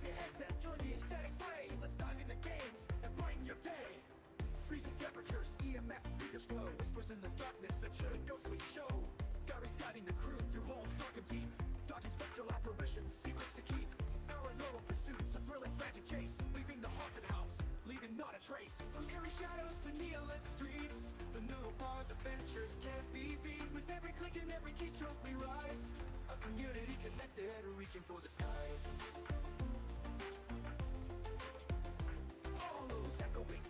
Grab your headset, join the ecstatic fray. Let's dive in the games and brighten your day. Freezing temperatures, EMF readers glow. Whispers in the darkness, a chilling ghostly show. Gary's guiding the crew through halls dark and deep, dodging spectral apparitions, secrets to keep. Our normal pursuits, a thrilling frantic chase, leaving the haunted house, leaving not a trace. From eerie shadows to neon-lit streets, the new bar's adventures can't be beat. With every click and every keystroke we rise, a community connected, reaching for the skies. Hollows echoing,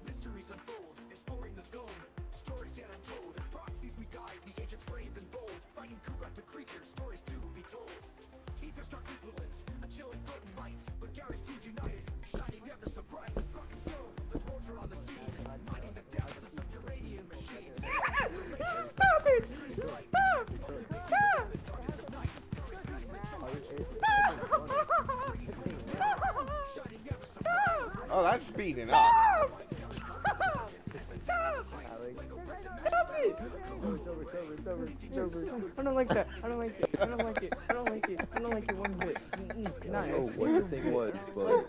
mysteries unfold, exploring the zone. Stories yet untold, as proxies we guide, the agents brave and bold, fighting corrupted creatures, stories to be told. Ether's dark influence, a chilling potent light, but Gary's team's united, shining ever so bright. Rock and stone, the dwarves are on the scene, mining the depths of some Uranian machine. Stop it! Stop! Oh, that's speeding up. Stop it! It's over. I don't like that. I don't like it. I don't like it. I don't like it. I don't like it one bit. I don't know what the thing was, but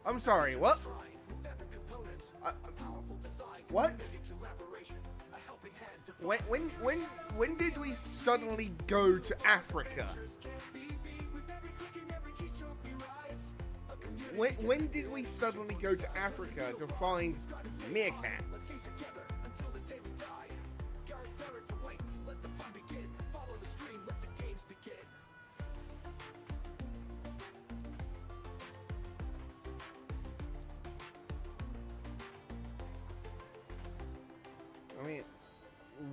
I'm sorry, what? What? When did we suddenly go to Africa? When did we suddenly go to Africa to find meerkats? I mean,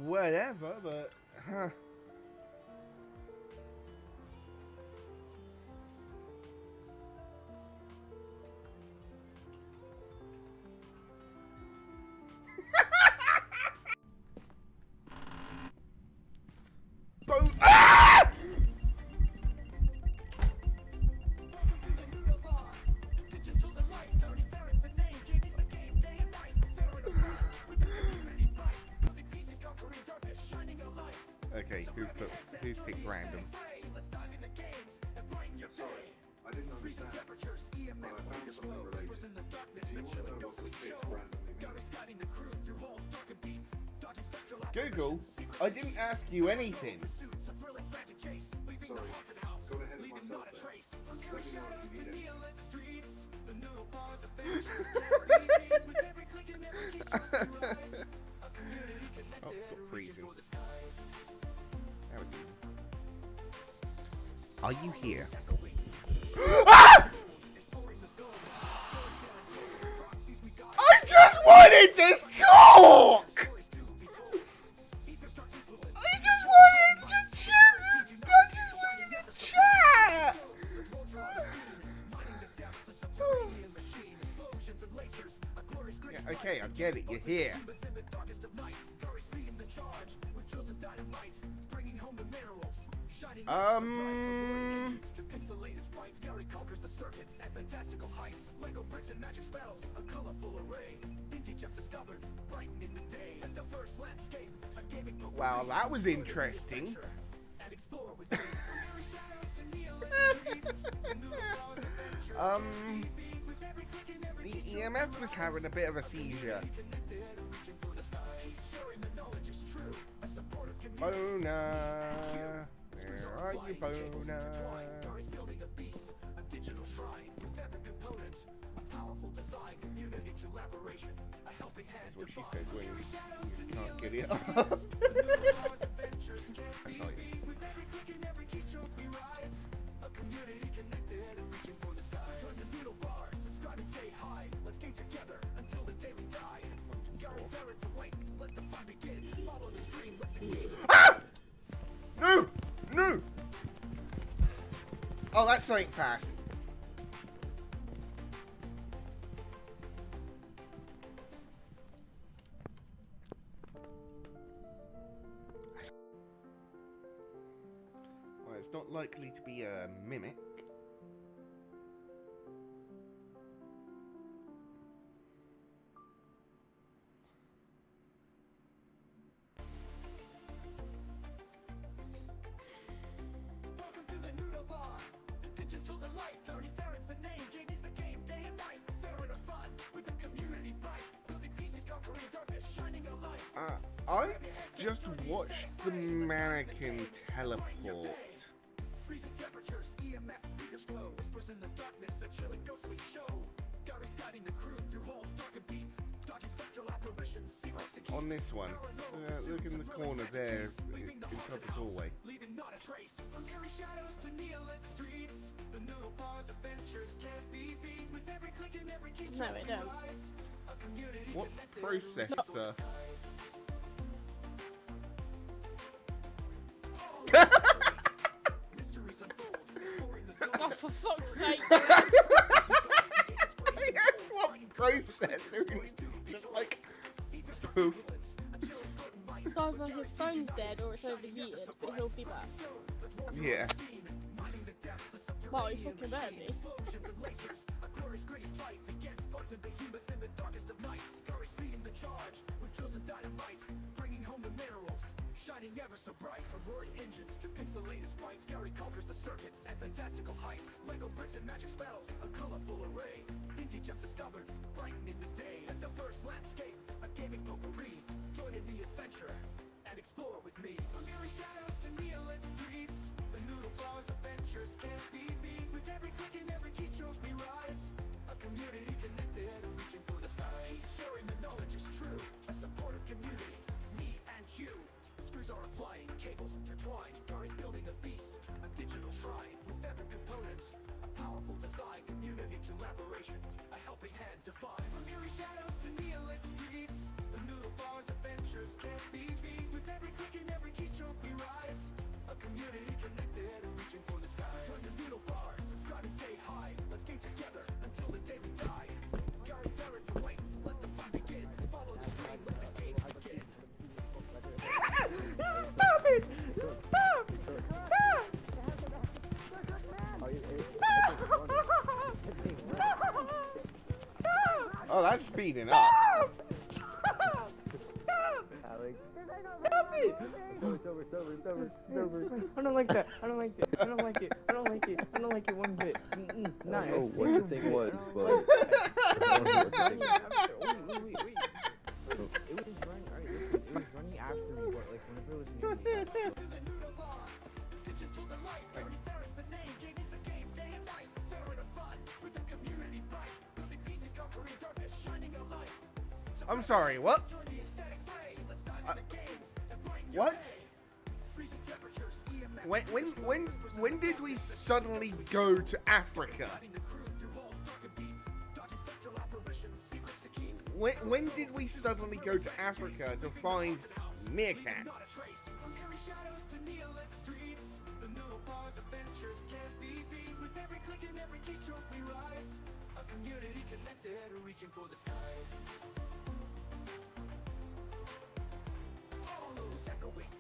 whatever, but, huh. Ah! Okay, who picked random? Sorry, I didn't understand. But I found something related. Do you want to know what this pick randomly means? Google, I didn't ask you anything. Sorry, got ahead of myself there. Let me know if you need Oh, got freezing. That was easy. Are you here? Ah! I just wanted to talk! I just wanted to chat! Yeah, okay, I get it, you're here. Wow, that was interesting. The EMF was having a bit of a seizure. Bona, where are you, Bona? That's what she says when you can't get it up. That's not you. Ah! No! No! Oh, that's something fast. Well, it's not likely likely to be a mimic. Welcome to the Noodle Bar, the digital delight. Dirty Ferret's the name, gaming's the game, day and night. Ferret of fun, with a community bite. Building pieces, conquering darkness, shining a light. I just watched the mannequin teleport. Freezing temperatures, EMF readers glow. Whispers in the darkness, a chilling ghostly show. Gary's guiding the crew through halls dark and deep. Dodging spectral apparitions, secrets to keep. On this one, look in the corner there, inside the doorway. Leaving not a trace. From eerie shadows to neon-lit streets, the Noodle Bar's adventures can't be beat. With every click and every key No, it don't. a community What connected. processor? Mysteries unfold, exploring the zone. Oh, for fuck's sake. Yes, what processor? Just like, poof. It's either his phone's dead or it's overheated, but he'll be back. Yeah. Wow, you fucking better be. Explosions and lasers, a glorious gritty fight against bugs and behemoths in the darkest of night. Gary's leading the charge with chosen dynamite, bringing home the minerals, shining ever so bright. From roaring engines to pixelated sprites, Gary conquers the circuits and fantastical heights. Lego bricks and magic spells, a colorful array. Indie gems discovered, brightening the day. A diverse landscape, a gaming potpourri. Join in the adventure and explore with me. From eerie shadows to neon-lit streets, the Noodle Bar's adventures can't be beat. With every click and every keystroke we rise, a community connected and reaching for the skies. Sharing the knowledge is true, a supportive community, me and you. Screws are flying, cables intertwined. Gary's building a beast, a digital shrine with every component, a powerful design, community collaboration, a helping hand to find. From eerie shadows to neon-lit streets, the Noodle Bar's adventures can't be beat. With every click and every keystroke we rise, a community connected and reaching for the skies. Join the Noodle Bar, subscribe and say hi. Let's game together until the day we die. Gary Ferret awaits, let the fun begin. Follow the stream, let the games begin. Stop it! Stop! Stop! Oh, that's speeding up. Stop! Stop! Alex. Stop it! It's over. It's over. I don't like that. I don't like it. I don't like it. I don't like it. I don't like it one bit. I Nice. don't know what the thing was, but I don't know what the thing was. Wait. It was running. Alright, listen. It was running after me. What, like whenever it was near me. To the Noodle Bar, digital delight. Dirty Ferret's the name, gaming's the game, day and night. Ferret of fun, with a community bright. Building pieces, conquering darkness, shining a light. I'm sorry, what? Join the ecstatic fray, let's dive into games and brighten your What? day. Freezing temperatures, EMF When did we suddenly go to Africa? guiding the crew through halls dark and deep. Dodging spectral apparitions, secrets to keep. When did we suddenly go to Africa to find meerkats? From eerie shadows to neon-lit streets, the Noodle Bar's adventures can't be beat. With every click and every keystroke we rise, a community connected, reaching for the skies. Hollows echoing,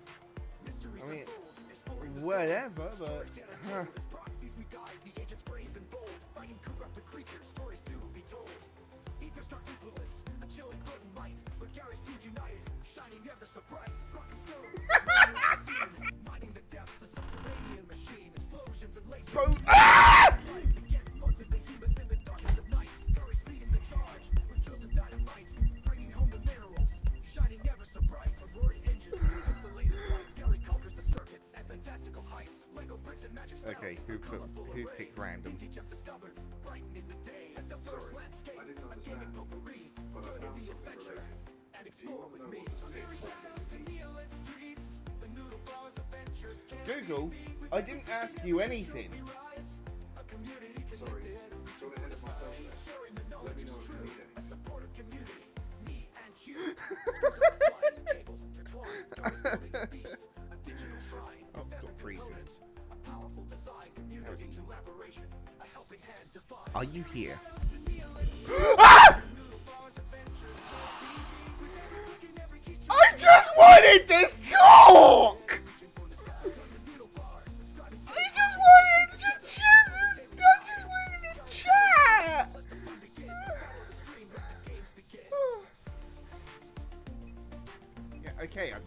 mysteries I mean, unfold, exploring the whatever, but huh. as proxies we guide, the agents brave and bold, fighting corrupted creatures, stories to be told. Ether's dark influence, a chilling potent light, but Gary's team's united, shining ever so bright. Rock and stone, mining the depths, a subterranean machine, explosions and lasers. Fighting against bugs and behemoths in the darkest of night. Gary's leading the charge with chosen dynamite, bringing home the minerals, shining ever so bright. From roaring engines to pixelated sprites, Gary conquers the circuits and fantastical heights. Lego bricks and magic spells, Okay, who picked random? Indie gems discovered, brightening the day. A diverse landscape, I didn't a understand, gaming potpourri. but I Join in found the something adventure related. and Do you explore want to with know me. what's From eerie fixed shadows to neon-lit streets, the Noodle Bar's adventures can't Google, be beat. With I didn't ask you anything. we rise, a community Sorry, connected, got ahead of myself there. sharing the Let knowledge me is know if you true. need A anything. supportive community, me and you. Screws are flying, cables intertwined. Gary's building a beast, a digital shrine. Oh, With every got freezing. component, a powerful design, community collaboration, a helping hand to find. Are you here? Ah! I just wanted to talk! I just wanted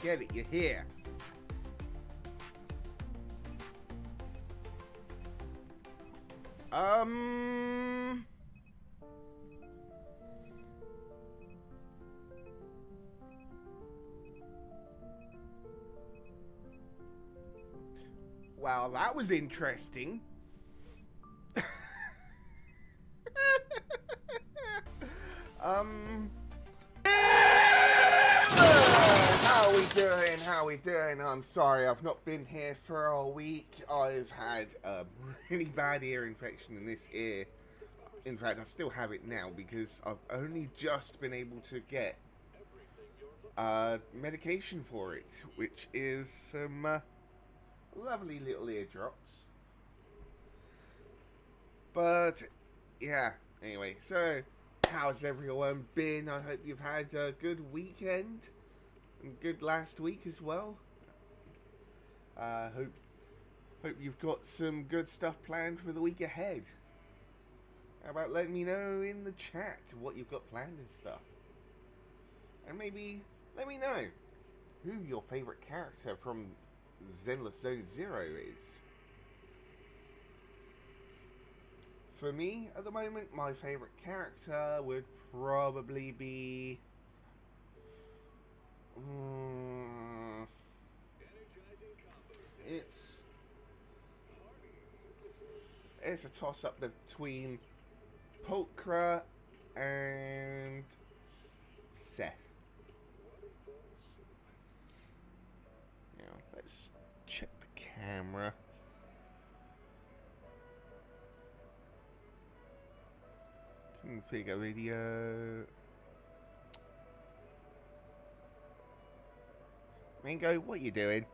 get it. You're here. Wow, that was interesting. How we doing? How we doing? I'm sorry, I've not been here for a week. I've had a really bad ear infection in this ear. In fact, I still have it now because I've only just been able to get medication for it, which is some lovely little eardrops. But yeah, anyway, so how's everyone been? I hope you've had a good weekend and good last week as well. Hope you've got some good stuff planned for the week ahead. How about letting me know in the chat what you've got planned and stuff, and maybe let me know who your favourite character from Zenless Zone Zero is. For me, at the moment, my favourite character would probably be... It's a toss-up between Pulchra and Seth. Now, let's check the camera. Configure video. Mingo, what you doing?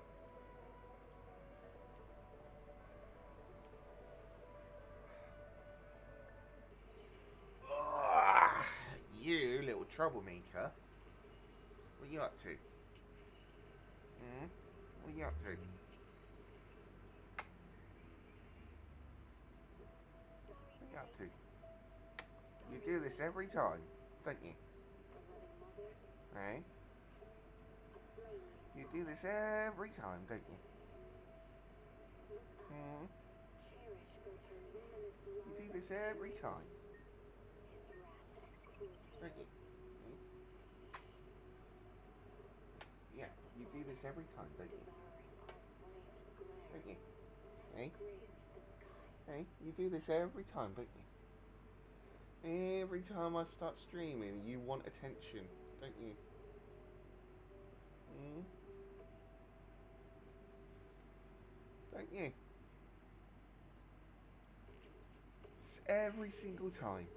You little troublemaker. What are you up to? What are you up to? What are you up to? You do this every time, don't you? Hey? You do this every time, don't you? You do this every time, don't you? Yeah, you do this every time, don't you? Don't you? Hey? Hey, you do this every time, don't you? Every time I start streaming, you want attention, don't you? Don't you? It's every single time.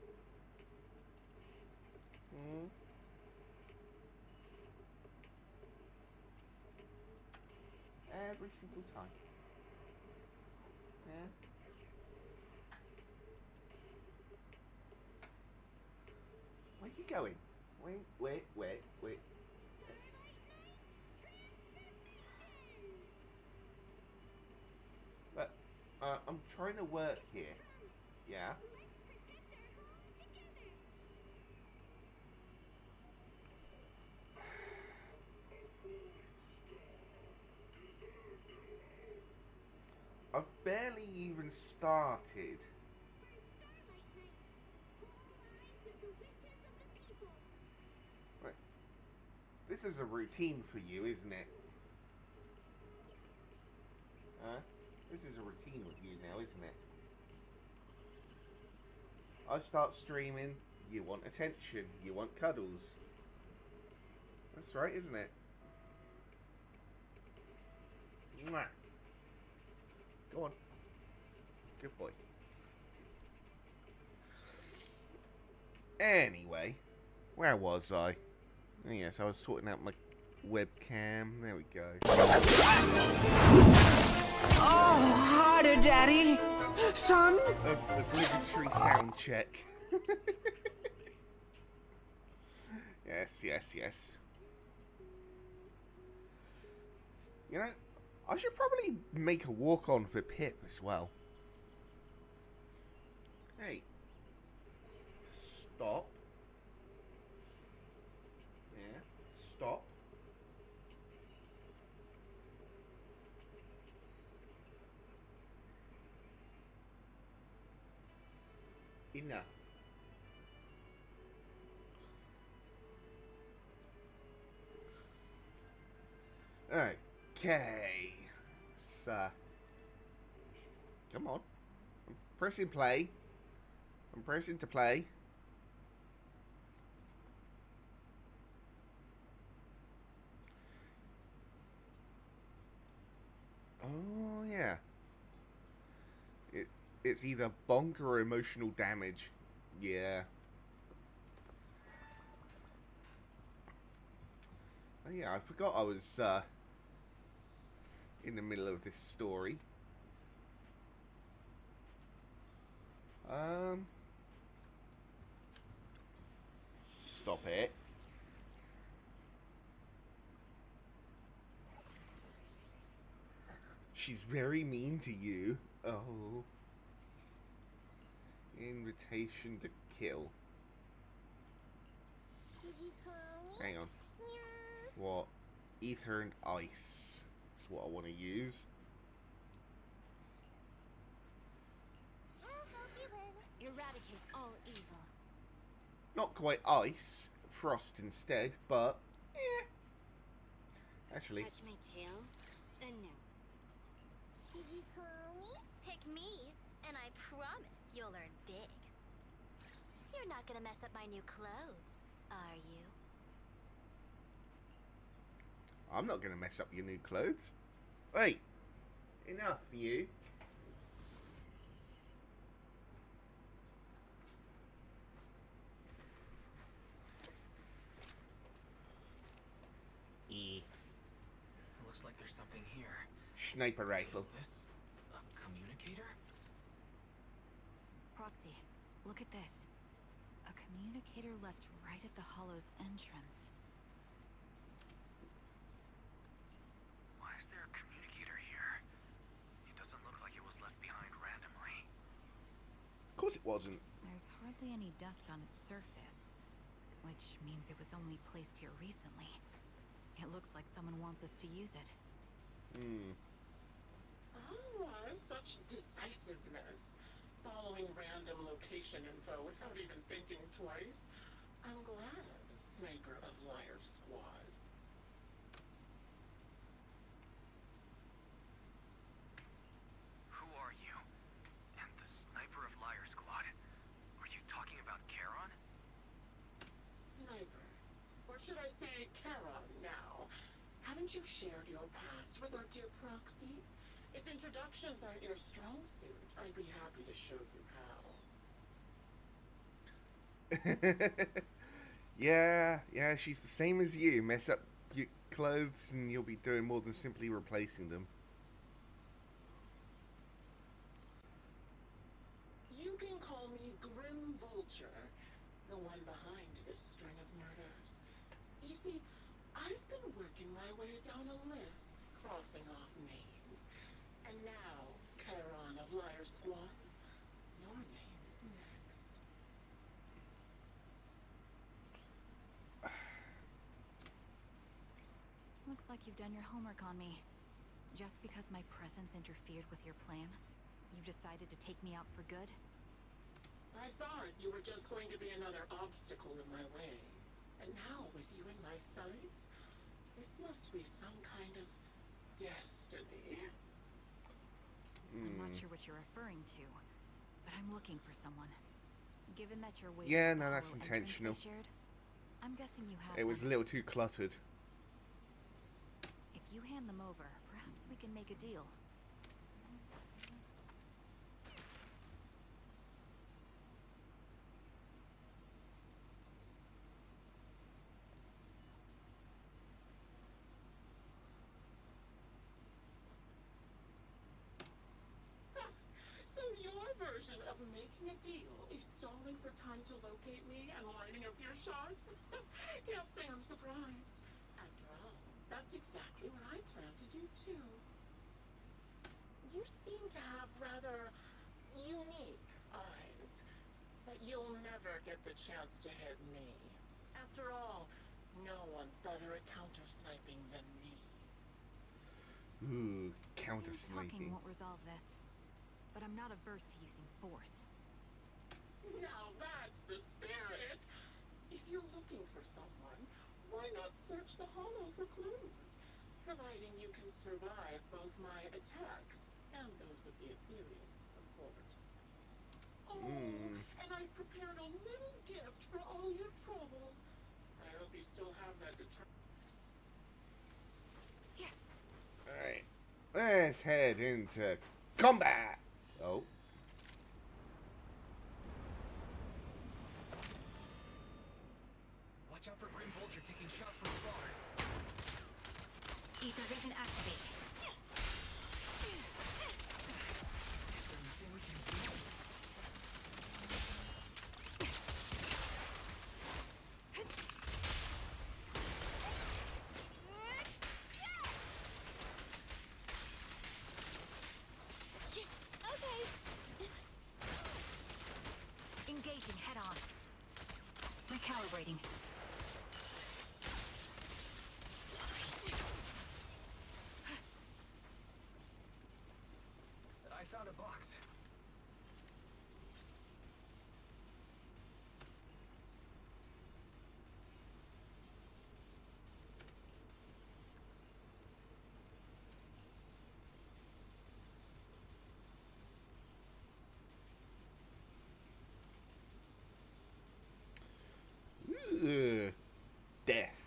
Every single time. Yeah? Where you going? Wait. But, I'm trying to work here. Yeah? I've barely even started. Right. This is a routine for you, isn't it? Huh? This is a routine with you now, isn't it? I start streaming, you want attention, you want cuddles. That's right, isn't it? Mwah. Go on. Good boy. Anyway, where was I? Oh, yes, I was sorting out my webcam. There we go. Oh, harder, Daddy. Son? Obligatory sound check. Yes. You know, I should probably make a walk-on for Pip as well. Hey. Stop. Yeah, stop. Enough. Okay. So, come on. I'm pressing play. I'm pressing to play. Oh yeah. It's either bonk or emotional damage. Yeah. Oh yeah, I forgot I was in the middle of this story. Stop it. She's very mean to you. Oh. Invitation to kill. Did you call me? Hang on. Meow. What? Ether and ice. That's what I want to use. I'll help you win. Eradicate all evil. Not quite ice. Frost instead, but... eh. Actually... Touch my tail? Then no. Did you call me? Pick me, and I promise you'll learn big. You're not gonna mess up my new clothes, are you? I'm not going to mess up your new clothes. Wait. Enough, you. Looks like there's something here. Sniper rifle. Is this a communicator? Proxy, look at this. A communicator left right at the hollow's entrance. Why is there a communicator here? It doesn't look like it was left behind randomly. Of course it wasn't. There's hardly any dust on its surface, which means it was only placed here recently. It looks like someone wants us to use it. Such decisiveness. Following random location info without even thinking twice. I'm glad, Sniper of Liar Squad. Who are you? And the Sniper of Liar Squad? Are you talking about Charon? Sniper. Or should I say Charon now? Haven't you shared your past with our dear Proxy? If introductions aren't your strong suit, I'd be happy to show you how. Yeah, she's the same as you. Mess up your clothes and you'll be doing more than simply replacing them. You can call me Grim Vulture, the one behind this string of murders. You see, I've been working my way down a list, crossing off names. And now, Charon of Liar Squad, your name is next. Looks like you've done your homework on me. Just because my presence interfered with your plan, you've decided to take me out for good? I thought you were just going to be another obstacle in my way. And now, with you in my sights, this must be some kind of destiny. I'm not sure what you're referring to, but I'm looking for someone. Given that you're waiting Yeah, at the no, that's hollow entrance intentional. we shared, I'm guessing you have It was a them. little too cluttered. If you hand them over, perhaps we can make a deal. So your version of making a deal is stalling for time to locate me and lining up your shot? Can't say I'm surprised. After all, that's exactly what I plan to do too. You seem to have rather unique eyes, but you'll never get the chance to hit me. After all, no one's better at counter-sniping than me. Ooh, Seems counter-sniping. talking won't resolve this, but I'm not averse to using force. Now that's the spirit. If you're looking for someone, why not search the hollow for clues? Providing you can survive both my attacks and those of the Ethereals, of course. Oh, and I prepared a little gift for all your trouble. I hope you still have that Alright. Let's head into combat. Oh. Watch out for Grim Vulture taking shots from afar. Ether vision activate. Anything we can do? Okay. Engaging head on. Recalibrating. I found a box. Ugh. Death.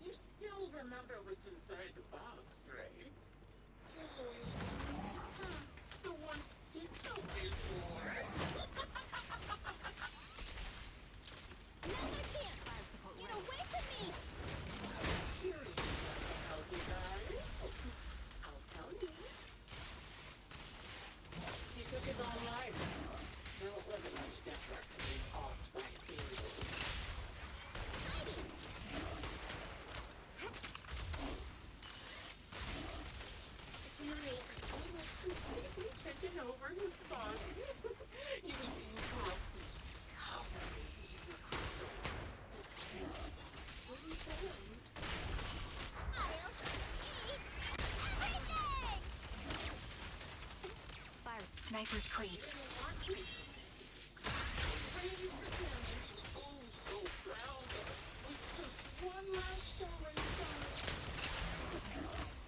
You still remember what's inside the box, right? The one Stitch told me for. Not my chance. Get away from me. Curious how you guys? I'll tell you. He took his own life. No, it wasn't much different from being offed by Ethereals. Ethereals had almost completely taken over his body. He was being corrupted. Covered in evil crystals. What are you saying? I'll eat everything. Fire. Sniper's creep.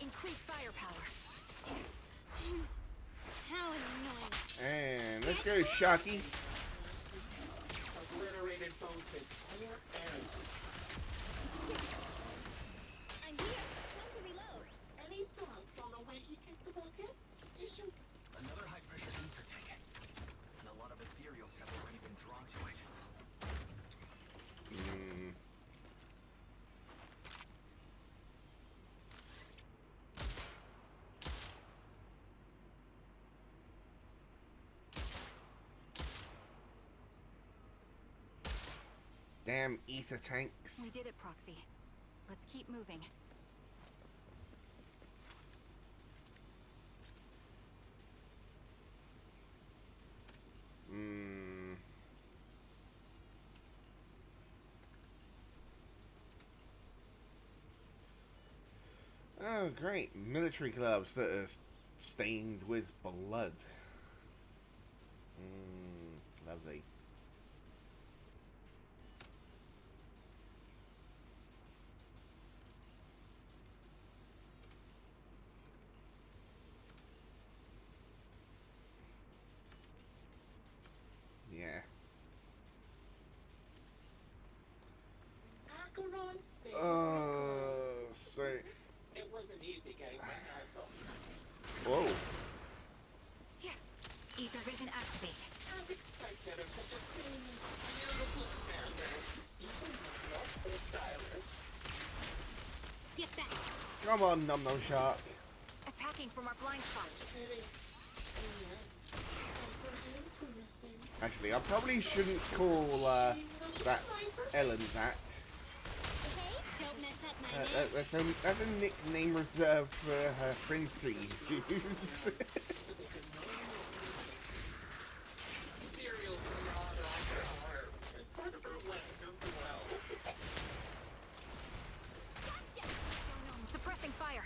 Increase firepower. How annoying. And let's go, Sharky. Obliterated both his core and I'm here. Time to reload. any thoughts on the way he kicked the bucket? Tissue. Another high-pressure ether tank. And a lot of ethereals have already been drawn to it. Damn ether tanks. We did it, Proxy. Let's keep moving. Oh, great. Military gloves that are stained with blood. Lovely. Yeah. Acheron space. So. It wasn't easy getting my hands on that. Whoa. Yeah. Ether vision activate. As expected of such a clean, beautiful standard. Even not so stylish. Get back. Come on, Num Num Shark. Attacking from our blind spot. Pity. Yeah. Some hands were missing. Actually, I probably shouldn't call that Ellen that. Hey, don't mess up That's a nickname reserved for her friends to use. Cereal's not on her arm. It's part of her leg as well. Suppressing fire.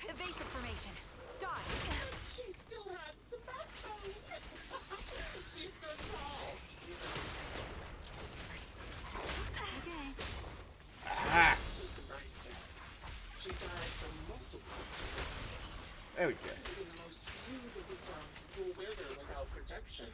Evasive formation. Dodge. She still had some backbone. She's so tall. Okay. Ah! She's a nice cat. She died from multiple. There we go. Even the most beautiful plants will wither without protection.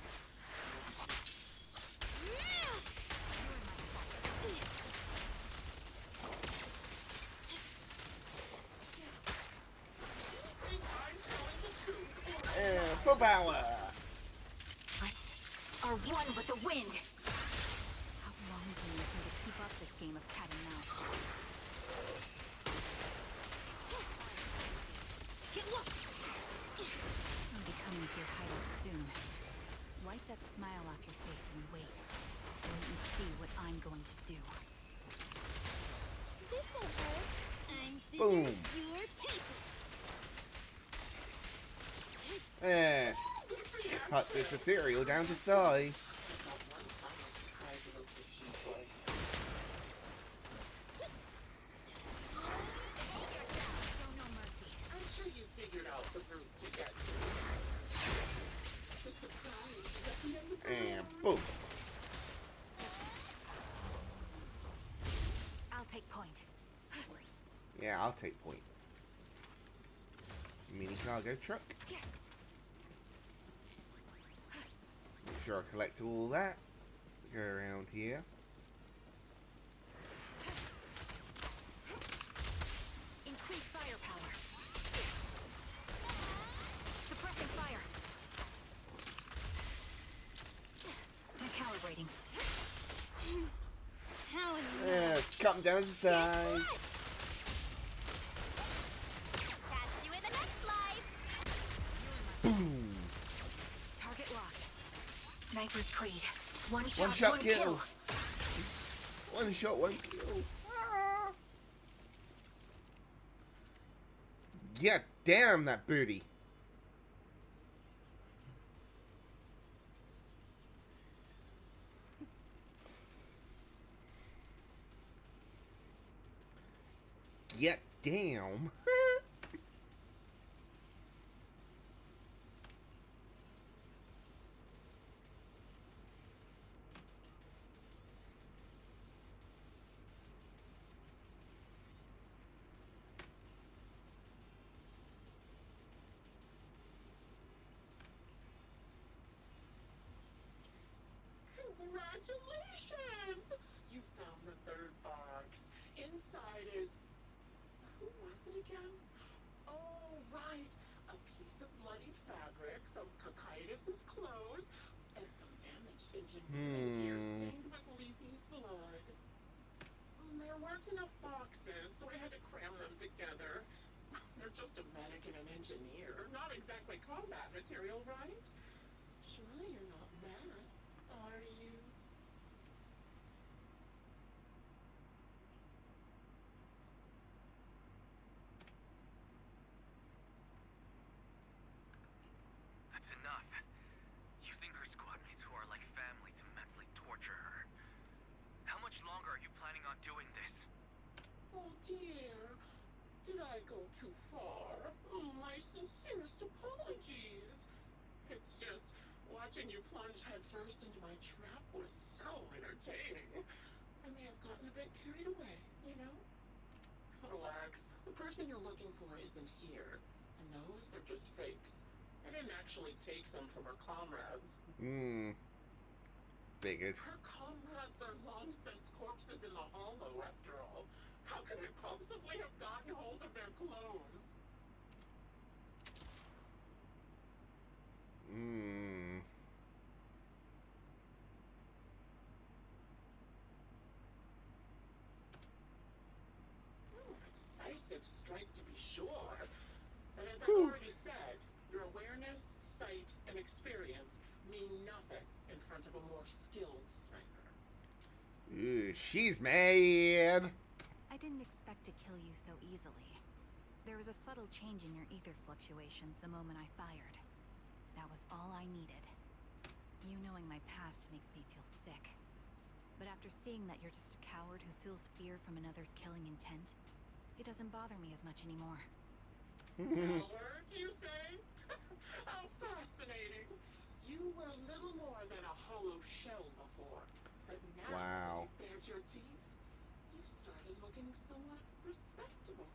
Think I'm telling the truth, or Full power! Let's are one with the wind. How long do you think to keep up this game of cat and mouse? Get looked! I'll be coming to your hideout soon. Wipe that smile off your face and wait. Wait and see what I'm going to do. This won't hurt. I'm scissors, Boom. you're paper. Yes. Cut this ethereal down to size. I'm sure you figured out the route to get to it. The surprise is at the end of the And road. boom. I'll take point. Yeah, I'll take point. Mini cargo truck. Make sure I collect all that. Go around here. Increase firepower. Suppressing fire. Calibrating. How in the Yes, cut them down to size. Catch you in the next life. Boom. Target locked. Sniper's Creed. One One shot, shot one kill. kill. One shot, one kill. Yeah, damn that booty. Get damn. Congratulations! You found the third box. Inside is... Who was it again? Oh, right. A piece of bloodied fabric from Cocytus's clothes and some damaged engineering gear stained with Leafy's blood. There weren't enough boxes, so I had to cram them together. They're just a medic and an engineer. Not exactly combat material, right? Surely you're not mad, are you? That's enough. Using her squad mates who are like family to mentally torture her. How much longer are you planning on doing this? Oh dear, did I go too far? My sincerest apologies. It's just, watching you plunge headfirst into my trap was so entertaining. I may have gotten a bit carried away, you know? Relax, the person you're looking for isn't here, and those are just fakes. I didn't actually take them from her comrades. Figured. Her comrades are long since corpses in the hollow, after all. How could they possibly have gotten hold of their clothes? A decisive strike to be sure. But as I've already said, your awareness, sight, and experience mean nothing in front of a more skilled sniper. Ooh, she's mad. I I didn't expect to kill you so easily. There was a subtle change in your ether fluctuations the moment I fired. That was all I needed. You knowing my past makes me feel sick. But after seeing that you're just a coward who feels fear from another's killing intent, it doesn't bother me as much anymore. Coward, you say? How fascinating. You were little more than a hollow shell before. But now Wow. you bared your teeth. You've started looking somewhat respectable.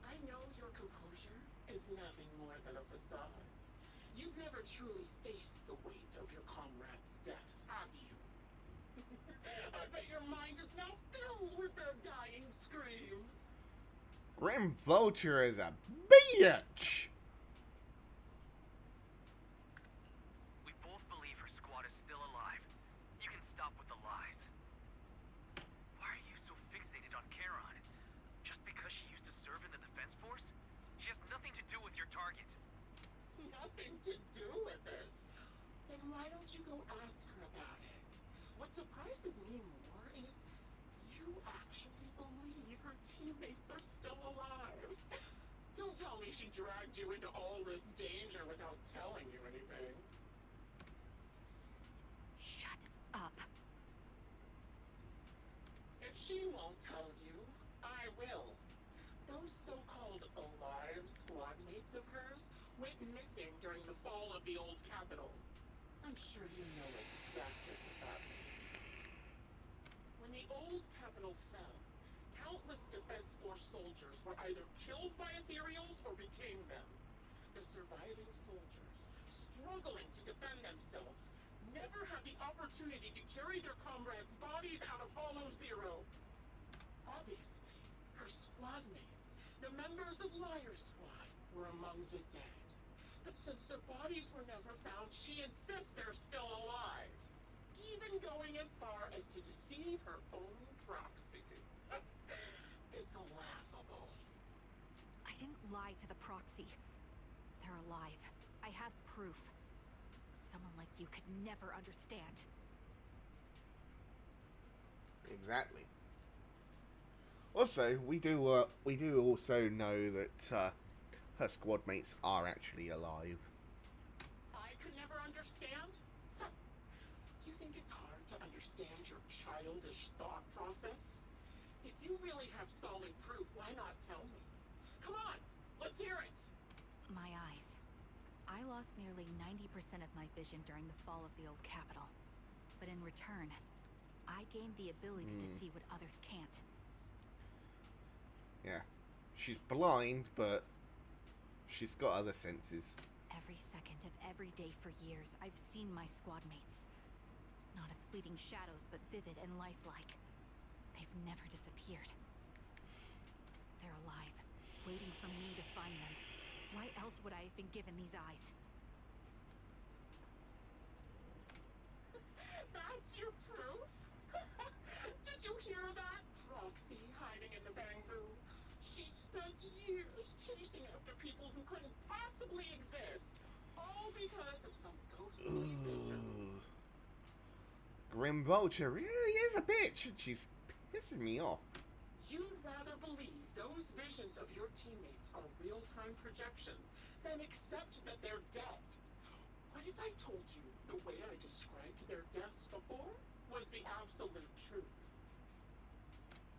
I know your composure is nothing more than a facade. You've never truly faced the weight of your comrades' deaths, have you? I bet your mind is now filled with their dying screams. Grim Vulture is a bitch! We both believe her squad is still alive. You can stop with the lies. Why are you so fixated on Charon? Just because she used to serve in the defense force? She has nothing to do with your target. Nothing to do with it. Then why don't you go ask her about it? What surprises me more is you actually believe her teammates are still alive. Don't tell me she dragged you into all this danger without telling you anything. Shut up. If she won't tell you, I will. Those so-called alive squad mates of hers went missing during the fall of the old capital. I'm sure you know exactly what that means. When the old capital fell, countless Defense Force soldiers were either killed by Ethereals or became them. The surviving soldiers, struggling to defend themselves, never had the opportunity to carry their comrades' bodies out of Hollow Zero. Obviously, her squad mates, the members of Liar Squad, were among the dead. But since their bodies were never found, she insists they're still alive. Even going as far as to deceive her own proxy. It's laughable. I didn't lie to the proxy. They're alive. I have proof. Someone like you could never understand. Exactly. Also, we do also know that her squad mates are actually alive. I could never understand? Huh. You think it's hard to understand your childish thought process? If you really have solid proof, why not tell me? Come on, let's hear it. My eyes. I lost nearly 90% of my vision during the fall of the old capital. But in return, I gained the ability to see what others can't. Yeah. She's blind, but she's got other senses. Every second of every day for years, I've seen my squad mates. Not as fleeting shadows, but vivid and lifelike. They've never disappeared. They're alive, waiting for me to find them. Why else would I have been given these eyes? That's your proof? Did you hear that? Proxy hiding in the bamboo. She spent years chasing after people who couldn't possibly exist. All because of some ghostly visions. Grim Vulture really is a bitch, and she's pissing me off. You'd rather believe those visions of your teammates are real-time projections than accept that they're dead. What if I told you the way I described their deaths before was the absolute truth?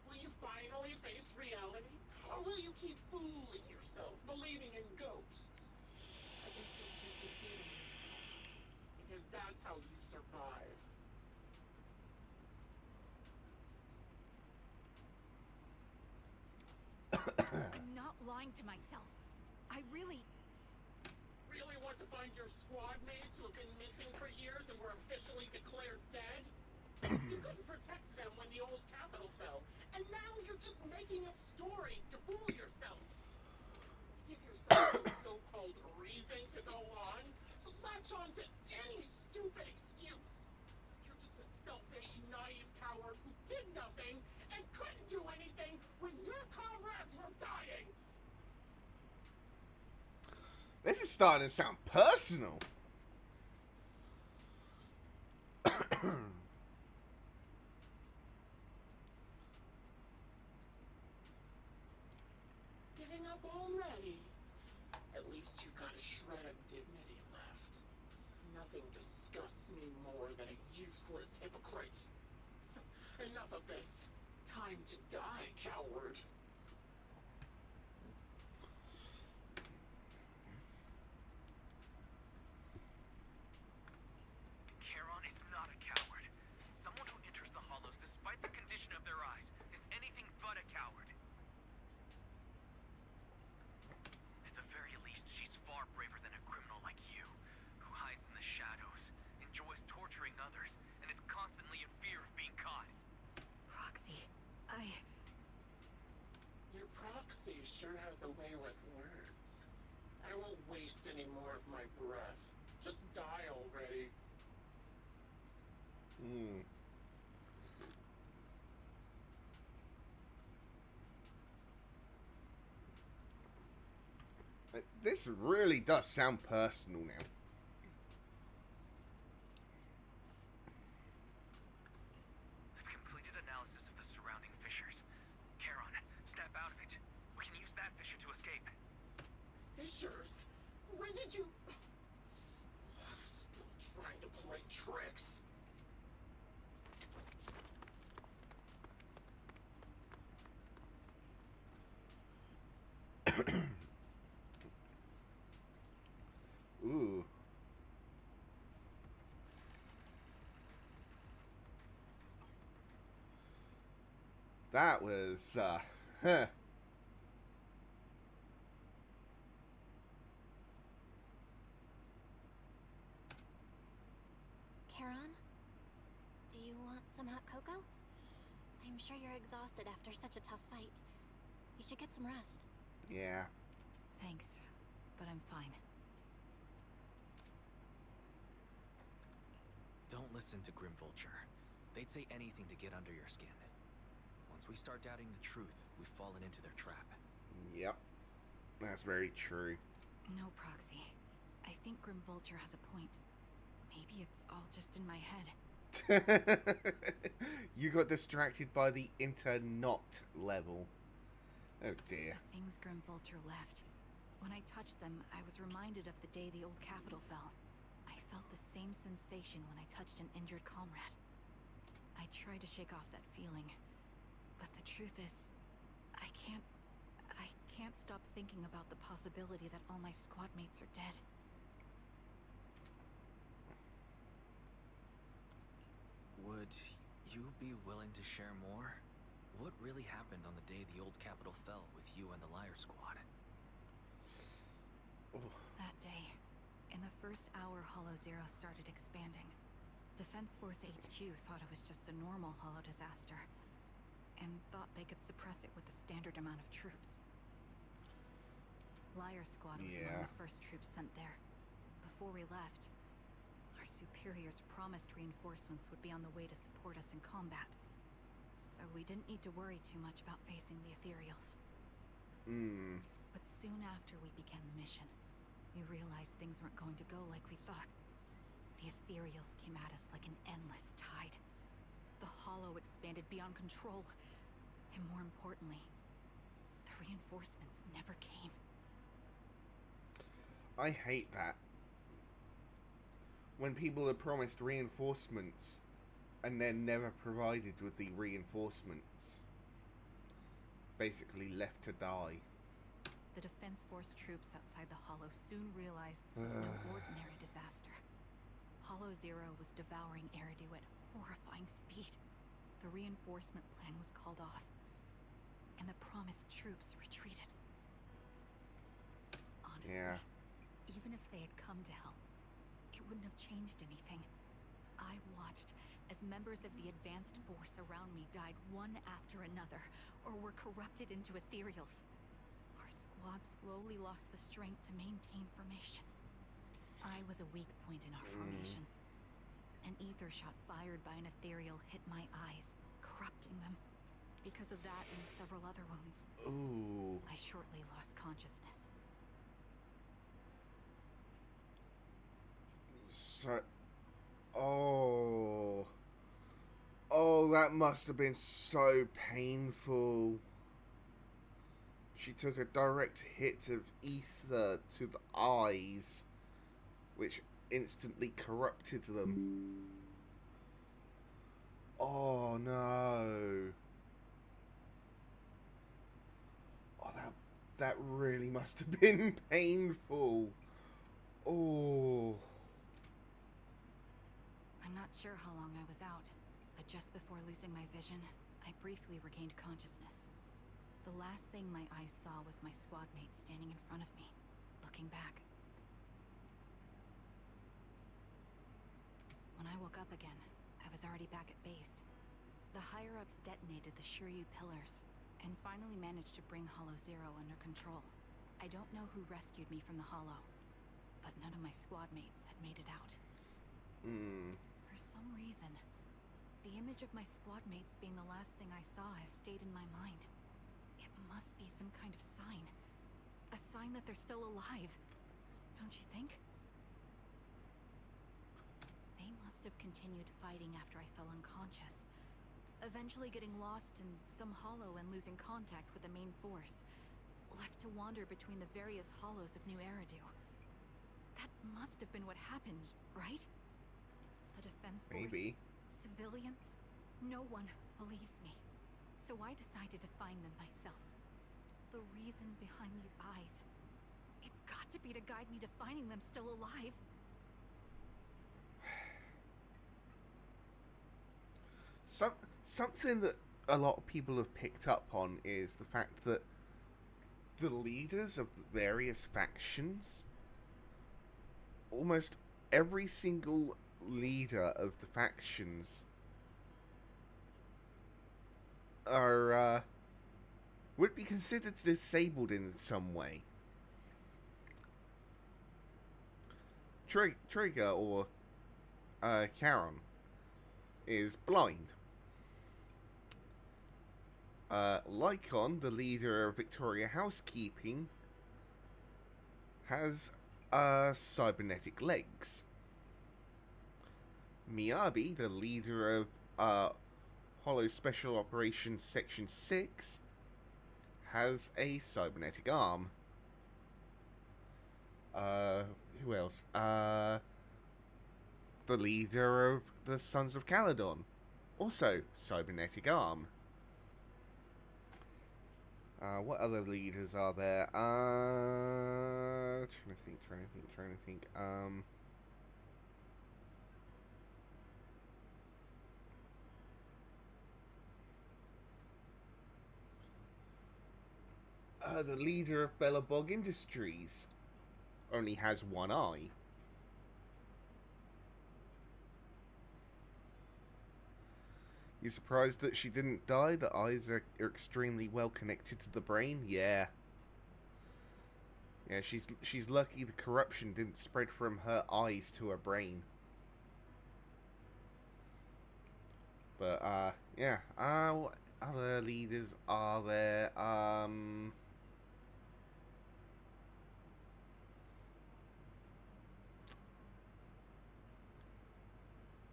Will you finally face reality? Or will you keep fooling yourself, believing in ghosts? I guess you'll keep deceiving yourself. Because that's how you survive. I'm not lying to myself. I really Want to find your squad mates who have been missing for years and were officially declared dead? You couldn't protect them when the old capital fell, and now you're just making up stories to fool yourself. To give yourself some so-called reason to go on, to latch on to any stupid excuse. You're just a selfish, naive coward who did nothing and couldn't do anything when your comrades were dying. This is starting to sound personal. already? At least you've got a shred of dignity left. Nothing disgusts me more than a useless hypocrite. Enough of this. Time to die, coward. Charon is not a coward. Someone who enters the hollows despite the condition of their eyes is anything but a coward. At the very least, she's far braver than a criminal like you, who hides in the shadows, enjoys torturing others, and is constantly in fear of being caught. Roxy, Your proxy sure has a way with words. I won't waste any more of my breath. Just die already. This really does sound personal now. I've completed analysis of the surrounding fissures. Charon, step out of it. We can use that fissure to escape. Fissures? When did you... Still trying to play tricks. Ooh. That was, huh. Charon? Do you want some hot cocoa? I'm sure you're exhausted after such a tough fight. You should get some rest. Yeah. Thanks, but I'm fine. Don't listen to Grim Vulture. They'd say anything to get under your skin. Once we start doubting the truth, we've fallen into their trap. Yep. That's very true. No, Proxy. I think Grim Vulture has a point. Maybe it's all just in my head. You got distracted by the inter-not level. Oh dear. The things Grim Vulture left. When I touched them, I was reminded of the day the old capital fell. I felt the same sensation when I touched an injured comrade. I tried to shake off that feeling, but the truth is, I can't stop thinking about the possibility that all my squad mates are dead. Would you be willing to share more? What really happened on the day the old capital fell with you and the Liar Squad? That day, in the first hour Hollow Zero started expanding. Defense Force HQ thought it was just a normal Hollow disaster, and thought they could suppress it with the standard amount of troops. Liar Squad was among the first troops sent there. Before we left, our superiors promised reinforcements would be on the way to support us in combat. So we didn't need to worry too much about facing the Ethereals. But soon after we began the mission, we realized things weren't going to go like we thought. The Ethereals came at us like an endless tide. The Hollow expanded beyond control. And more importantly, the reinforcements never came. I hate that. When people are promised reinforcements and then never provided with the reinforcements. Basically left to die. The Defense Force troops outside the Hollow soon realized this was no ordinary disaster. Hollow Zero was devouring Eridu at horrifying speed. The reinforcement plan was called off, and the promised troops retreated. Honestly, even if they had come to help, it wouldn't have changed anything. I watched as members of the advanced force around me died one after another, or were corrupted into Ethereals. Our squad slowly lost the strength to maintain formation. I was a weak point in our formation. An ether shot fired by an Ethereal hit my eyes, corrupting them. Because of that and several other wounds, I shortly lost consciousness. So... Oh, that must have been so painful. She took a direct hit of ether to the eyes, which instantly corrupted them. Oh no. Oh, that really must have been painful. Oh. I'm not sure how long I was out, but just before losing my vision, I briefly regained consciousness. The last thing my eyes saw was my squad mate standing in front of me, looking back. When I woke up again, I was already back at base. The higher-ups detonated the Shiryu pillars, and finally managed to bring Hollow Zero under control. I don't know who rescued me from the Hollow, but none of my squad mates had made it out. For some reason, the image of my squad mates being the last thing I saw has stayed in my mind. It must be some kind of sign. A sign that they're still alive. Don't you think? They must have continued fighting after I fell unconscious, eventually getting lost in some hollow and losing contact with the main force, left to wander between the various hollows of New Eridu. That must have been what happened, right? The defense force, Maybe. civilians, no one believes me. So I decided to find them myself. The reason behind these eyes, it's got to be to guide me to finding them still alive. Something that a lot of people have picked up on is the fact that the leaders of the various factions, almost every single leader of the factions are would be considered disabled in some way. Trigger or Charon is blind. Lycon, the leader of Victoria Housekeeping, has cybernetic legs. Miyabi, the leader of Hollow Special Operations Section 6, has a cybernetic arm. Who else? The leader of the Sons of Caledon, also cybernetic arm. What other leaders are there? Trying to think. The leader of Bellabog Industries only has one eye. You surprised that she didn't die? The eyes are extremely well connected to the brain? Yeah. Yeah, she's lucky the corruption didn't spread from her eyes to her brain. But, yeah. What other leaders are there?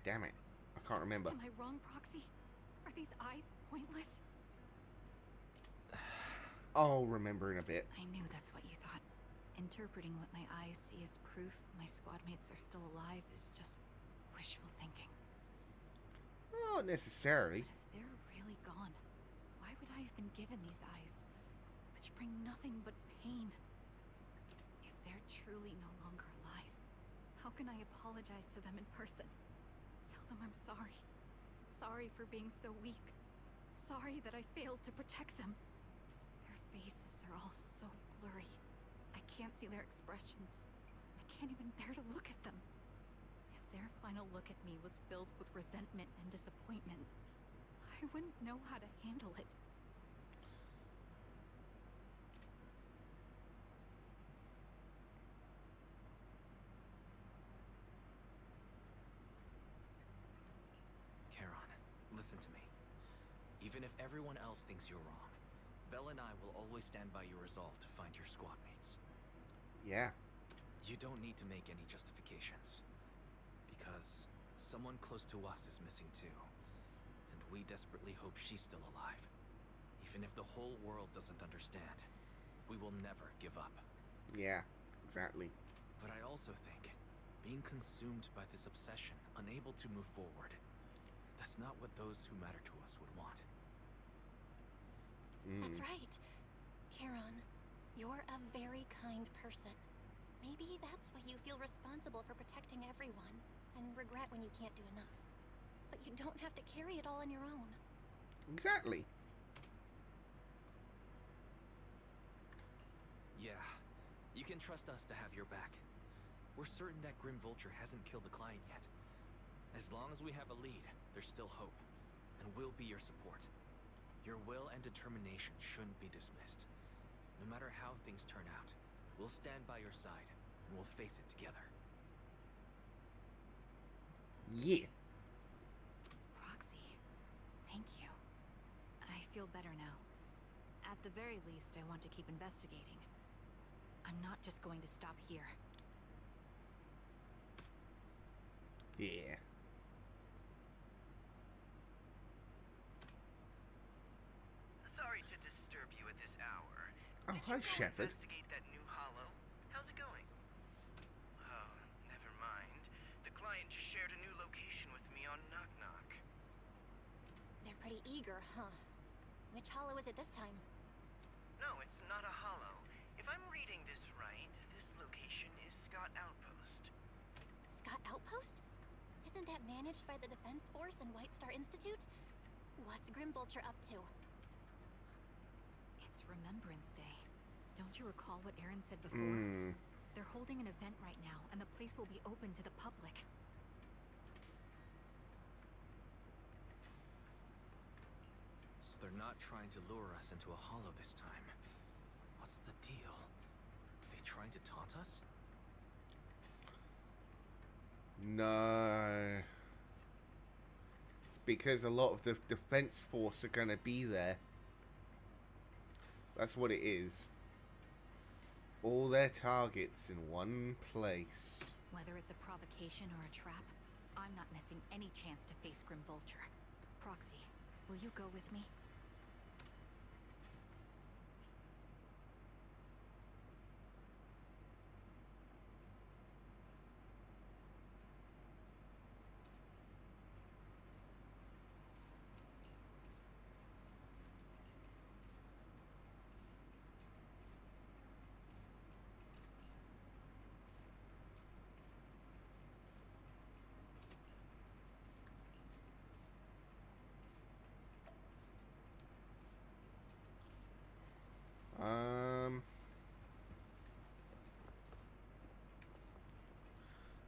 Damn it. I can't remember. Am I wrong, Proxy? Are these eyes pointless? I'll remember in a bit. I knew that's what you thought. Interpreting what my eyes see as proof my squad mates are still alive is just wishful thinking. Not necessarily. But if they're really gone, why would I have been given these eyes, which bring nothing but pain? If they're truly no longer alive, how can I apologize to them in person? Tell them I'm sorry. Sorry for being so weak. Sorry that I failed to protect them. Their faces are all so blurry. I can't see their expressions. I can't even bear to look at them. If their final look at me was filled with resentment and disappointment, I wouldn't know how to handle it. Listen to me. Even if everyone else thinks you're wrong, Belle and I will always stand by your resolve to find your squad mates. Yeah. You don't need to make any justifications. Because someone close to us is missing too. And we desperately hope she's still alive. Even if the whole world doesn't understand, we will never give up. Yeah, exactly. But I also think being consumed by this obsession, unable to move forward, that's not what those who matter to us would want. That's right. Charon, you're a very kind person. Maybe that's why you feel responsible for protecting everyone, and regret when you can't do enough. But you don't have to carry it all on your own. Exactly. Yeah, you can trust us to have your back. We're certain that Grim Vulture hasn't killed the client yet. As long as we have a lead, there's still hope, and we'll be your support. Your will and determination shouldn't be dismissed. No matter how things turn out, we'll stand by your side, and we'll face it together. Yeah. Roxy, thank you. I feel better now. At the very least, I want to keep investigating. I'm not just going to stop here. Yeah. Sorry to disturb you at this hour. Oh, hi, Shepard. Investigate that new hollow? How's it going? Oh, never mind. The client just shared a new location with me on Knock Knock. They're pretty eager, huh? Which hollow is it this time? No, it's not a hollow. If I'm reading this right, this location is Scott Outpost. Scott Outpost? Isn't that managed by the Defense Force and White Star Institute? What's Grim Vulture up to? It's Remembrance Day. Don't you recall what Aaron said before? They're holding an event right now, and the place will be open to the public. So they're not trying to lure us into a hollow this time. What's the deal? They trying to taunt us? No. It's because a lot of the defense force are going to be there. That's what it is. All their targets in one place. Whether it's a provocation or a trap, I'm not missing any chance to face Grim Vulture. Proxy, will you go with me?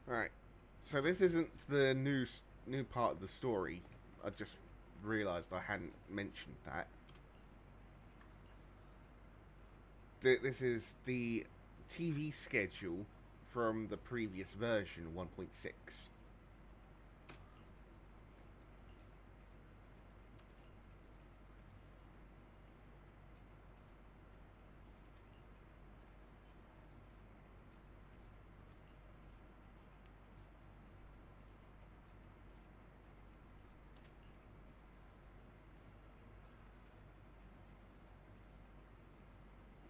Right. So this isn't the new part of the story. I just realised I hadn't mentioned that. This is the TV schedule from the previous version, 1.6.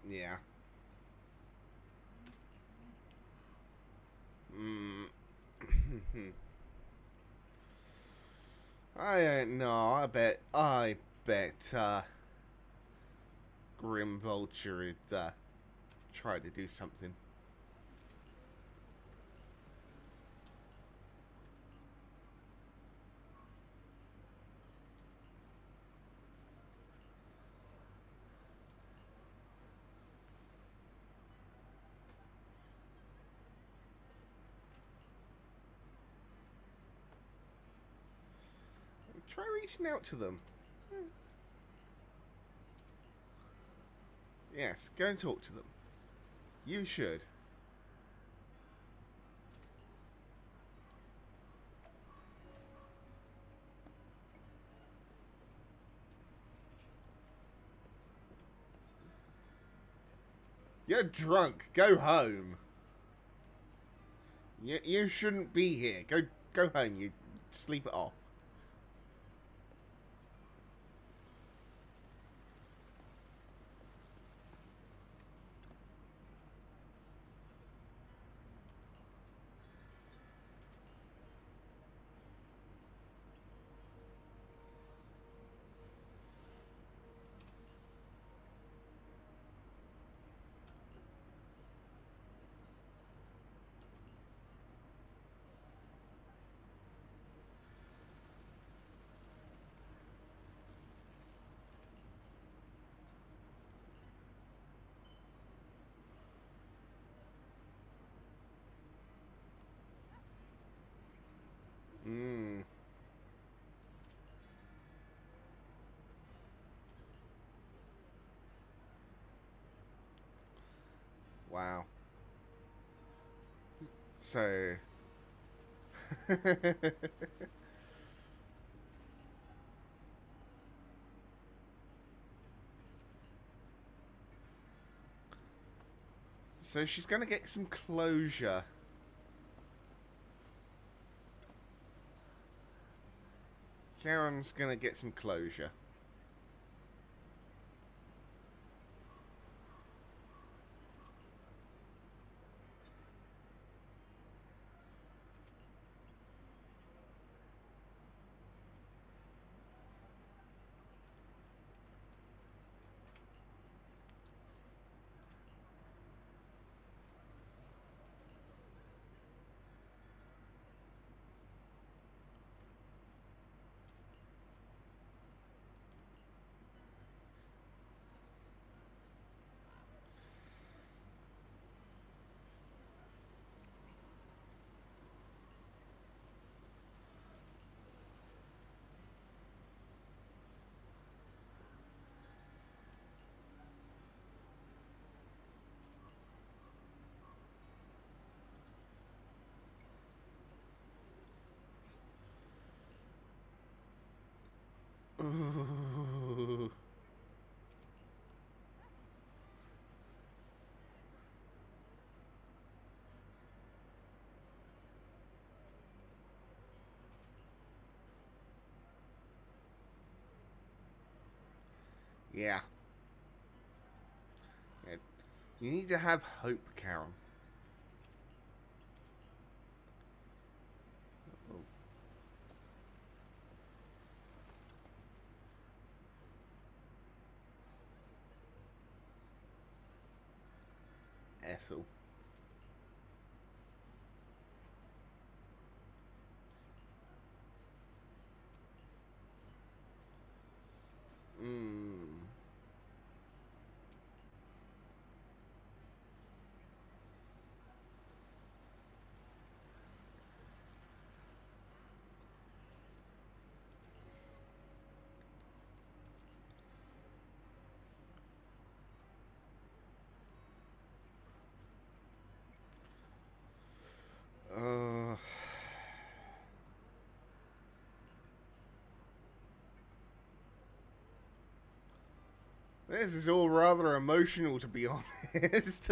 Yeah. I don't know. I bet Grim Vulture would try to do something. Try reaching out to them. Yes, go and talk to them. You should. You're drunk. Go home. You shouldn't be here. Go home. You sleep it off. Wow. So... So she's going to get some closure. Karen's going to get some closure. Ooh. Yeah. You need to have hope, Karen. Ethel. This is all rather emotional, to be honest.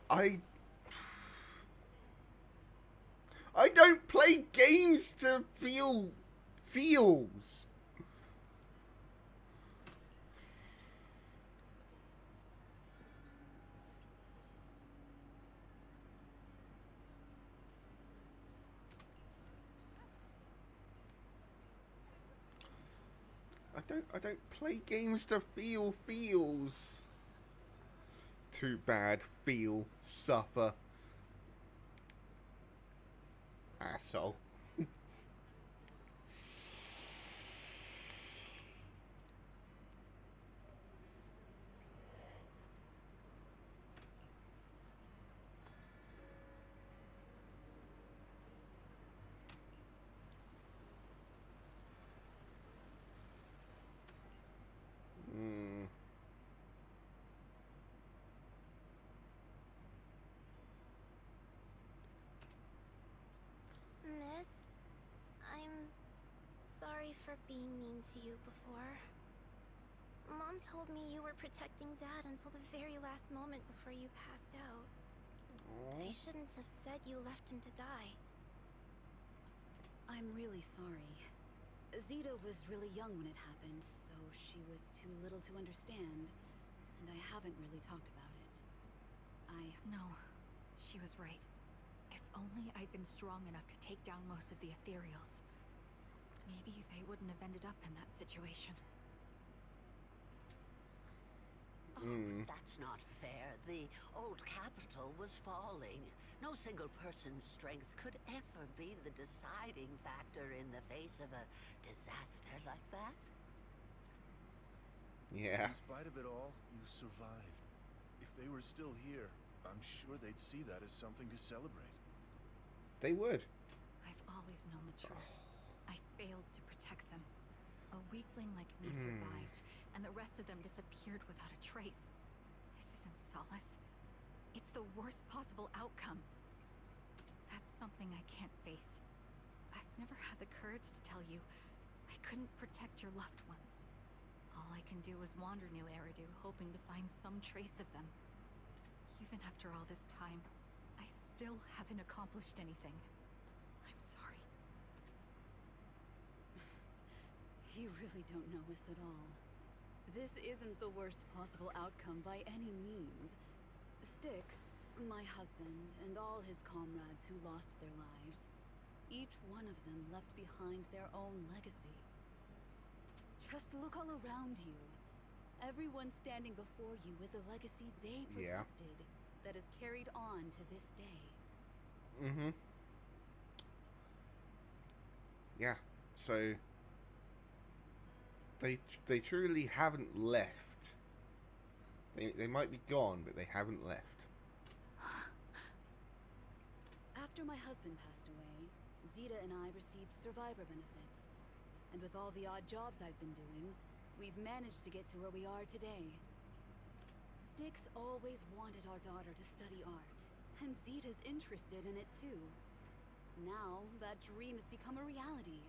I don't play games to feel feels. I don't play games to feel feels. Too bad. Feel. Suffer. Asshole. Miss, I'm sorry for being mean to you before. Mom told me you were protecting Dad until the very last moment before you passed out. I shouldn't have said you left him to die. I'm really sorry. Zita was really young when it happened, so she was too little to understand, and I haven't really talked about it. No, she was right. If only I'd been strong enough to take down most of the ethereals. Maybe they wouldn't have ended up in that situation. Oh, that's not fair. The old capital was falling. No single person's strength could ever be the deciding factor in the face of a disaster like that. Yeah. In spite of it all, you survived. If they were still here, I'm sure they'd see that as something to celebrate. They would. I've always known the truth. I failed to protect them. A weakling like me survived, and the rest of them disappeared without a trace. This isn't solace. worst possible outcome. That's something I can't face. I've never had the courage to tell you I couldn't protect your loved ones. All I can do is wander New Eridu, hoping to find some trace of them. Even after all this time, I still haven't accomplished anything. I'm sorry. You really don't know us at all. This isn't the worst possible outcome by any means. Styx, my husband, and all his comrades who lost their lives, each one of them left behind their own legacy. Just look all around you. Everyone standing before you is a legacy they protected that is carried on to this day. Mm-hmm. Yeah, so they truly haven't left. They might be gone, but they haven't left. After my husband passed away, Zeta and I received survivor benefits. And with all the odd jobs I've been doing, we've managed to get to where we are today. Styx always wanted our daughter to study art, and Zeta's interested in it too. Now, that dream has become a reality.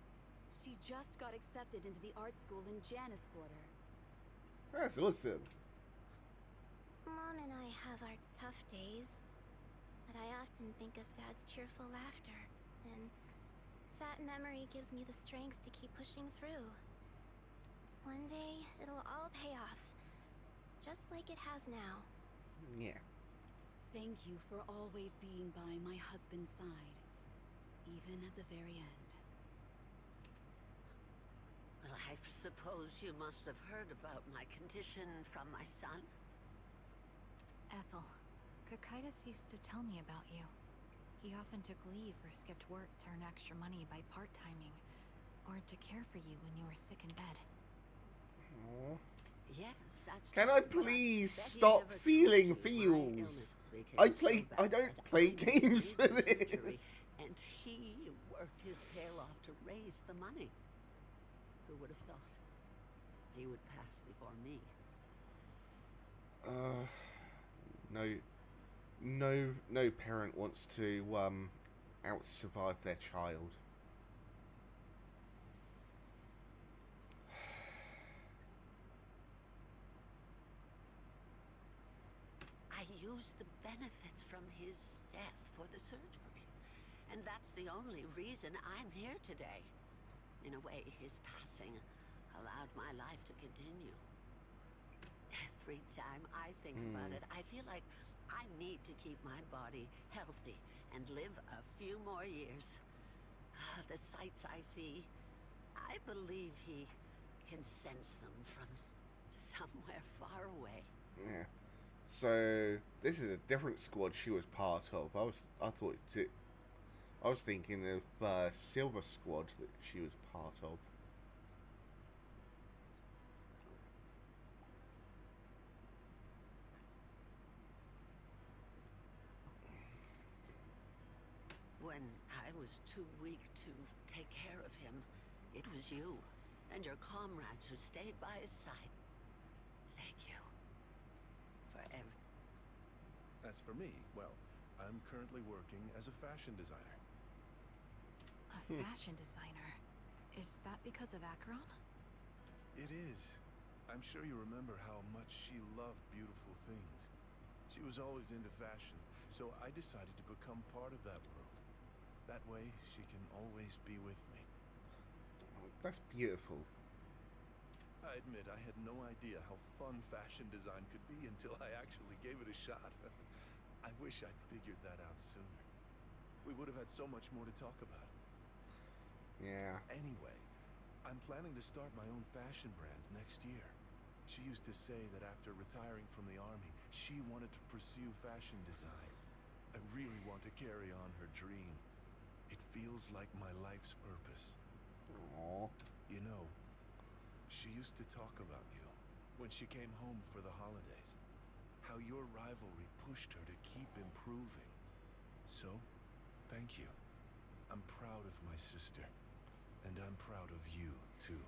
She just got accepted into the art school in Janus Quarter. That's awesome. Mom and I have our tough days, but I often think of Dad's cheerful laughter, and that memory gives me the strength to keep pushing through. One day, it'll all pay off, just like it has now. Yeah. Thank you for always being by my husband's side, even at the very end. Well, I suppose you must have heard about my condition from my son? Ethel, Kakaitis used to tell me about you. He often took leave or skipped work to earn extra money by part-timing, or to care for you when you were sick in bed. Aww. Yes, that's Can true, I but please bet he stop never feeling told you my feels? illness became so bad I don't that play I games for needed surgery, this. and he worked his tail off to raise the money. Who would have thought he would pass before me? No parent wants to out-survive their child. I used the benefits from his death for the surgery, and that's the only reason I'm here today. In a way, his passing allowed my life to continue. Every time I think about it, I feel like I need to keep my body healthy and live a few more years. The sights I see, I believe he can sense them from somewhere far away. Yeah. So this is a different squad she was part of. I was thinking of Silver Squad that she was part of. When I was too weak to take care of him, it was you and your comrades who stayed by his side. Thank you. For As for me, well, I'm currently working as a fashion designer. A fashion designer? Is that because of Acheron? It is. I'm sure you remember how much she loved beautiful things. She was always into fashion, so I decided to become part of that world. That way, she can always be with me. Oh, that's beautiful. I admit I had no idea how fun fashion design could be until I actually gave it a shot. I wish I'd figured that out sooner. We would have had so much more to talk about. Yeah. Anyway, I'm planning to start my own fashion brand next year. She used to say that after retiring from the army, she wanted to pursue fashion design. I really want to carry on her dream. It feels like my life's purpose. Aww. You know, she used to talk about you when she came home for the holidays. How your rivalry pushed her to keep improving. So, thank you. I'm proud of my sister. And I'm proud of you, too.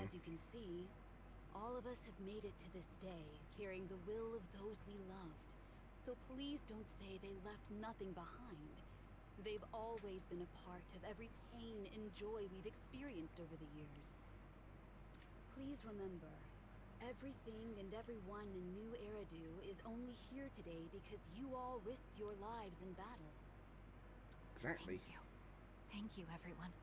As you can see, All of us have made it to this day, carrying the will of those we loved. So please don't say they left nothing behind. They've always been a part of every pain and joy we've experienced over the years. Please remember, everything and everyone in New Eridu is only here today because you all risked your lives in battle. Exactly. Thank you. Thank you, everyone.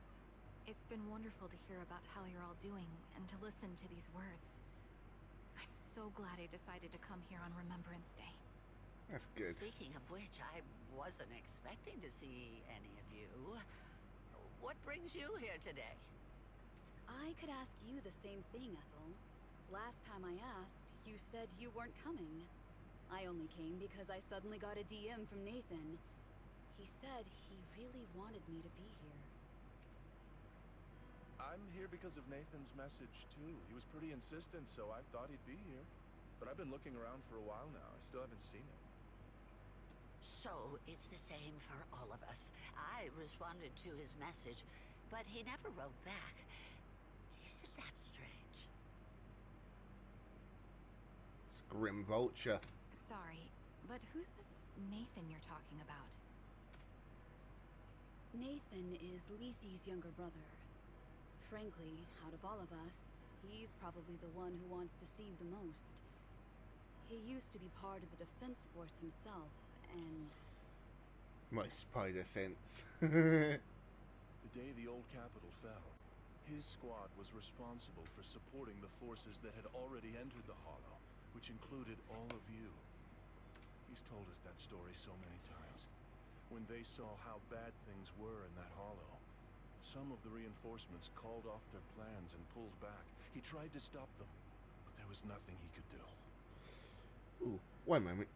It's been wonderful to hear about how you're all doing and to listen to these words. I'm so glad I decided to come here on Remembrance Day. That's good. Speaking of which, I wasn't expecting to see any of you. What brings you here today? I could ask you the same thing, Ethel. Last time I asked, you said you weren't coming. I only came because I suddenly got a DM from Nathan. He said he really wanted me to be here. I'm here because of Nathan's message, too. He was pretty insistent, so I thought he'd be here. But I've been looking around for a while now. I still haven't seen him. So, it's the same for all of us. I responded to his message, but he never wrote back. Isn't that strange? Scrim Vulture. Sorry, but who's this Nathan you're talking about? Nathan is Lethe's younger brother. Frankly, out of all of us, he's probably the one who wants to Steve the most. He used to be part of the defense force himself, and... My spider sense. The day the old capital fell, his squad was responsible for supporting the forces that had already entered the Hollow, which included all of you. He's told us that story so many times. When they saw how bad things were in that Hollow, some of the reinforcements called off their plans and pulled back. He tried to stop them, but there was nothing he could do. Ooh, one moment.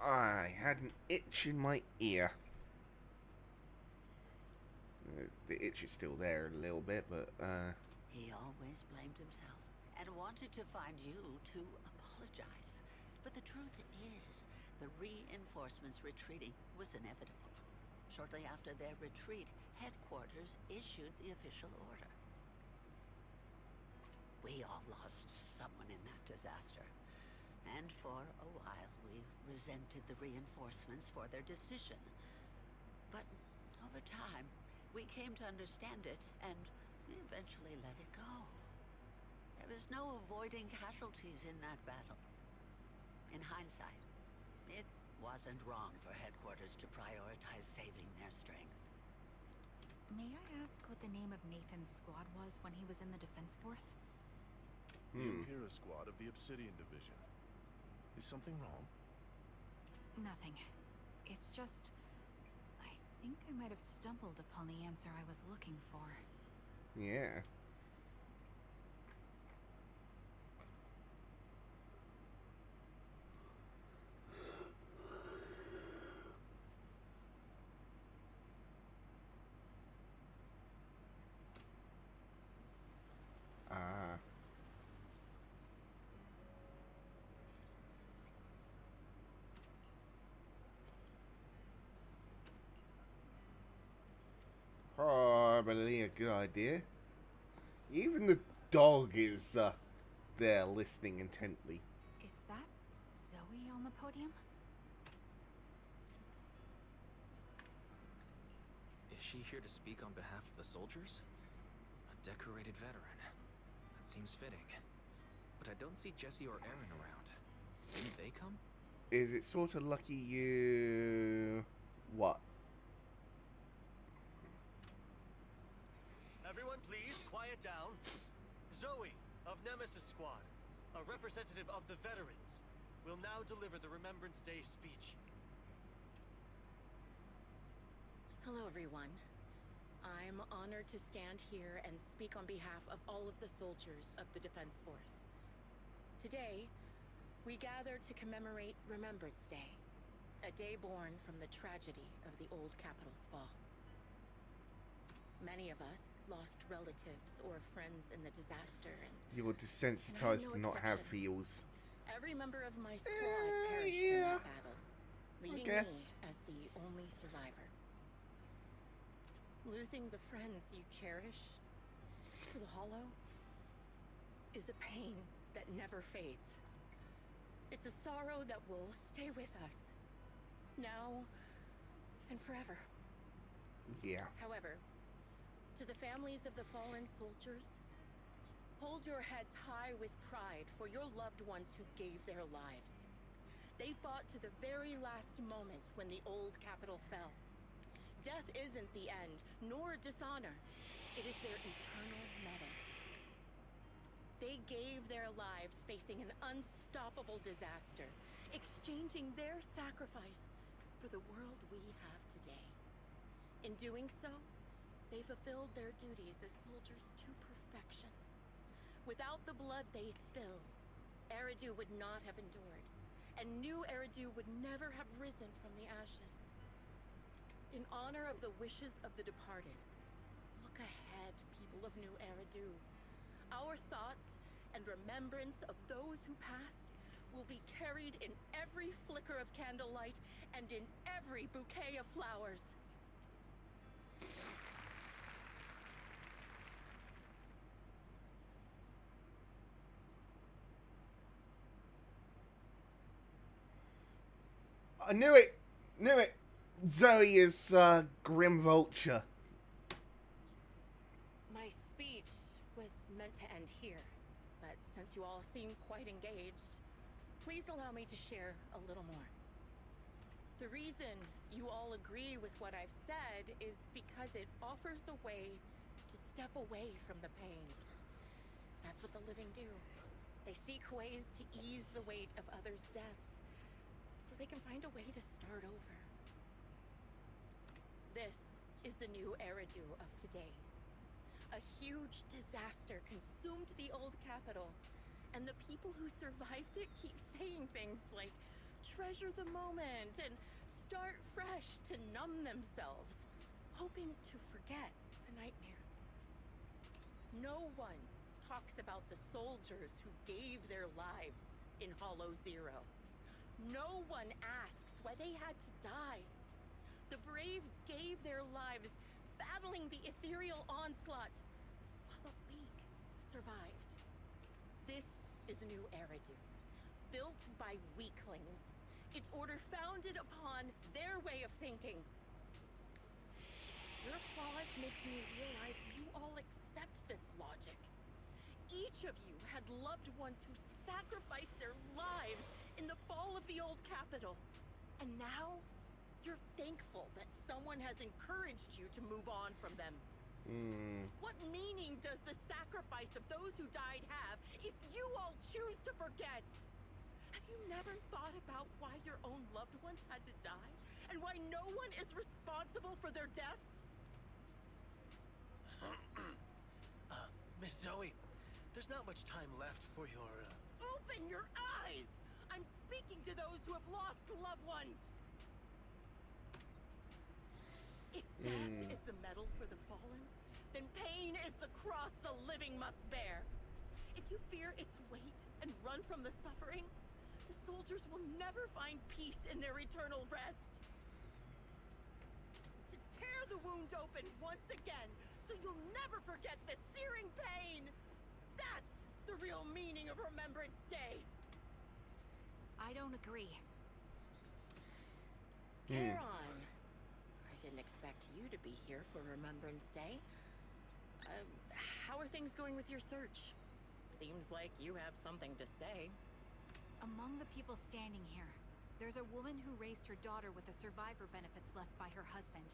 I had an itch in my ear. The itch is still there a little bit, but He always blamed himself and wanted to find you to apologize. But the truth is, the reinforcements retreating was inevitable. Shortly after their retreat, headquarters issued the official order. We all lost someone in that disaster. And for a while, we resented the reinforcements for their decision. But over time, we came to understand it, and we eventually let it go. There was no avoiding casualties in that battle. In hindsight, it wasn't wrong for headquarters to prioritize saving their strength. May I ask what the name of Nathan's squad was when he was in the defense force? The Impera squad of the Obsidian Division. Is something wrong? Nothing. It's just... I think I might have stumbled upon the answer I was looking for. yeah. Probably a good idea. Even the dog is there listening intently. Is that Zoe on the podium? Is she here to speak on behalf of the soldiers? A decorated veteran. That seems fitting. But I don't see Jesse or Aaron around. Didn't they come? Is it sort of lucky you... What? Everyone, please, quiet down. Zoe, of Nemesis Squad, a representative of the veterans, will now deliver the Remembrance Day speech. Hello, everyone. I'm honored to stand here and speak on behalf of all of the soldiers of the Defense Force. Today, we gather to commemorate Remembrance Day, a day born from the tragedy of the old capital's fall. Many of us lost relatives or friends in the disaster, and You're desensitized to not have feels. every member of my squad perished in that battle, leaving me guess. as the only survivor. Losing the friends you cherish to the Hollow is a pain that never fades. It's a sorrow that will stay with us, now and forever. Yeah. However, to the families of the fallen soldiers, hold your heads high with pride for your loved ones who gave their lives. They fought to the very last moment when the old capital fell. Death isn't the end, nor dishonor. It is their eternal medal. They gave their lives facing an unstoppable disaster, exchanging their sacrifice for the world we have today. In doing so, they fulfilled their duties as soldiers to perfection. Without the blood they spilled, Eridu would not have endured, and new Eridu would never have risen from the ashes. In honor of the wishes of the departed, look ahead, people of New Eridu. Our thoughts and remembrance of those who passed will be carried in every flicker of candlelight and in every bouquet of flowers. I knew it! Knew it! Zoe is Grim Vulture. My speech was meant to end here, but since you all seem quite engaged, please allow me to share a little more. The reason you all agree with what I've said is because it offers a way to step away from the pain. That's what the living do. They seek ways to ease the weight of others' deaths, so they can find a way to start over. This is the new Eridu of today. A huge disaster consumed the old capital, and the people who survived it keep saying things like, treasure the moment and start fresh to numb themselves, hoping to forget the nightmare. No one talks about the soldiers who gave their lives in Hollow Zero. No one asks why they had to die. The brave gave their lives battling the ethereal onslaught, while the weak survived. This is a new Eridu, built by weaklings. Its order founded upon their way of thinking. Your applause makes me realize you all accept this logic. Each of you had loved ones who sacrificed their lives in the fall of the old capital. And now, you're thankful that someone has encouraged you to move on from them. What meaning does the sacrifice of those who died have if you all choose to forget? Have you never thought about why your own loved ones had to die? And why no one is responsible for their deaths? Miss Zoe, there's not much time left for your, Open your eyes! I'm speaking to those who have lost loved ones! If death is the medal for the fallen, then pain is the cross the living must bear. If you fear its weight and run from the suffering, the soldiers will never find peace in their eternal rest. To tear the wound open once again, so you'll never forget the searing pain! That's the real meaning of Remembrance Day! I don't agree. Charon, I didn't expect you to be here for Remembrance Day. How are things going with your search? Seems like you have something to say. Among the people standing here, there's a woman who raised her daughter with the survivor benefits left by her husband.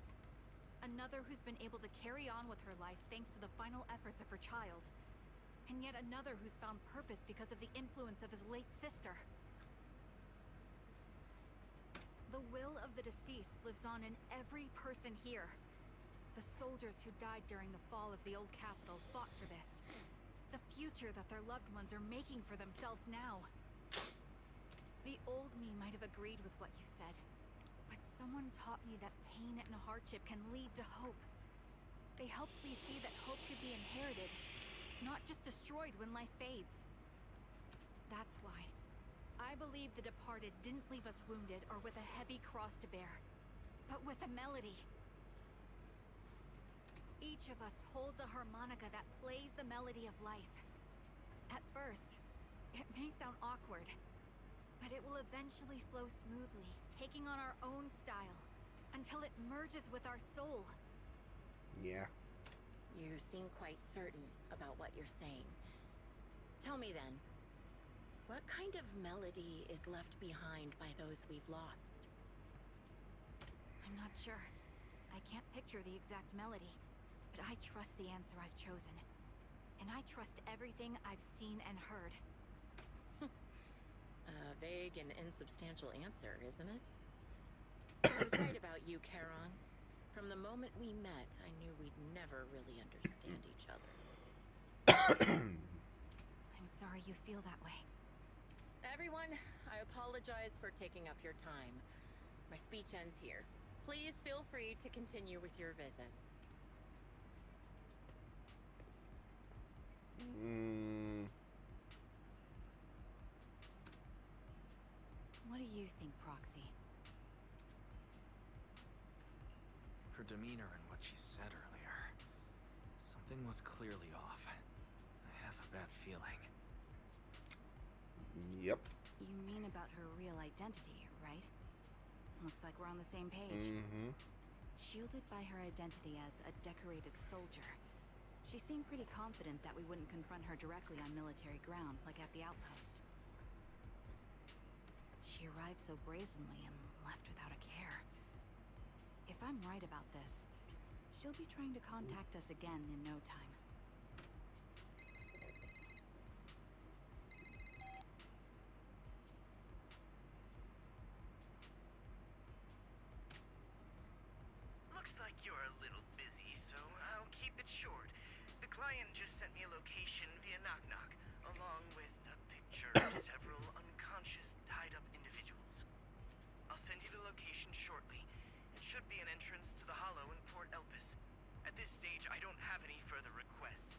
Another who's been able to carry on with her life thanks to the final efforts of her child. And yet another who's found purpose because of the influence of his late sister. The will of the deceased lives on in every person here. The soldiers who died during the fall of the old capital fought for this. The future that their loved ones are making for themselves now. The old me might have agreed with what you said, but someone taught me that pain and hardship can lead to hope. They helped me see that hope could be inherited, not just destroyed when life fades. That's why I believe the departed didn't leave us wounded or with a heavy cross to bear, but with a melody. Each of us holds a harmonica that plays the melody of life. At first, it may sound awkward, but it will eventually flow smoothly, taking on our own style, until it merges with our soul. Yeah. You seem quite certain about what you're saying. Tell me then, what kind of melody is left behind by those we've lost? I'm not sure. I can't picture the exact melody, but I trust the answer I've chosen. And I trust everything I've seen and heard. A vague and insubstantial answer, isn't it? I was right about you, Charon. From the moment we met, I knew we'd never really understand each other. I'm sorry you feel that way. Everyone, I apologize for taking up your time. My speech ends here. Please feel free to continue with your visit. What do you think, Proxy? Her demeanor and what she said earlier. Something was clearly off. I have a bad feeling. Yep. You mean about her real identity, right? Looks like we're on the same page. Mm-hmm. Shielded by her identity as a decorated soldier, she seemed pretty confident that we wouldn't confront her directly on military ground, like at the outpost. She arrived so brazenly and left without a care. If I'm right about this, she'll be trying to contact us again in no time. Looks like you're a little busy, so I'll keep it short. The client just sent me a location via Knock Knock, along with a picture of several unconscious, tied-up individuals. I'll send you the location shortly. It should be an entrance to the Hollow in Port Elpis. At this stage, I don't have any further requests.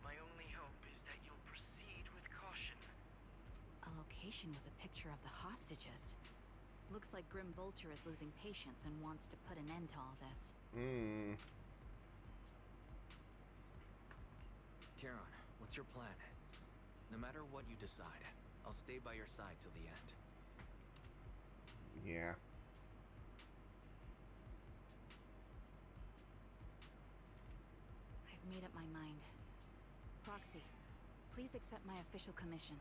My only hope is that you'll proceed with caution. A location with a picture of the hostages. Looks like Grim Vulture is losing patience and wants to put an end to all this. Charon, what's your plan? No matter what you decide, I'll stay by your side till the end. Yeah. I've made up my mind. Proxy, please accept my official commission.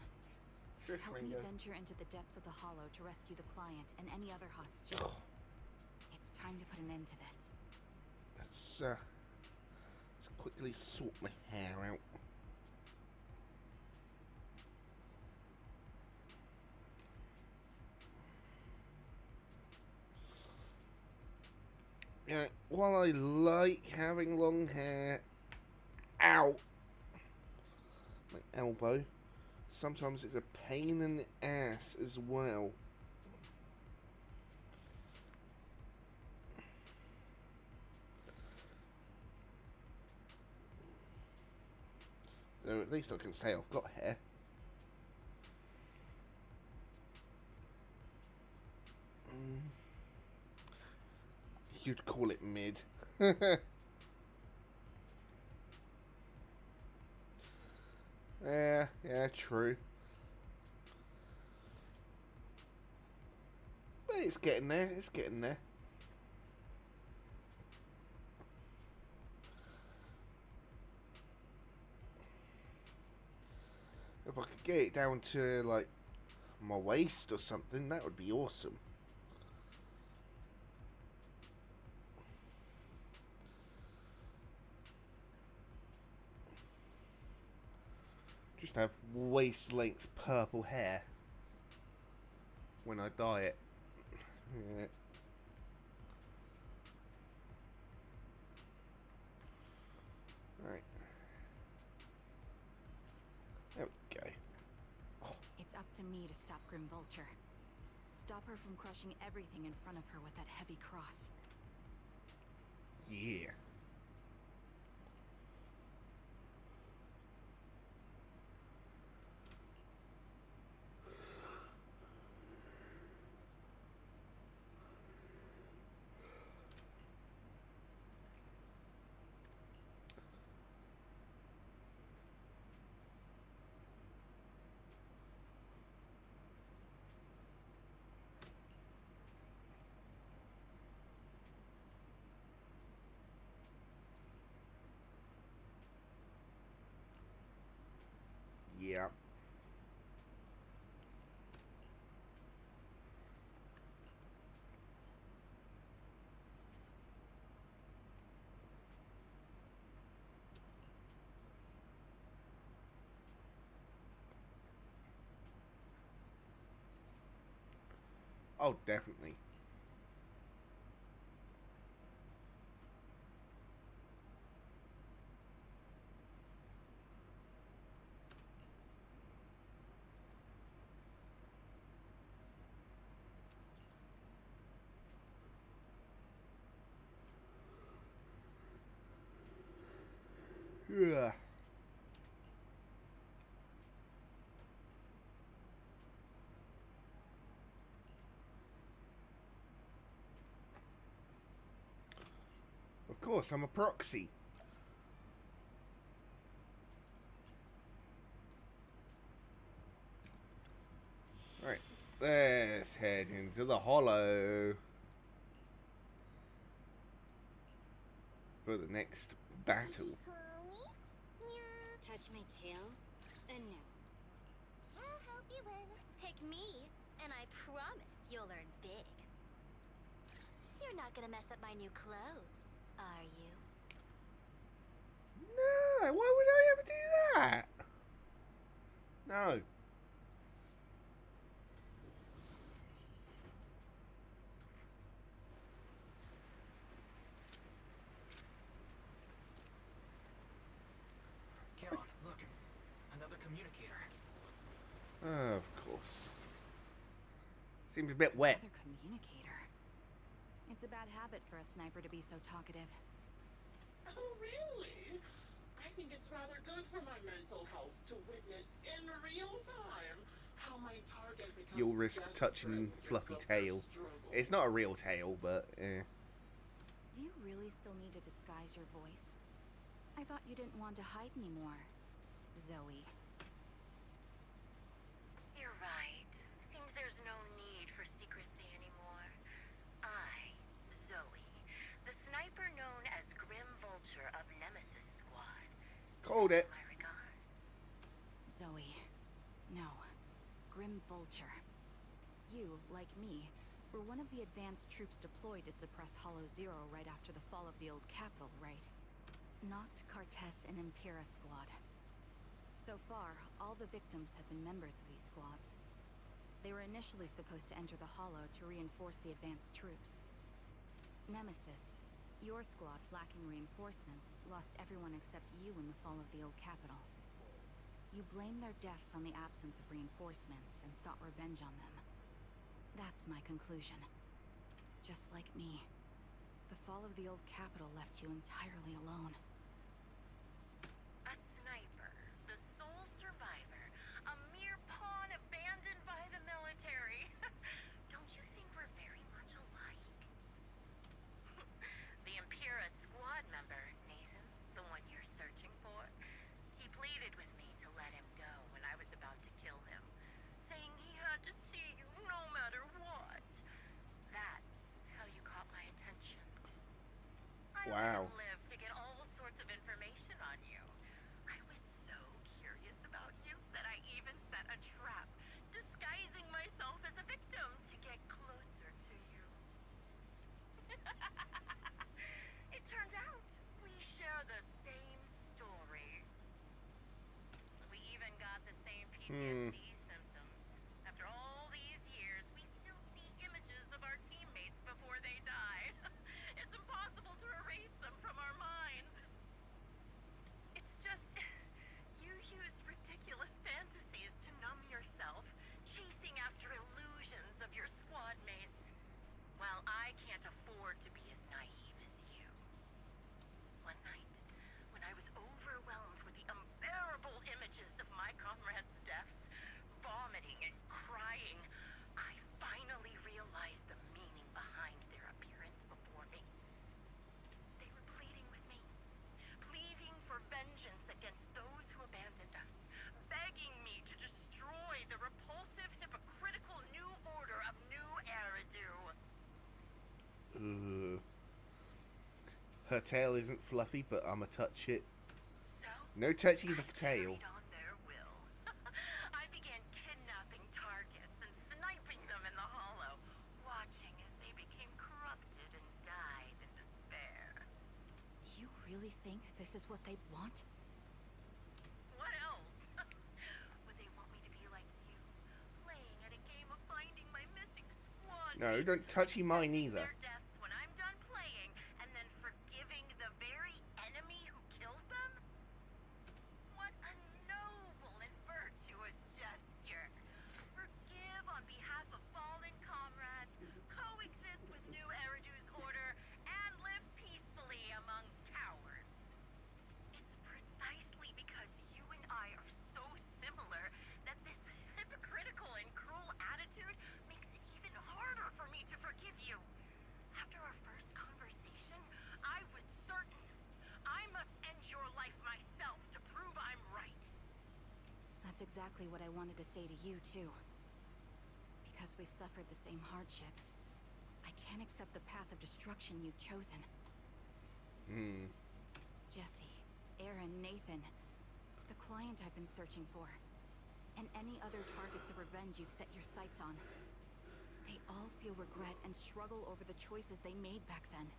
Sure, Help me Ringo. venture into the depths of the Hollow to rescue the client and any other hostages. It's time to put an end to this. Let's quickly sort my hair out. Yeah, while I like having long hair, ow, my elbow, sometimes it's a pain in the ass as well. Though at least I can say I've got hair. You'd call it mid. Yeah, true. But it's getting there, it's getting there. If I could get it down to, like, my waist or something, that would be awesome. Just have waist length purple hair when I dye it. Yeah. Right. There we go. It's up to me to stop Grim Vulture. Stop her from crushing everything in front of her with that heavy cross. Yeah. Yeah. Oh, definitely. Yeah. Of course, I'm a proxy. Right, let's head into the hollow for the next battle. Touch my tail, and no. I'll help you win. Pick me, and I promise you'll learn big. You're not gonna mess up my new clothes, are you? No, why would I ever do that? No. Charon, look. Another communicator. Of course. Seems a bit wet. Another communicator. It's a bad habit for a sniper to be so talkative. Oh, really? I think it's rather good for my mental health to witness in real time how my target becomes You'll risk touching Fluffy tail. It's not a real tail, but Do you really still need to disguise your voice? I thought you didn't want to hide anymore, Zoe. You're right. Seems there's no need for secrecy anymore. I, Zoe, the sniper known as Grim Vulture of Nemesis Squad. called it. My regards. Zoe. No. Grim Vulture. You, like me, were one of the advanced troops deployed to suppress Hollow Zero right after the fall of the old capital, right? Noct, Cartes, and Impera Squad. So far, all the victims have been members of these squads. They were initially supposed to enter the Hollow to reinforce the advanced troops. Nemesis, your squad lacking reinforcements, lost everyone except you in the fall of the old capital. You blamed their deaths on the absence of reinforcements and sought revenge on them. That's my conclusion. Just like me, the fall of the old capital left you entirely alone. A sniper, the sole survivor, a mere pawn abandoned by the military. Don't you think we're very much alike? The Impera squad member, Nathan, the one you're searching for, he pleaded with me to let him go when I was about to kill him, saying he had to see you no matter what. That's how you caught my attention. I let Wow. him live to get all sorts of information on you. I was so curious about you that I even set a trap, disguising myself as a victim to get closer to you. It turned out we share the same story. We even got PTSD symptoms. After all these years, we still see images of our teammates before they die. It's impossible to erase them from our minds. It's just, you use ridiculous fantasies to numb yourself, chasing after illusions of your squad mates. While I can't afford to be as naive as you. One night, when I was overwhelmed with the unbearable images of my comrades' deaths, vomiting and crying, I finally realized the meaning behind their appearance before me. They were pleading with me, pleading for vengeance against those who abandoned us, begging me to destroy the repulsive, hypocritical new order of New Eridu. Her tail isn't fluffy, but I'ma touch it. No touching the tail. I began kidnapping targets and sniping them in the hollow, watching as they became corrupted and died in despair. Do you really think this is what they want? What else? Would they want me to be like you, playing at a game of finding my missing squad? No, don't touchy mine either. Their deaths when I'm done playing, and then forgiving the very enemy who killed them? What a noble and virtuous gesture. Forgive on behalf of fallen comrades, coexist with New Eridu's order, and live peacefully among cowards. It's precisely because you and I are so similar that this hypocritical and cruel attitude makes it even harder for me to forgive you. After our first conversation, I was certain I must end your life myself to prove I'm right. That's exactly what I wanted to say to you, too. Because we've suffered the same hardships, I can't accept the path of destruction you've chosen. Jesse, Aaron, Nathan, the client I've been searching for, and any other targets of revenge you've set your sights on. They all feel regret and struggle over the choices they made back then.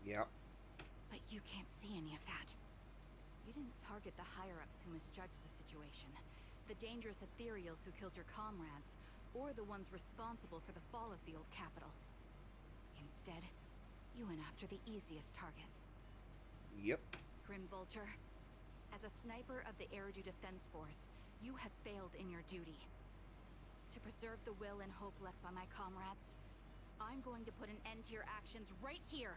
Yep. But you can't see any of that. You didn't target the higher-ups who misjudged the situation, the dangerous ethereals who killed your comrades, or the ones responsible for the fall of the old capital. Instead, you went after the easiest targets. Yep. Grim Vulture, as a sniper of the Eridu Defense Force, you have failed in your duty. To preserve the will and hope left by my comrades, I'm going to put an end to your actions right here.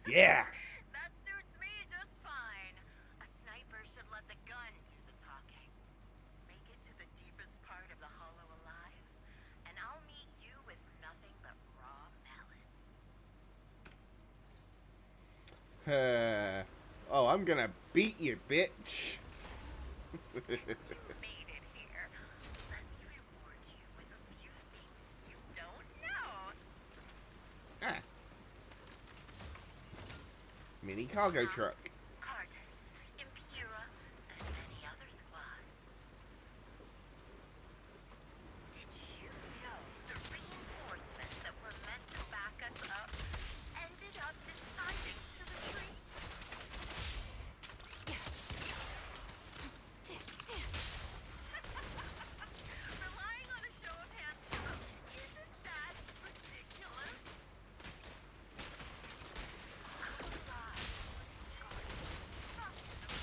Yeah. That suits me just fine. A sniper should let the gun do the talking. Make it to the deepest part of the hollow alive, and I'll meet you with nothing but raw malice. Oh, I'm gonna beat you, bitch. Made it here. Let me reward you with a few things you don't know. Ah. Mini cargo truck. Cartus, Impura, and many other squads. Did you know the reinforcements that were meant to back us up ended up deciding to retreat? Relying on a show of hands, isn't that ridiculous?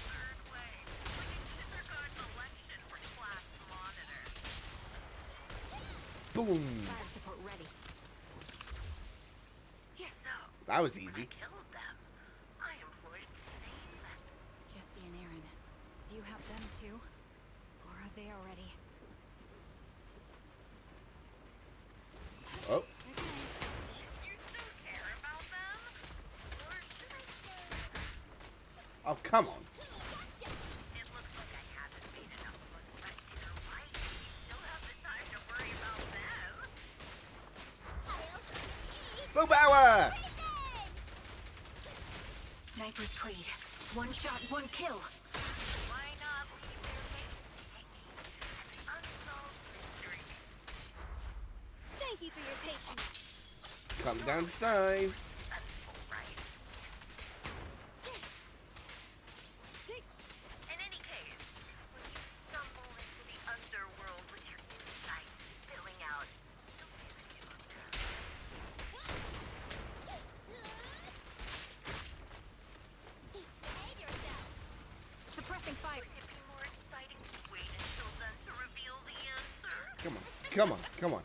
Third way, like a kindergarten election for class monitor. Boom. Fire support ready. So, That was when I easy. killed them, I employed the same method. Jesse and Aaron, do you have them too? Or are they already? Oh. You still care about them? Or should I say... Oh, come on. It looks like I haven't made enough of a threat to your wife. You still have the time to worry about them. Full power! Sniper's Creed. One shot, one kill. Why not leave their names hanging as an unsolved mystery? Thank you for your patience. Come down to size. In any case, when you stumble Adjusting fire. Would it be more exciting to wait until then to reveal the answer? Come on, come on, come on.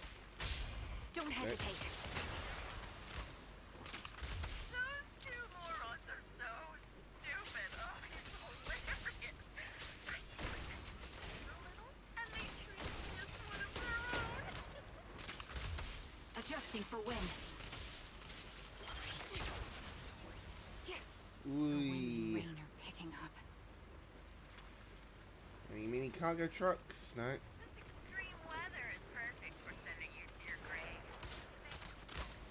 Don't hesitate. Those two morons are so stupid. Oh, it's hilarious. I do it a little, and they treat me as one of their own. Adjusting for wind. Ooh. Rain are picking up. Any mini cargo trucks? No. Extreme weather is perfect for sending you to your grave.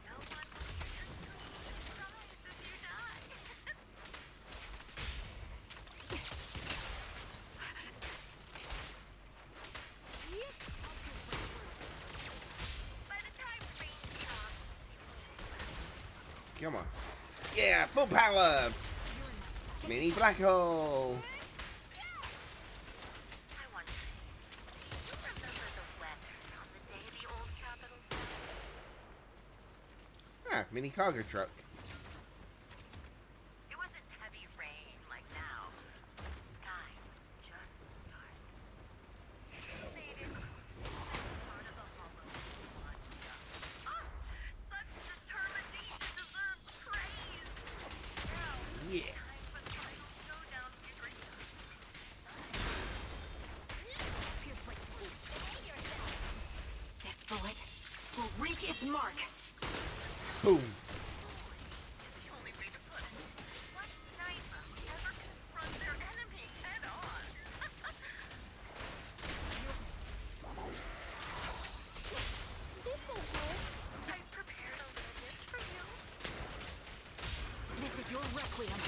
No one will hear your screams and cries if you die. By the time rain comes, Come on. Yeah, full power! Mini black hole! I wonder, do you remember the weather on the day the old capital fell? Ah, mini cargo truck. It wasn't heavy rain like now. The sky was just dark. Made it part of the hollow one. Ah, such determination deserves praise. Now, Yeah. time for the final showdown to bring us. This bullet will reach its mark. Boom. The only way to put it. What sniper would ever confront their enemy head on? This won't hurt. I prepared a little gift for you. This is your requiem.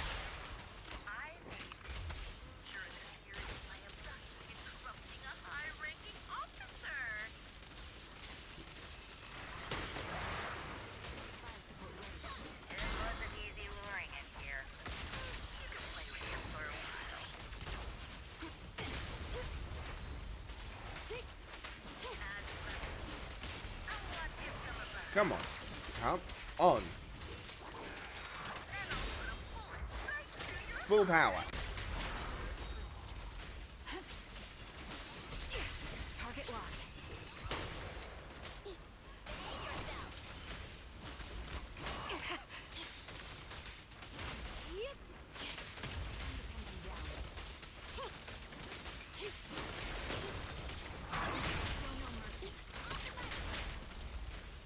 I made this dangerous appearance by abruptly interrupting a high-ranking officer. It wasn't easy luring it here. You can play with him for a while. I'll watch him come about. Come on. Come on. Full power. Target locked.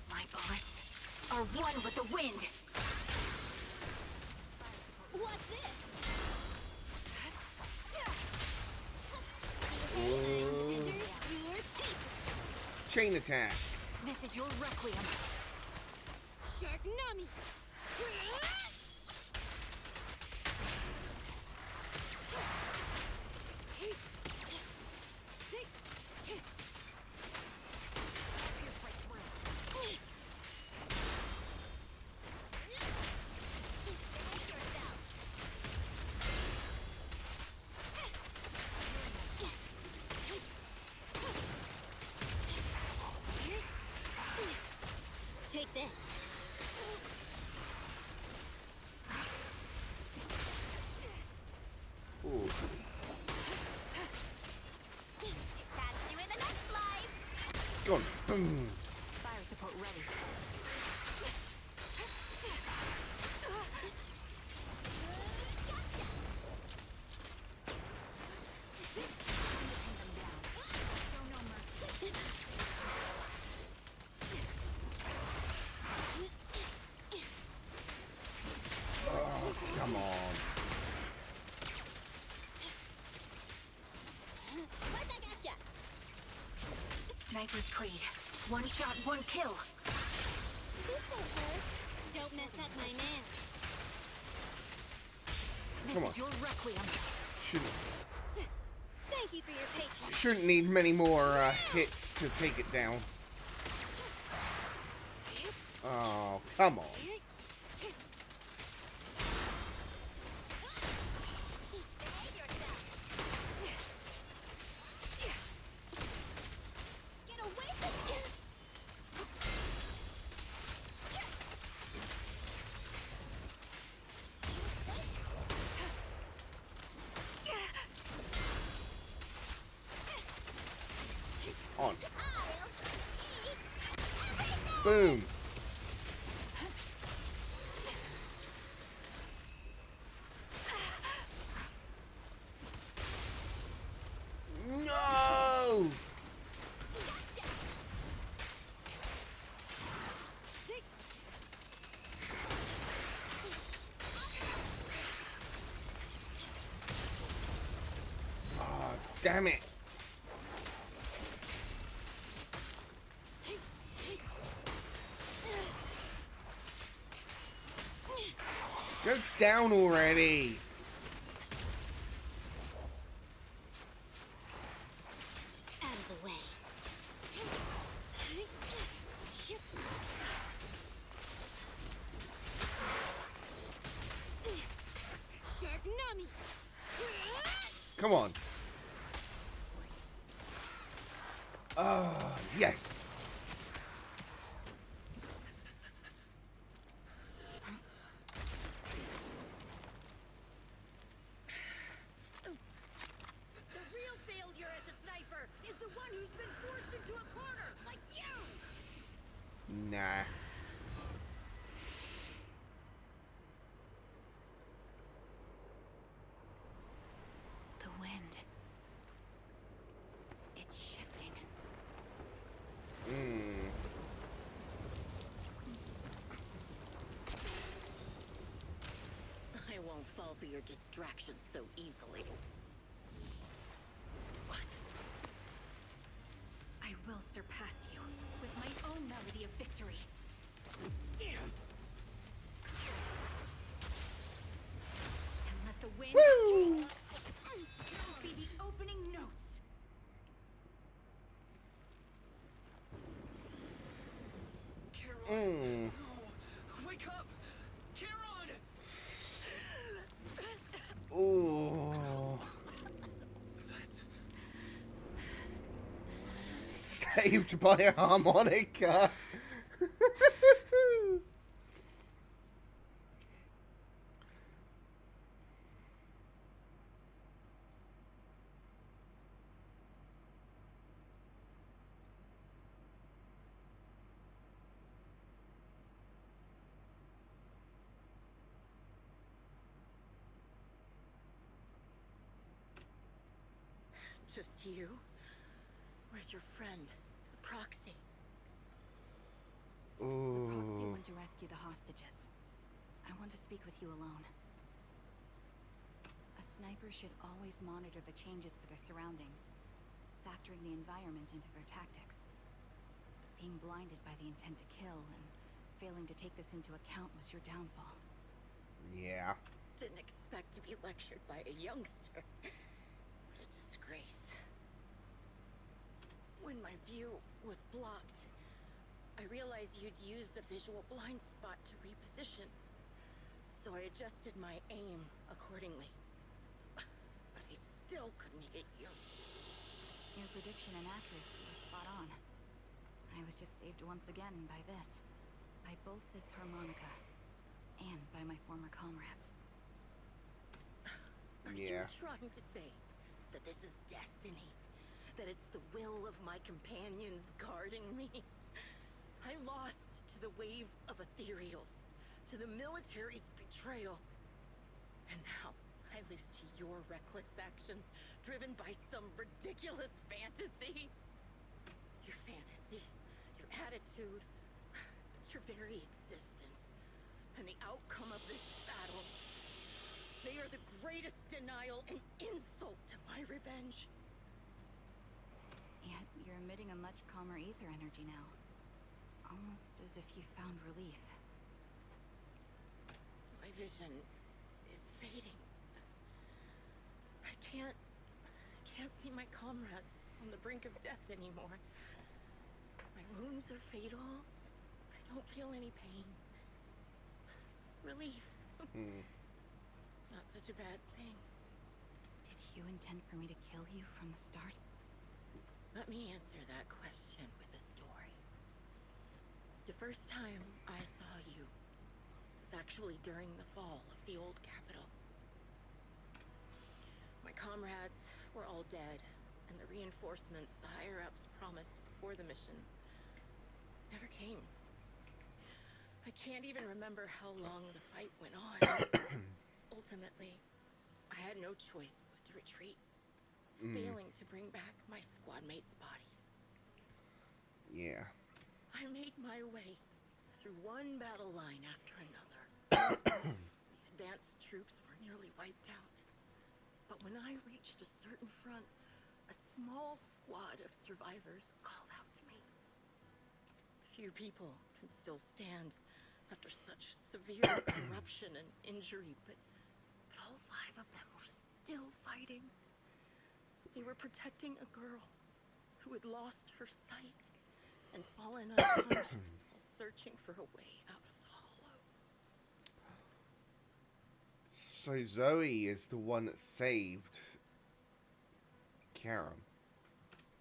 My bullets are one with the wind. What's this? Ooh. Scissors, your teeth. Chain attack. This is your requiem. Shark Nami. Take this. Ooh. Catch you in the next life. Go on. Boom. Fire support ready. Oh, come on. Right back at ya. Sniper's Creed. One shot, one kill. This won't hurt. Don't mess up my nails. This Come on. is your requiem. Shouldn't, Thank you for your patience. shouldn't need many more hits to take it down. Oh, come on. Get away from me! Boom. No! Oh, damn it. Go down already. Out of the way. Sharknami. Come on. Yes. The real failure as a sniper is the one who's been forced into a corner, like you! Nah. The wind. It's shifting. I won't fall for your distractions so easily. What? I will surpass you with my own melody of victory. And let the wind be the opening notes. Caron! No! Wake up! Caron! Oh. Saved by a harmonica. Just you? Where's your friend, the proxy? The proxy Ooh. went to rescue the hostages. I want to speak with you alone. A sniper should always monitor the changes to their surroundings, factoring the environment into their tactics. Being blinded by the intent to kill and failing to take this into account was your downfall. Yeah. Didn't expect to be lectured by a youngster. What a disgrace. When my view was blocked, I realized you'd use the visual blind spot to reposition. So I adjusted my aim accordingly. But I still couldn't hit you. Your prediction and accuracy were spot on. I was just saved once again by this. By both this harmonica and by my former comrades. Are you trying to say that this is destiny? That it's the will of my companions guarding me? I lost to the wave of ethereals, to the military's betrayal. And now I lose to your reckless actions, driven by some ridiculous fantasy. Your fantasy, your attitude, your very existence, and the outcome of this battle. They are the greatest denial and insult to my revenge. Yet you're emitting a much calmer ether energy now. Almost as if you found relief. My vision is fading. I can't see my comrades on the brink of death anymore. My wounds are fatal. I don't feel any pain. Relief. It's not such a bad thing. Did you intend for me to kill you from the start? Let me answer that question with a story. The first time I saw you was actually during the fall of the old capital. My comrades were all dead, and the reinforcements the higher-ups promised before the mission never came. I can't even remember how long the fight went on. Ultimately, I had no choice but to retreat, failing to bring back my squad mates' bodies. Yeah. I made my way through one battle line after another. The advanced troops were nearly wiped out. But when I reached a certain front, a small squad of survivors called out to me. Few people can still stand after such severe corruption and injury, but all 5 of them were still fighting. They were protecting a girl who had lost her sight and fallen unconscious while searching for a way out of the hollow. So Zoe is the one that saved Karen.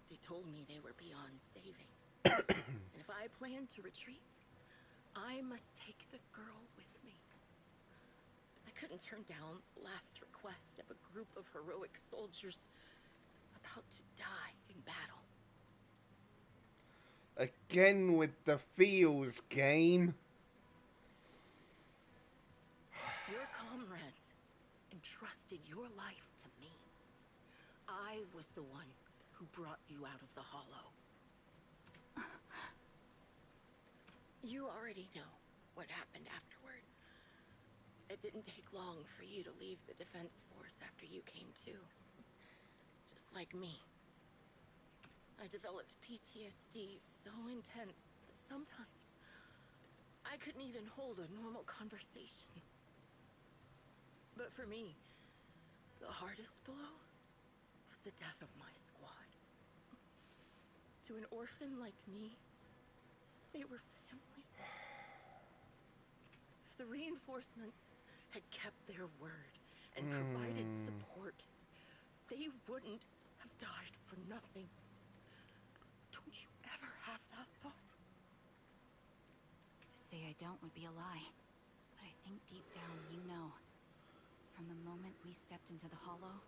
They told me they were beyond saving. And if I planned to retreat, I must take the girl with me. I couldn't turn down the last request of a group of heroic soldiers about to die in battle. Again with the feels game. Your comrades entrusted your life to me. I was the one who brought you out of the hollow. You already know what happened afterward. It didn't take long for you to leave the defense force after you came to. Just like me. I developed PTSD so intense that sometimes I couldn't even hold a normal conversation. But for me, the hardest blow was the death of my squad. To an orphan like me, they were family. If the reinforcements had kept their word and provided support, they wouldn't have died for nothing. Don't you ever have that thought? To say I don't would be a lie. But I think deep down you know. From the moment we stepped into the hollow,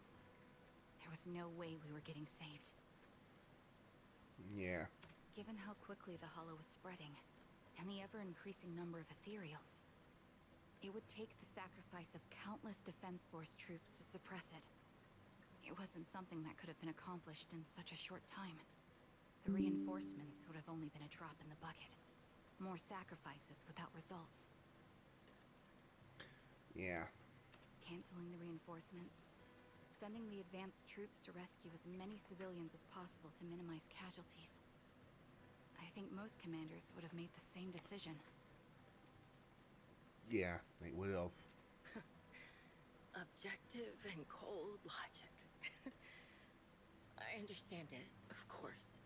there was no way we were getting saved. Yeah. Given how quickly the hollow was spreading, and the ever-increasing number of ethereals, it would take the sacrifice of countless Defense Force troops to suppress it. It wasn't something that could have been accomplished in such a short time. The reinforcements would have only been a drop in the bucket. More sacrifices without results. Yeah. Canceling the reinforcements, sending the advanced troops to rescue as many civilians as possible to minimize casualties. I think most commanders would have made the same decision. Yeah, they would have. Objective and cold logic. I understand it, of course.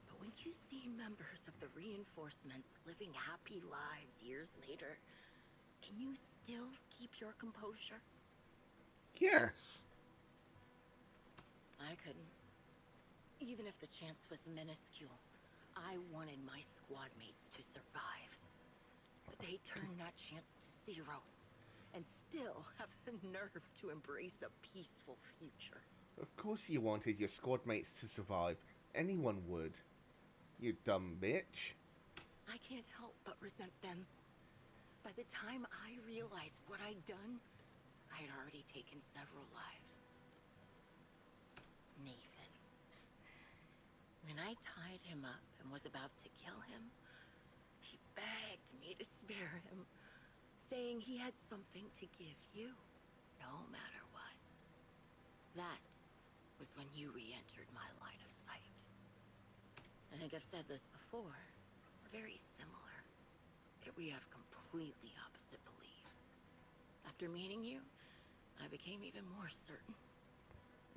But when you see members of the reinforcements living happy lives years later, can you still keep your composure? Yes. I couldn't. Even if the chance was minuscule, I wanted my squad mates to survive. But they turned that chance to 0, and still have the nerve to embrace a peaceful future. Of course you wanted your squad mates to survive. Anyone would. You dumb bitch. I can't help but resent them. By the time I realized what I'd done, I had already taken several lives. Nathan. When I tied him up and was about to kill him, he begged me to spare him, saying he had something to give you, no matter what. That was when you re-entered my line of sight. I think I've said this before. We're very similar, yet we have completely opposite beliefs. After meeting you, I became even more certain.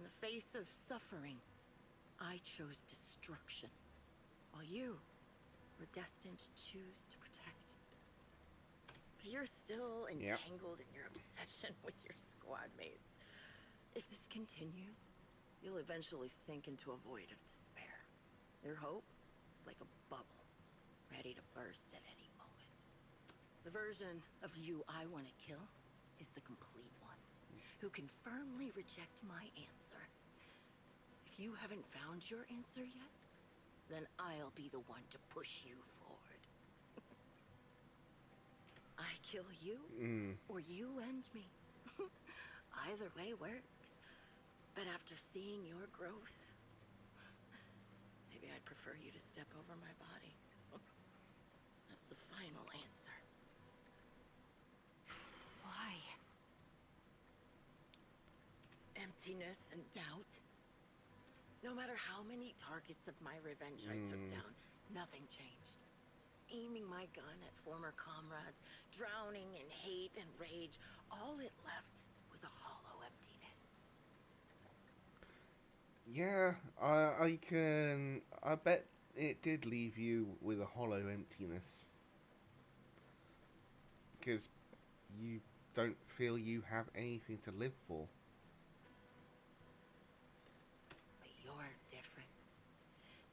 In the face of suffering, I chose destruction, while you were destined to choose to protect. But you're still entangled in your obsession with your squad mates. If this continues, you'll eventually sink into a void of despair. Your hope is like a bubble, ready to burst at any moment. The version of you I want to kill is the complete one, who can firmly reject my answer. If you haven't found your answer yet, then I'll be the one to push you forward. I kill you, or you end me. Either way works. But after seeing your growth, maybe I'd prefer you to step over my body. That's the final answer. Why? Emptiness and doubt. No matter how many targets of my revenge I took down, nothing changed. Aiming my gun at former comrades, drowning in hate and rage, all it left was a hollow emptiness. Yeah, I bet it did leave you with a hollow emptiness. Because you don't feel you have anything to live for. But you're different.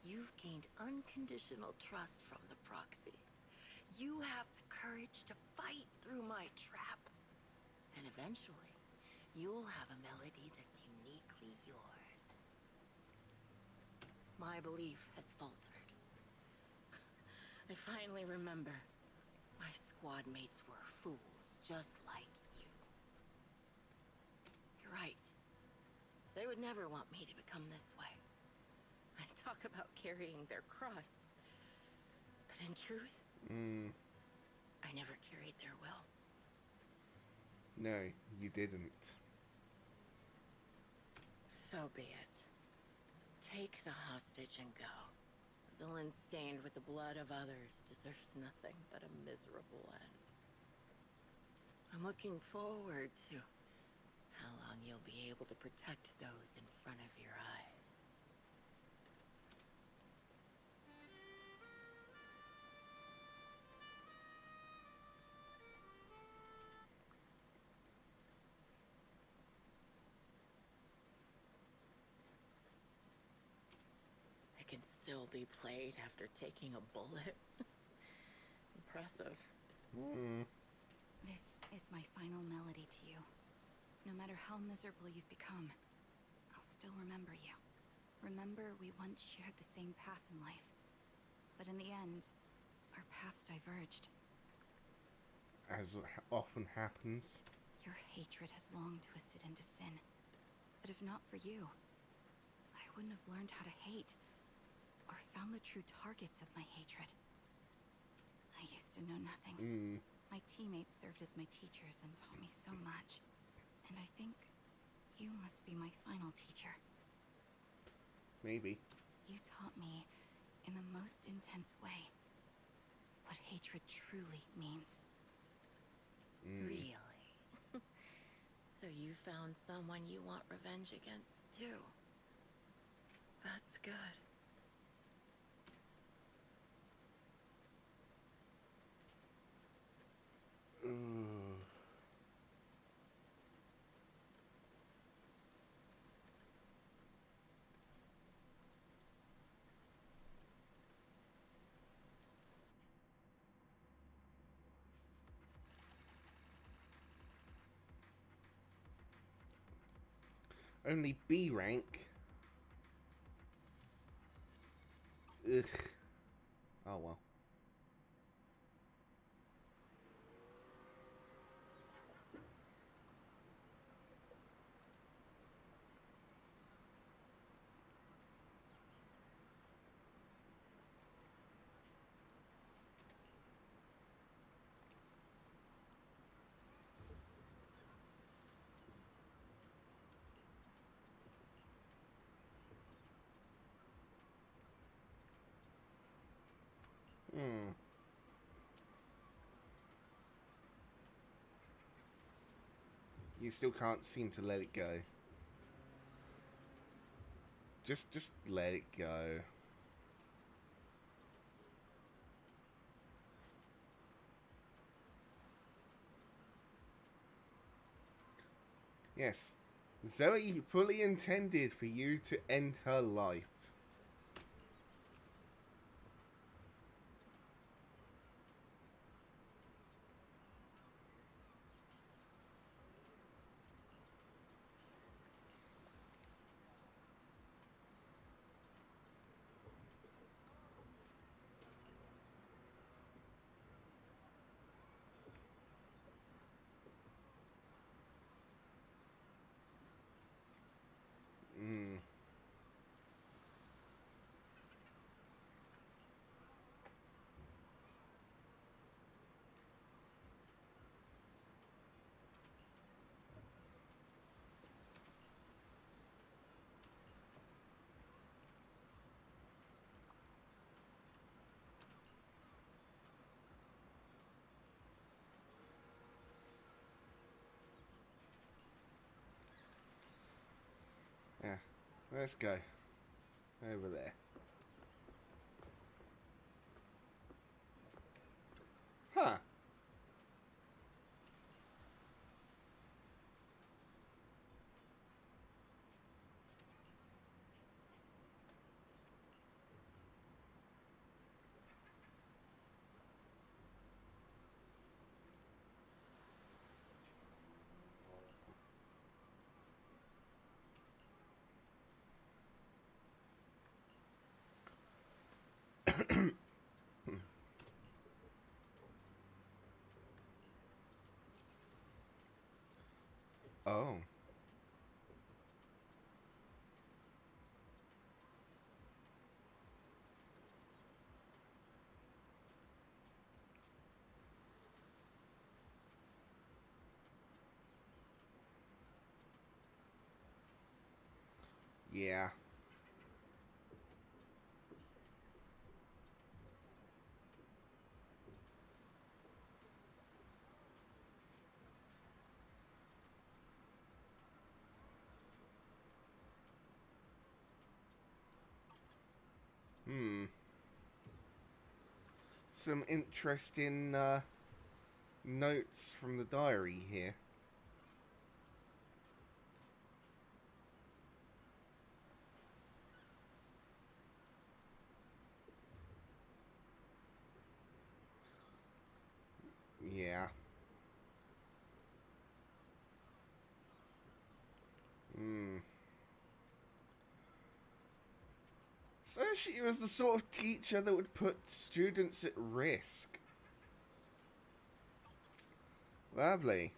You've gained unconditional trust from the proxy. You have the courage to fight through my trap. And eventually, you'll have a melody that's uniquely yours. My belief has faltered. I finally remember my squad mates were fools just like you. You're right. They would never want me to become this way. I talk about carrying their cross. But in truth, I never carried their will. No, you didn't. So be it. Take the hostage and go. The villain stained with the blood of others deserves nothing but a miserable end. I'm looking forward to how long you'll be able to protect those in front of your eyes. It can still be played after taking a bullet. Impressive. This is my final melody to you. No matter how miserable you've become, I'll still remember you. Remember we once shared the same path in life. But in the end, our paths diverged. As often happens. Your hatred has long twisted into sin. But if not for you, I wouldn't have learned how to hate, or found the true targets of my hatred. I used to know nothing. My teammates served as my teachers and taught me so much. And I think you must be my final teacher. Maybe. You taught me, in the most intense way, what hatred truly means. Really? So you found someone you want revenge against, too. That's good. Only B rank. Ugh. Oh well. You still can't seem to let it go. Just let it go. Yes, Zoe fully intended for you to end her life. Yeah, let's go over there. Huh. Oh. Yeah. Some interesting notes from the diary here. Yeah. So she was the sort of teacher that would put students at risk. Lovely.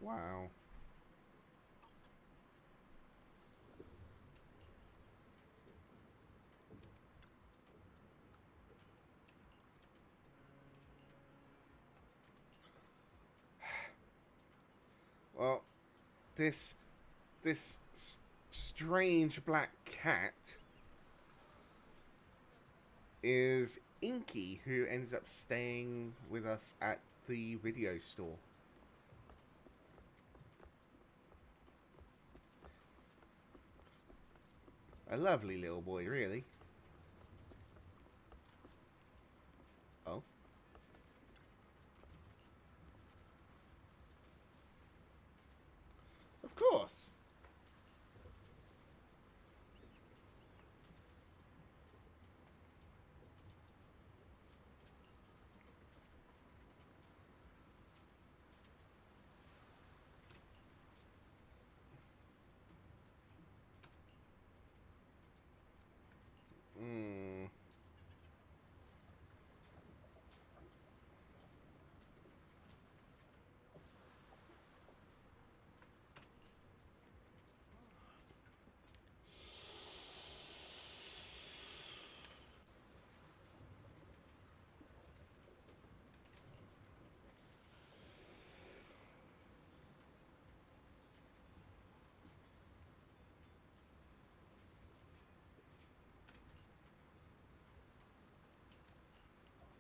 Wow. Well, this strange black cat is Inky, who ends up staying with us at the video store. A lovely little boy, really. Oh. Of course.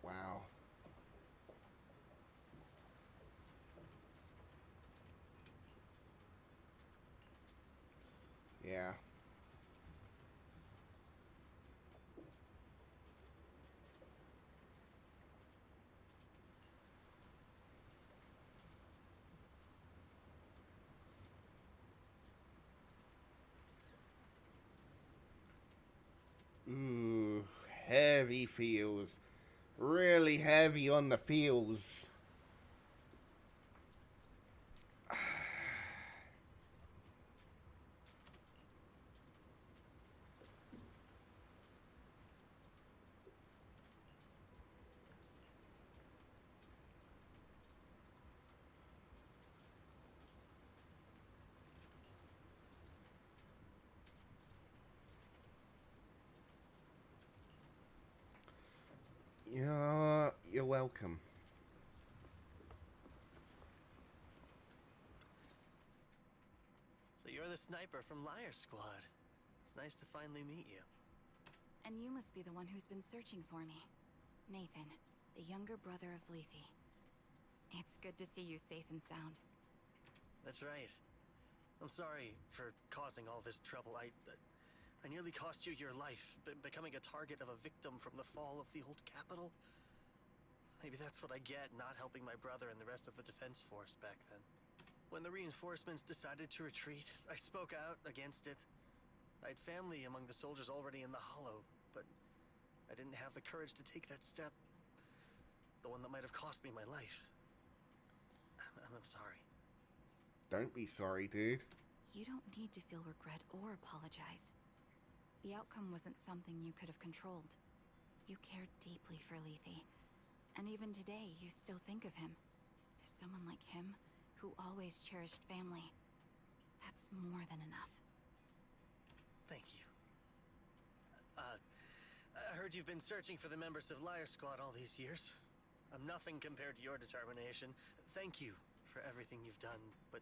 Wow. Yeah. Ooh, heavy feels. Really heavy on the feels. You're welcome. So you're the sniper from Liar Squad. It's nice to finally meet you. And you must be the one who's been searching for me. Nathan, the younger brother of Lethe. It's good to see you safe and sound. That's right. I'm sorry for causing all this trouble. I nearly cost you your life, becoming a target of a victim from the fall of the old capital. Maybe that's what I get, not helping my brother and the rest of the defense force back then. When the reinforcements decided to retreat, I spoke out against it. I had family among the soldiers already in the Hollow, but I didn't have the courage to take that step. The one that might have cost me my life. I'm sorry. Don't be sorry, dude. You don't need to feel regret or apologize. The outcome wasn't something you could have controlled. You cared deeply for Lethe, and even today you still think of him. To someone like him, who always cherished family, that's more than enough. Thank you. I heard you've been searching for the members of Liar Squad all these years. I'm nothing compared to your determination. Thank you for everything you've done, but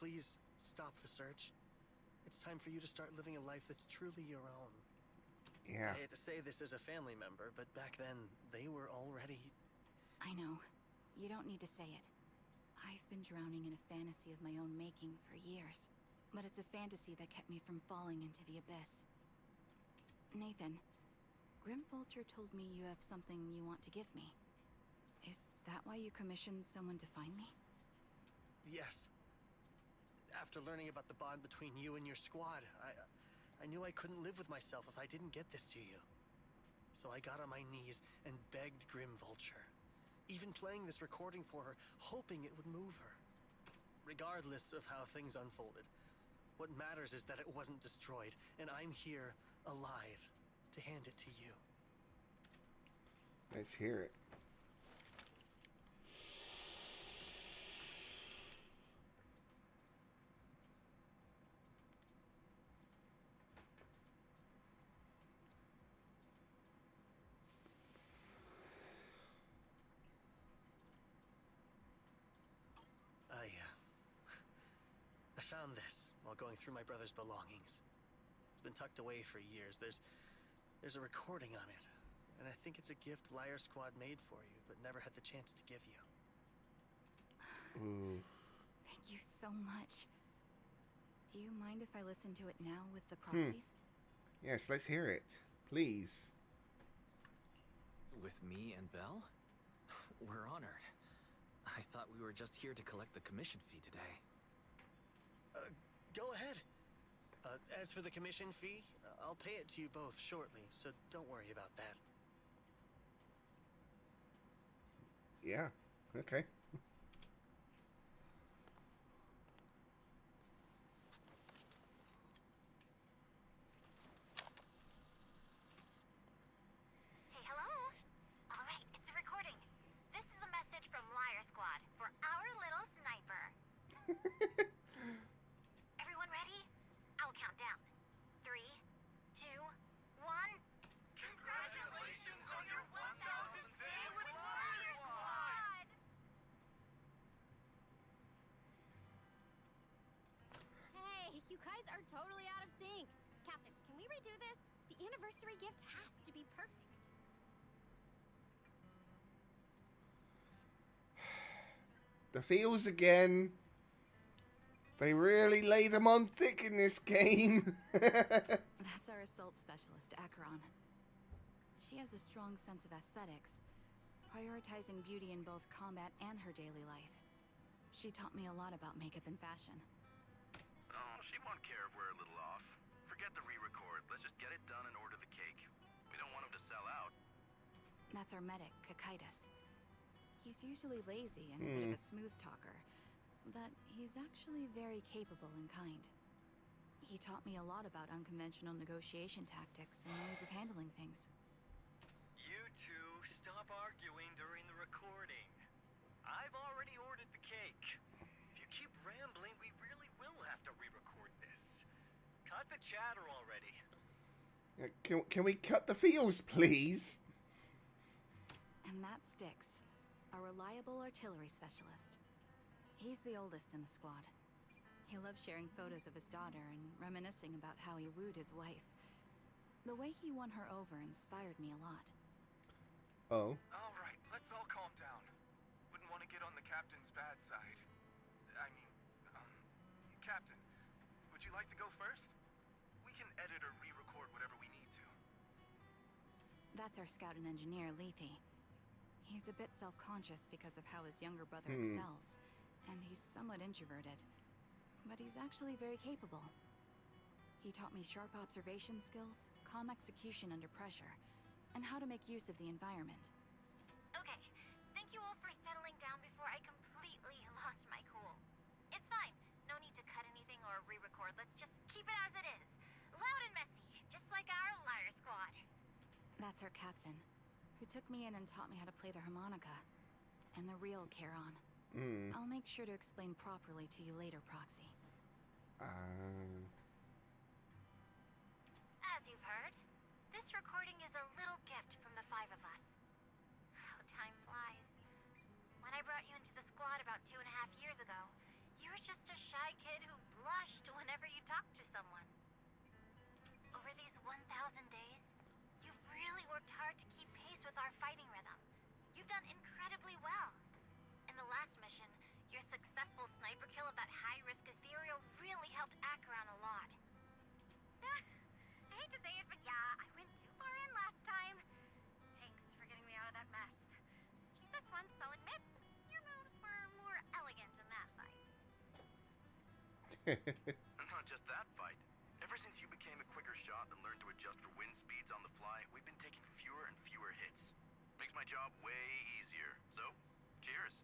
please stop the search. It's time for you to start living a life that's truly your own. Yeah. I hate to say this as a family member, but back then, they were already... I know. You don't need to say it. I've been drowning in a fantasy of my own making for years. But it's a fantasy that kept me from falling into the abyss. Nathan, Grim Vulture told me you have something you want to give me. Is that why you commissioned someone to find me? Yes. After learning about the bond between you and your squad, I knew I couldn't live with myself if I didn't get this to you. So I got on my knees and begged Grim Vulture. Even playing this recording for her, hoping it would move her. Regardless of how things unfolded, what matters is that it wasn't destroyed, and I'm here, alive, to hand it to you. Let's hear it. I found this while going through my brother's belongings. It's been tucked away for years. There's a recording on it, and I think it's a gift Liar Squad made for you, but never had the chance to give you. Ooh. Thank you so much. Do you mind if I listen to it now with the proxies? Yes, let's hear it. Please. With me and Belle? We're honored. I thought we were just here to collect the commission fee today. Go ahead. As for the commission fee, I'll pay it to you both shortly, so don't worry about that. Yeah, okay. Hey, hello? All right, it's a recording. This is a message from Liar Squad for our little sniper. Everyone ready? I'll count down. 3, 2, 1. Congratulations on your 1000th day with Liar Squad! Hey, you guys are totally out of sync. Captain, can we redo this? The anniversary gift has to be perfect. The feels again. They really lay them on thick in this game. That's our assault specialist, Acheron. She has a strong sense of aesthetics, prioritizing beauty in both combat and her daily life. She taught me a lot about makeup and fashion. Oh, she won't care if we're a little off. Forget the re-record. Let's just get it done and order the cake. We don't want him to sell out. That's our medic, Kakaitis. He's usually lazy and a bit of a smooth talker, but he's actually very capable and kind. He taught me a lot about unconventional negotiation tactics and ways of handling things. You two, stop arguing during the recording. I've already ordered the cake. If you keep rambling, we really will have to re-record this. Cut the chatter already. Can we cut the feels, please? And that's Styx, a reliable artillery specialist. He's the oldest in the squad. He loves sharing photos of his daughter and reminiscing about how he wooed his wife. The way he won her over inspired me a lot. Oh. All right, let's all calm down. Wouldn't want to get on the captain's bad side. I mean, Captain, would you like to go first? We can edit or re-record whatever we need to. That's our scout and engineer, Lethe. He's a bit self-conscious because of how his younger brother excels, and he's somewhat introverted. But he's actually very capable. He taught me sharp observation skills, calm execution under pressure, and how to make use of the environment. Okay, thank you all for settling down before I completely lost my cool. It's fine. No need to cut anything or re-record. Let's just keep it as it is. Loud and messy, just like our liar squad. That's our captain, who took me in and taught me how to play the harmonica. And the real Charon. I'll make sure to explain properly to you later, Proxy. As you've heard, this recording is a little gift from the five of us. How time flies. When I brought you into the squad about 2.5 years ago, you were just a shy kid who blushed whenever you talked to someone. Over these 1,000 days, you've really worked hard to keep pace with our fighting rhythm. You've done incredibly well. In the last mission, your successful sniper kill of that high-risk ethereal really helped Acheron a lot. I hate to say it, but yeah, I went too far in last time. Thanks for getting me out of that mess. Just this once, I'll admit, your moves were more elegant in that fight. Not just that fight. Ever since you became a quicker shot and learned to adjust for wind speeds on the fly, we've been taking fewer and fewer hits. Makes my job way easier. So, cheers.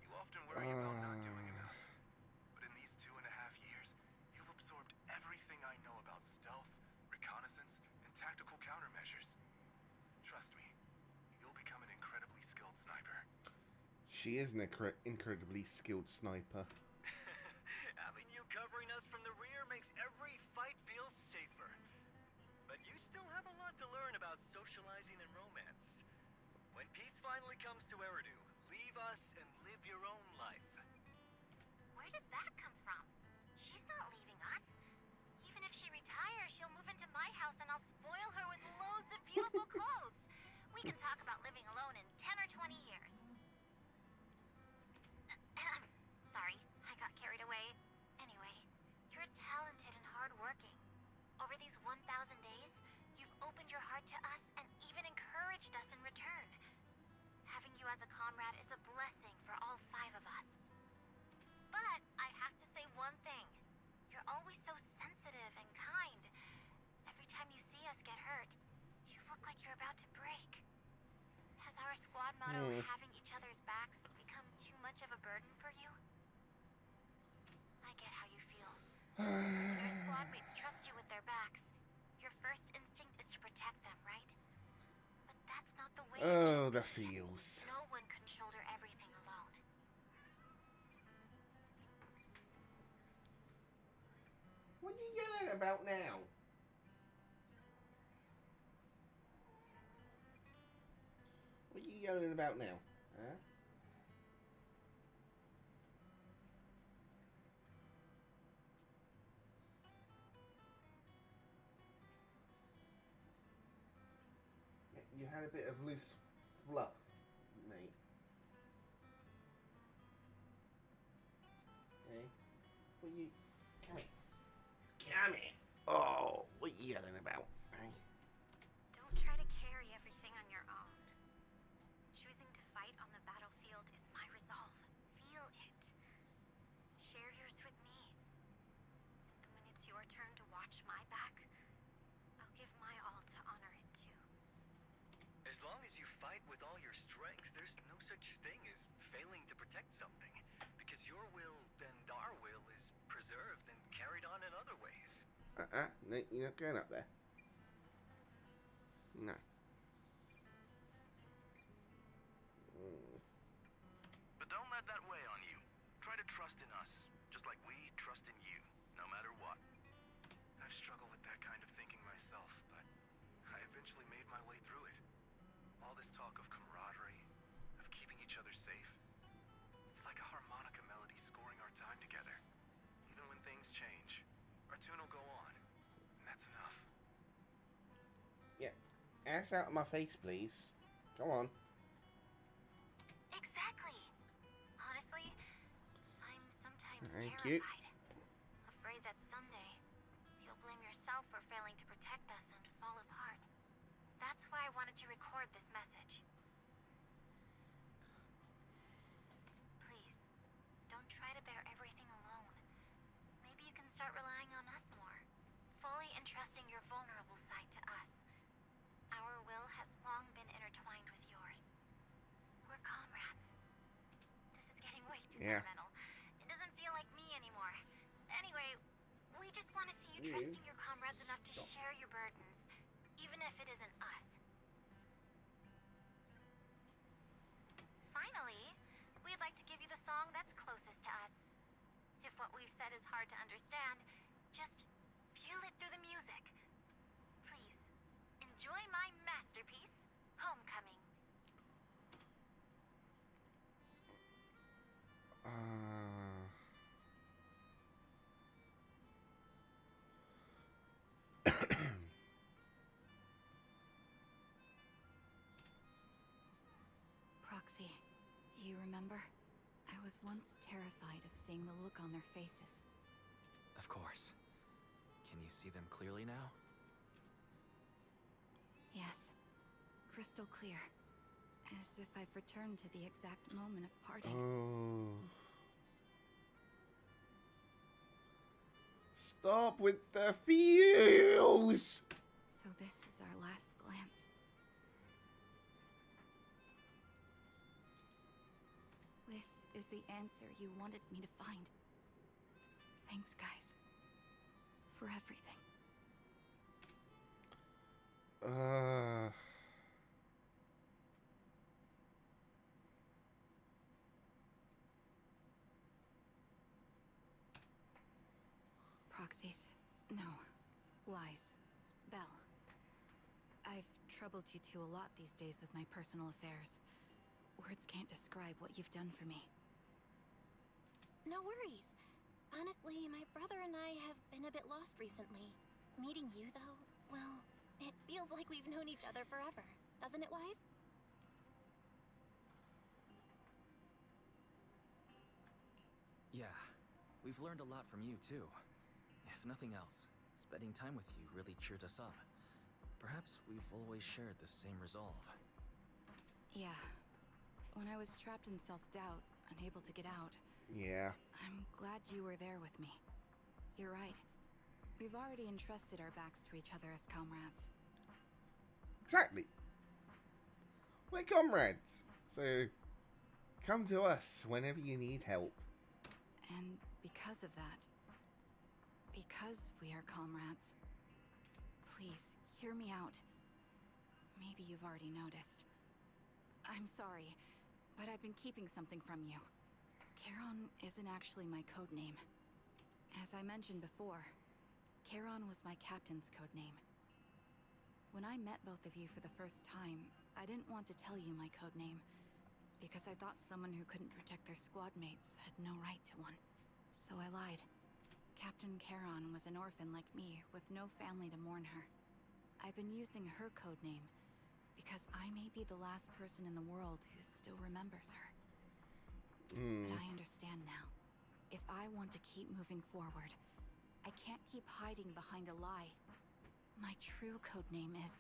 You often worry about not doing enough. But in these 2.5 years, you've absorbed everything I know about stealth, reconnaissance, and tactical countermeasures. Trust me, you'll become an incredibly skilled sniper. She is an incredibly skilled sniper. Having you covering us from the rear makes every fight feel safer. But you still have a lot to learn about socializing and romance. When peace finally comes to Eridu, leave us and live your own life. Where did that come from? She's not leaving us. Even if she retires, she'll move into my house and I'll spoil her with loads of beautiful clothes. We can talk about living alone in 10 or 20 years. Sorry, I got carried away. Anyway, you're talented and hardworking. Over these 1,000 days, you've opened your heart to us and even encouraged us in return. Having you as a comrade is a blessing for all 5 of us. But I have to say one thing. You're always so sensitive and kind. Every time you see us get hurt, you look like you're about to break. Has our squad motto, having each other's backs, become too much of a burden for you? I get how you feel. Your squad mates trust you with their backs. Your first instinct is to protect them, right? But that's not the way it Oh, should the be. feels. No one can shoulder everything alone. What are you yelling about now? What are you yelling about now? Huh? You had a bit of loose fluff, mate. Okay. What you... Come here. Come here. Oh, what are you yelling about? Hey? Don't try to carry everything on your own. Choosing to fight on the battlefield is my resolve. Feel it. Share yours with me. And when it's your turn to watch my back, I'll give my all to honor it too. As long as you fight with all your strength, there's no such thing as failing to protect something. Because your will and our will is preserved and carried on in other ways. No, you're not going up there. No. But don't let that weigh on you. Try to trust in us, just like we trust in you, no matter what. I've struggled with that kind of thinking myself, but I eventually made my way through it. All this talk of camaraderie each other safe? It's like a harmonica melody scoring our time together. Even when things change, our tune will go on, and that's enough. Yeah. Ass out of my face, please. Come on. Exactly. Honestly, I'm sometimes Thank you. terrified. Afraid that someday you'll blame yourself for failing to protect us and fall apart. That's why I wanted to record this message. Please, don't try to bear everything alone. Maybe you can start relying on us more, fully entrusting your vulnerable side to us. Our will has long been intertwined with yours. We're comrades. This is getting way too sentimental. It doesn't feel like me anymore. Anyway, we just want to see you trusting your comrades enough to share your burdens, even if it isn't us. Finally, we'd like to give you the song that's closest to us. If what we've said is hard to understand, just feel it through the music. Please, enjoy my masterpiece, Homecoming. Proxy, do you remember? I was once terrified of seeing the look on their faces. Of course. Can you see them clearly now? Yes, crystal clear. As if I've returned to the exact moment of parting. Oh. Stop with the feels! So this is our last glance. This is the answer you wanted me to find. Thanks, guys. For everything. Proxies. No. Lies. Belle. I've troubled you two a lot these days with my personal affairs. Words can't describe what you've done for me. No worries. Honestly, my brother and I have been a bit lost recently. Meeting you, though, well, it feels like we've known each other forever. Doesn't it, Wise? Yeah. We've learned a lot from you, too. If nothing else, spending time with you really cheered us up. Perhaps we've always shared the same resolve. Yeah. When I was trapped in self-doubt, unable to get out, yeah. I'm glad you were there with me. You're right. We've already entrusted our backs to each other as comrades. Exactly. We're comrades. So, come to us whenever you need help. And because of that, because we are comrades, please, hear me out. Maybe you've already noticed. I'm sorry, but I've been keeping something from you. Charon isn't actually my code name. As I mentioned before, Charon was my captain's code name. When I met both of you for the first time, I didn't want to tell you my code name, because I thought someone who couldn't protect their squad mates had no right to one. So I lied. Captain Charon was an orphan like me, with no family to mourn her. I've been using her code name, because I may be the last person in the world who still remembers her. But I understand now. If I want to keep moving forward, I can't keep hiding behind a lie. My true code name is...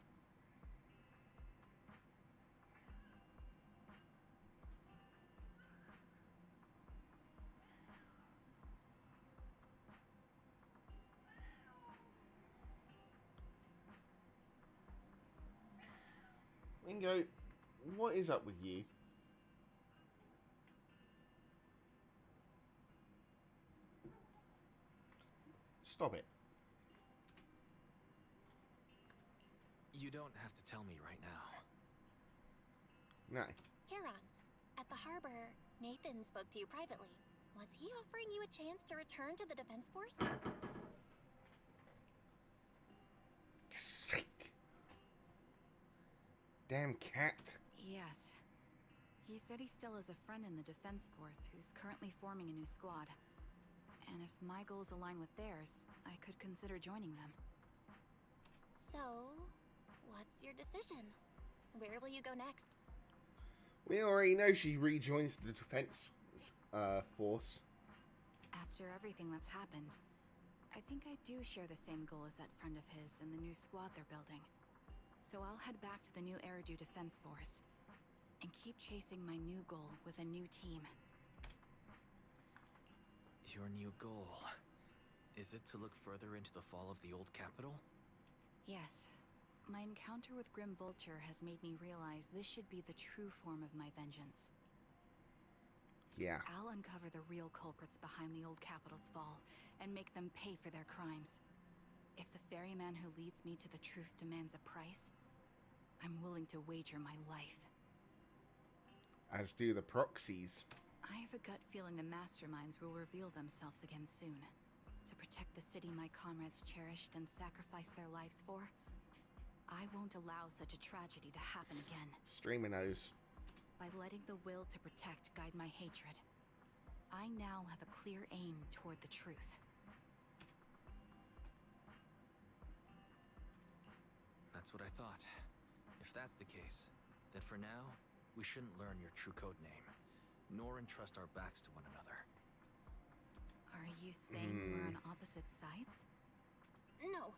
Ringo, what is up with you? Stop it. You don't have to tell me right now. No. Charon, at the harbor, Nathan spoke to you privately. Was he offering you a chance to return to the Defense Force? Sick. Damn cat. Yes. He said he still has a friend in the Defense Force who's currently forming a new squad. And if my goals align with theirs, I could consider joining them. So, what's your decision? Where will you go next? We already know she rejoins the defense force. After everything that's happened, I think I do share the same goal as that friend of his in the new squad they're building. So I'll head back to the new Eridu Defense Force and keep chasing my new goal with a new team. Your new goal. Is it to look further into the fall of the old capital? Yes. My encounter with Grim Vulture has made me realize this should be the true form of my vengeance. Yeah. I'll uncover the real culprits behind the old capital's fall and make them pay for their crimes. If the ferryman who leads me to the truth demands a price, I'm willing to wager my life. As do the proxies. I have a gut feeling the masterminds will reveal themselves again soon. To protect the city my comrades cherished and sacrificed their lives for, I won't allow such a tragedy to happen again. Streamer knows. By letting the will to protect guide my hatred, I now have a clear aim toward the truth. That's what I thought. If that's the case, then for now, we shouldn't learn your true code name, nor entrust our backs to one another. Are you saying we're on opposite sides? No.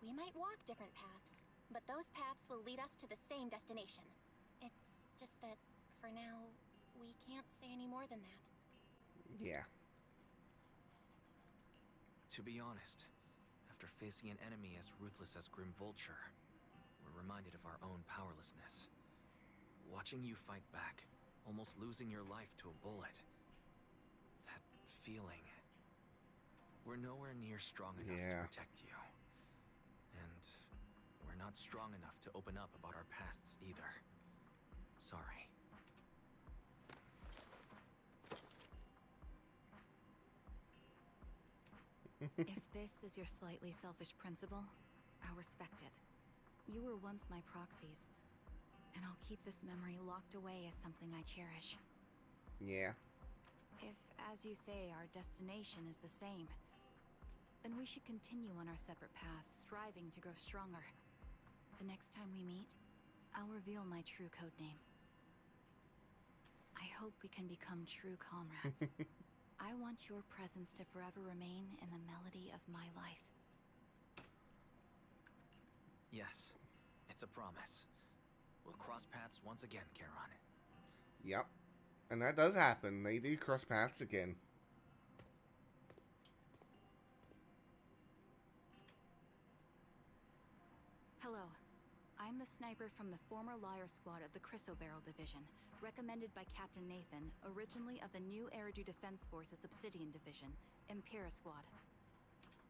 We might walk different paths, but those paths will lead us to the same destination. It's just that, for now, we can't say any more than that. Yeah. To be honest, after facing an enemy as ruthless as Grim Vulture, we're reminded of our own powerlessness. Watching you fight back, almost losing your life to a bullet. That feeling. We're nowhere near strong enough to protect you. And we're not strong enough to open up about our pasts either. Sorry. If this is your slightly selfish principle, I'll respect it. You were once my proxies, and I'll keep this memory locked away as something I cherish. Yeah. If, as you say, our destination is the same, then we should continue on our separate paths, striving to grow stronger. The next time we meet, I'll reveal my true codename. I hope we can become true comrades. I want your presence to forever remain in the melody of my life. Yes, it's a promise. We'll cross paths once again, Charon. Yep. And that does happen. They do cross paths again. Hello. I'm the sniper from the former Liar Squad of the Chrysoberyl Division, recommended by Captain Nathan, originally of the new Eridu Defense Force's Obsidian Division, Impera Squad.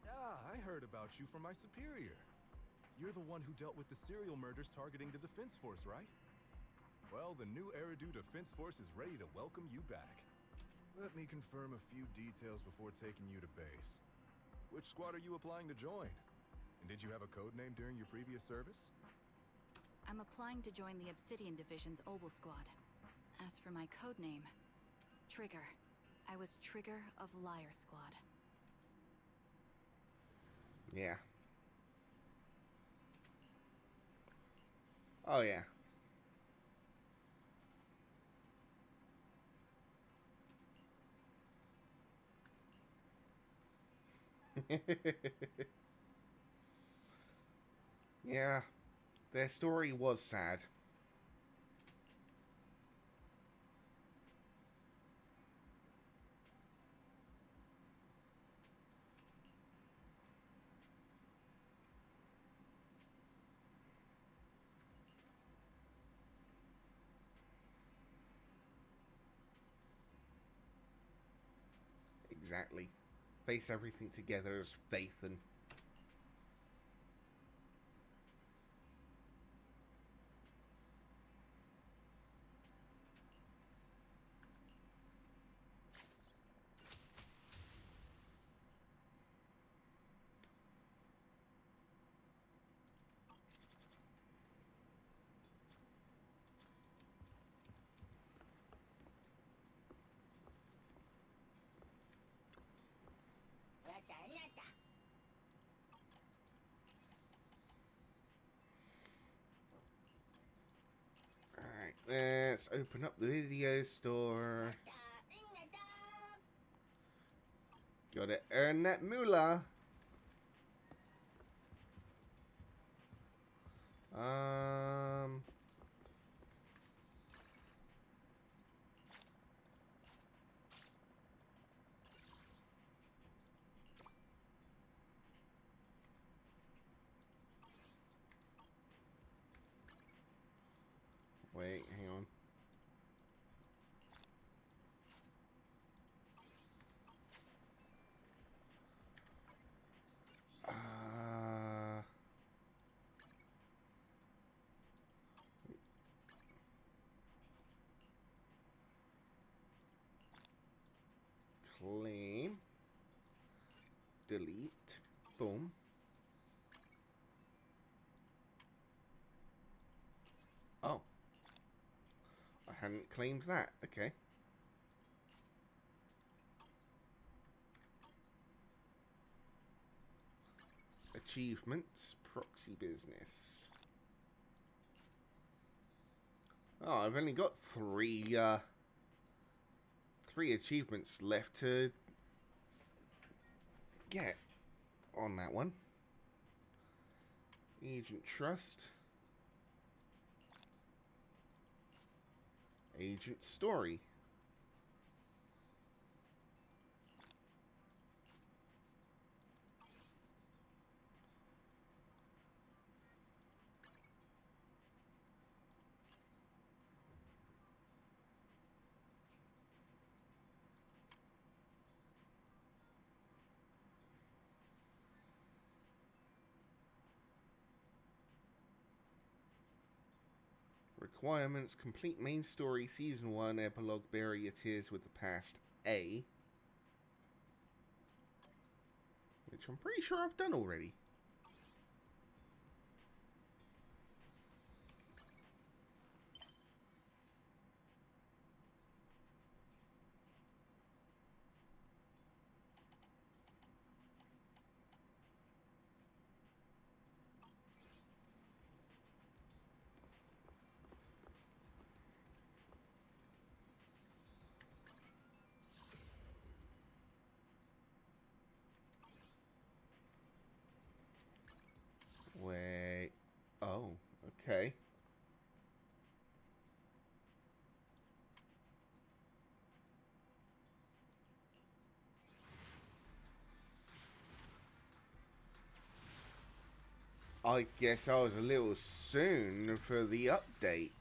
Yeah, I heard about you from my superior. You're the one who dealt with the serial murders targeting the Defense Force, right? Well, the new Eridu Defense Force is ready to welcome you back. Let me confirm a few details before taking you to base. Which squad are you applying to join? And did you have a code name during your previous service? I'm applying to join the Obsidian Division's Obel Squad. As for my codename, Trigger. I was Trigger of Liar Squad. Yeah. Oh, yeah. Yeah. Their story was sad. Exactly. Face everything together as faith and... Let's open up the video store. Gotta earn that moolah. Wait, hang on. Claim. Delete. Boom. Oh. I hadn't claimed that. Okay. Achievements. Proxy business. Oh, I've only got three achievements left to get on that one. Agent Trust. Agent Story. Requirements: complete main story, season 1, epilogue, bury your tears with the past, A. Which I'm pretty sure I've done already. Wait. Oh, okay. I guess I was a little soon for the update.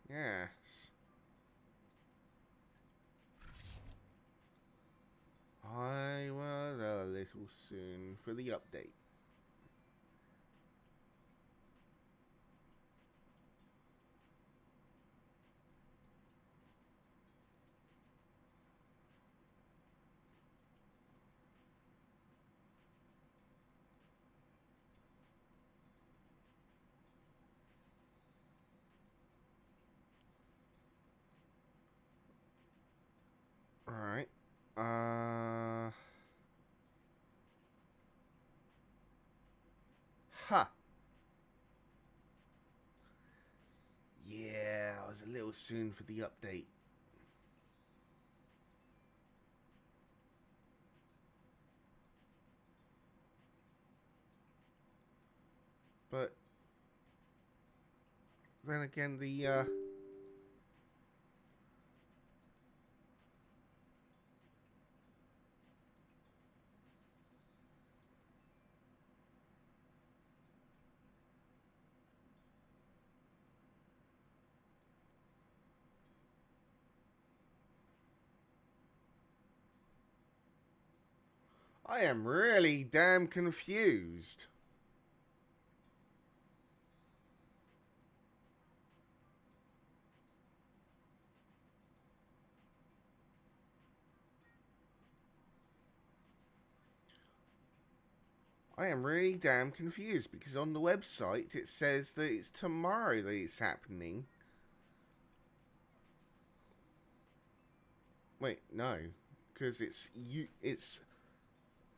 Yes. I was a little soon for the update. Alright. Ha. Yeah, I was a little soon for the update. But then again, the I am really damn confused. I am really damn confused because on the website it says that it's tomorrow that it's happening. Wait, no, because it's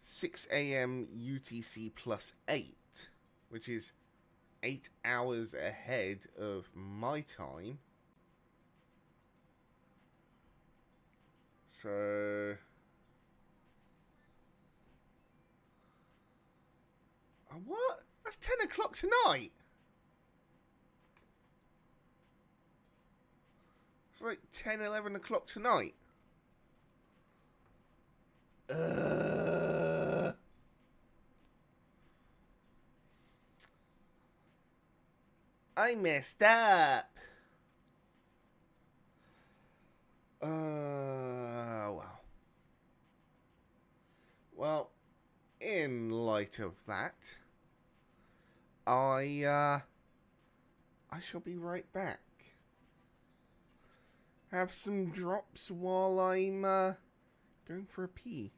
6 a.m. UTC plus 8, which is 8 hours ahead of my time. So what? That's 10 o'clock tonight. It's like 10, 11 o'clock tonight. I messed up. Well. Well, in light of that, I shall be right back. Have some drops while I'm going for a pee.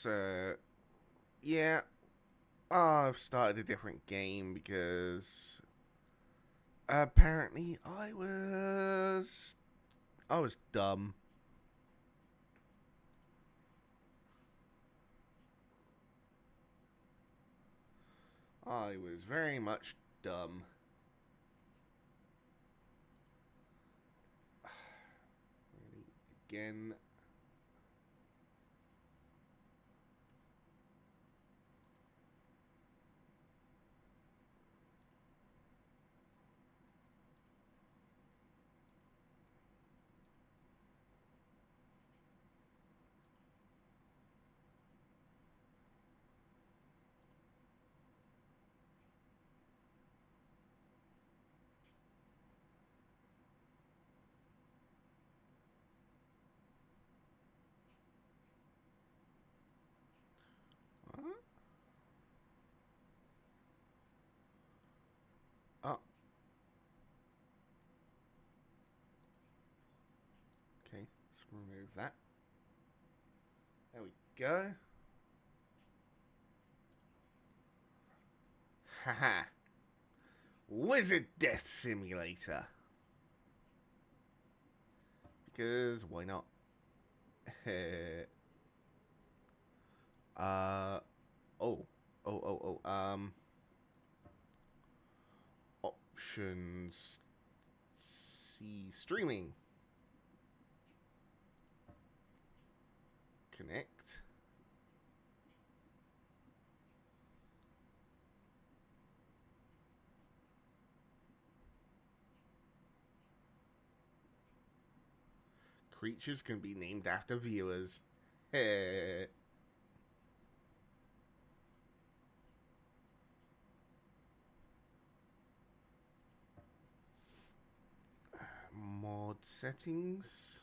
So, yeah, I've started a different game because apparently I was dumb. I was very much dumb. Again. Oh. Okay, let's remove that. There we go. Haha. Wizard Death Simulator. Because why not? Options. See streaming. Connect. Creatures can be named after viewers. Mod settings.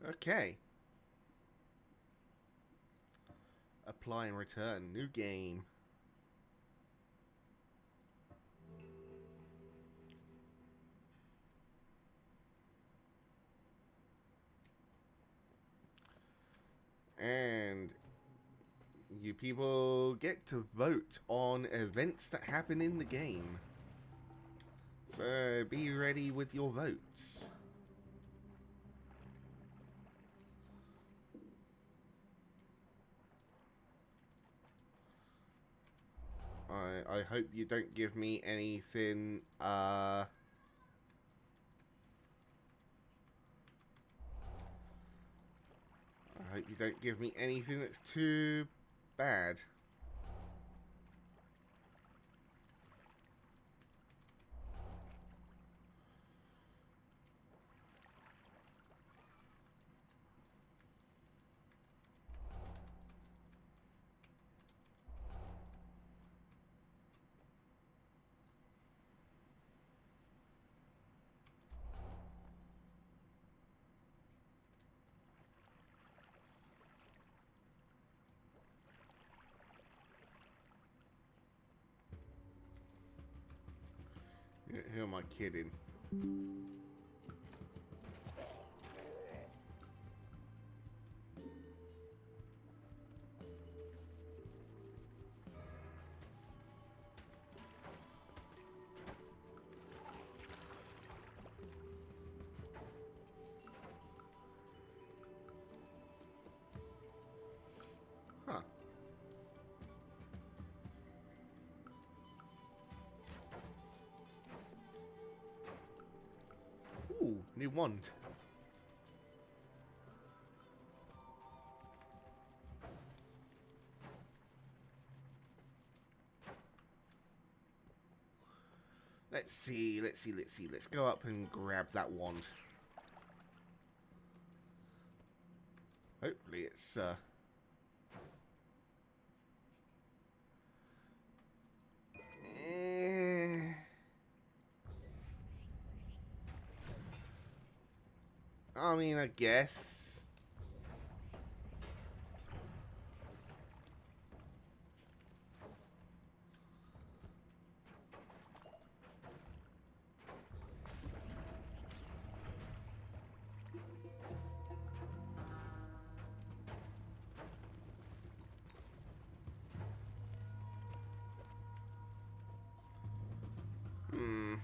Okay. Apply and return. New game. And you people get to vote on events that happen in the game. So be ready with your votes. I hope you don't give me anything I hope you don't give me anything that's too bad. Who am I kidding? Huh. Ooh, new wand. Let's see. Let's go up and grab that wand. Hopefully it's I mean, I guess. Hmm.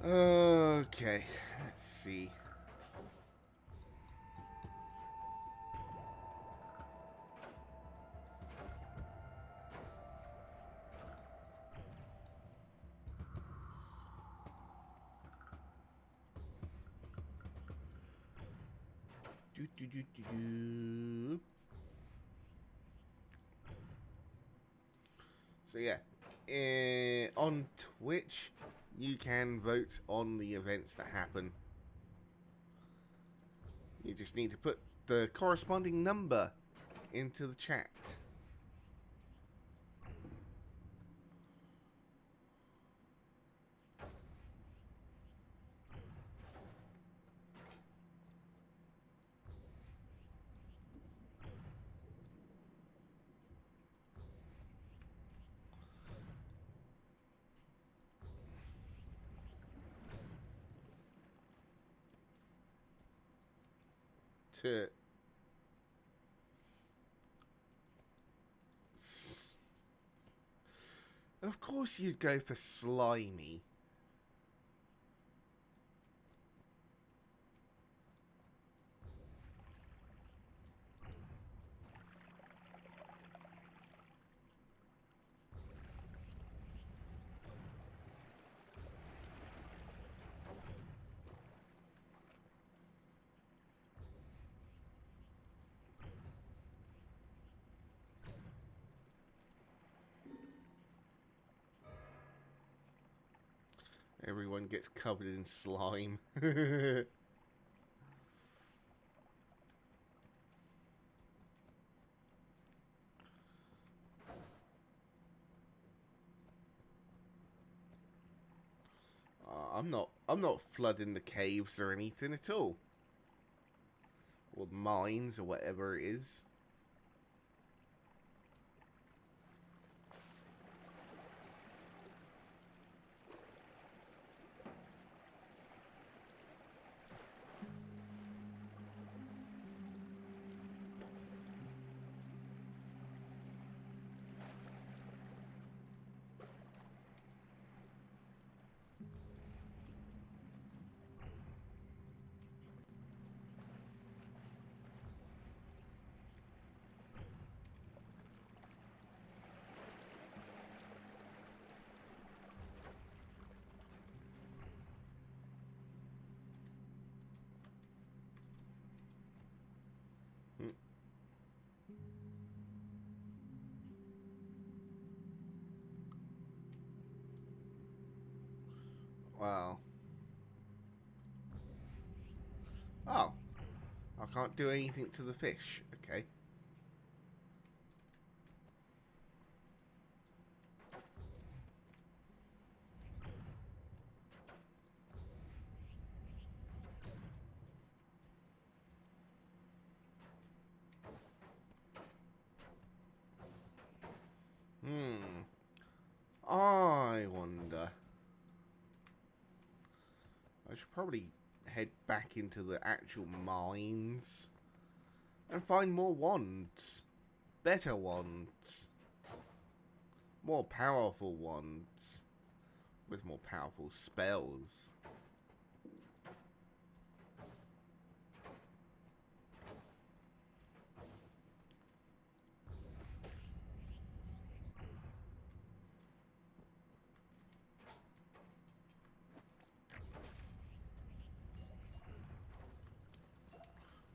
Okay, let's see. Do. So yeah, on Twitch, you can vote on the events that happen. You just need to put the corresponding number into the chat. To Of course you'd go for slimy. Everyone gets covered in slime. I'm not flooding the caves or anything at all. Or mines or whatever it is. Wow. Oh. I can't do anything to the fish. Okay. I wonder. I should probably head back into the actual mines and find more wands. Better wands. More powerful wands. With more powerful spells.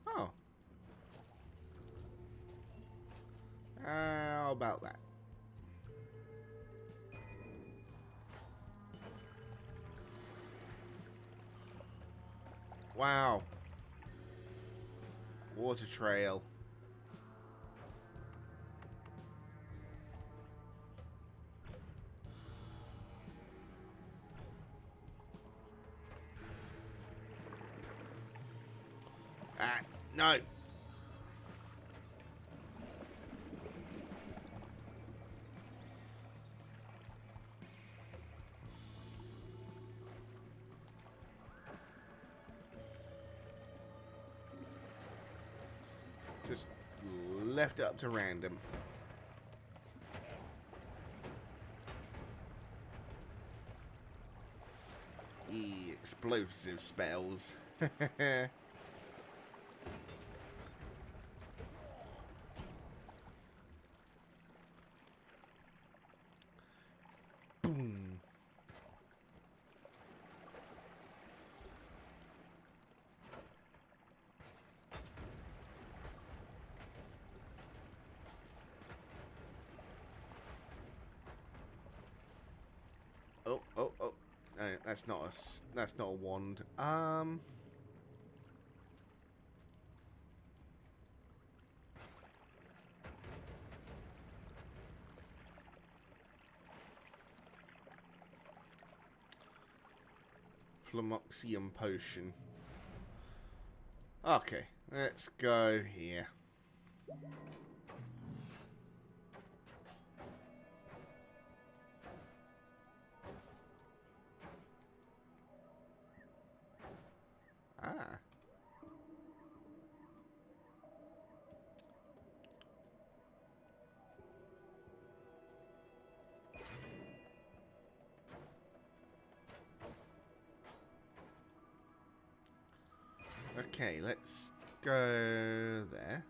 Oh. How about that? Wow. Water trail. No. Just left it up to random. Explosive spells. Boom. Oh, oh, oh. No, that's not a wand. Flamoxium potion. Okay, let's go here. Ah. Okay, let's go there.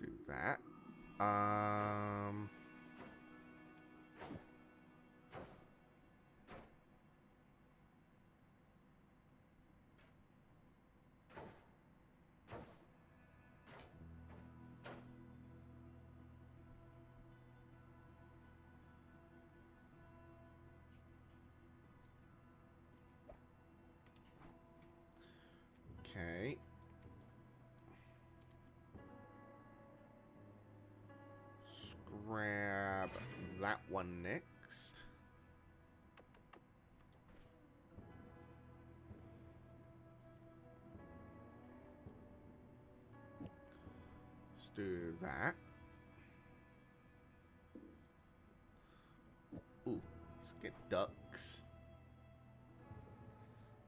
Do that. Okay. Grab that one next. Let's do that. Ooh, let's get ducks.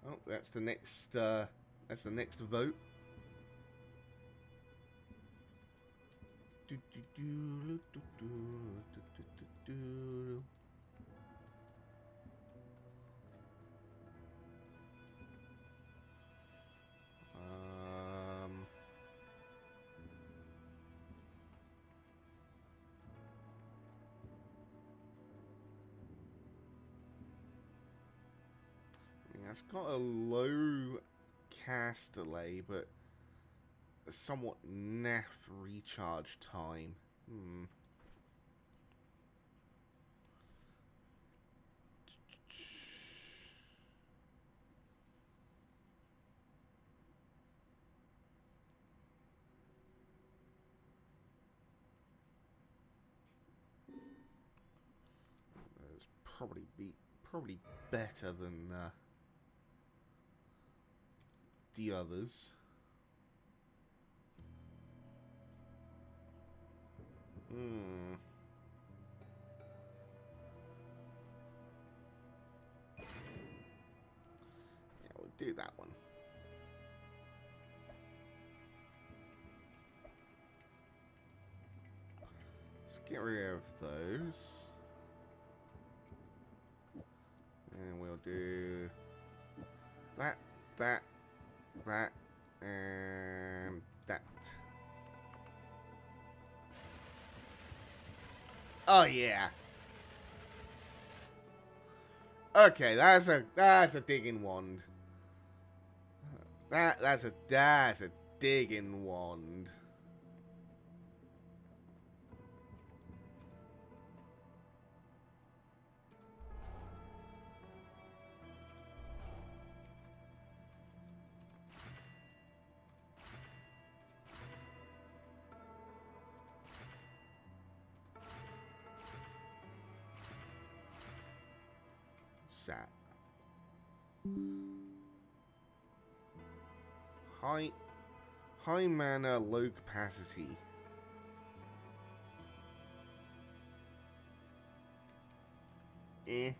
Oh, that's the next vote. It's got a low cast delay, but a somewhat naff recharge time. It's probably better than the others. Yeah, we'll do that one. Let's get rid of those. And we'll do that, that, and that. Oh yeah. Okay, that's a digging wand. That's a digging wand. That High mana, low capacity. Eh.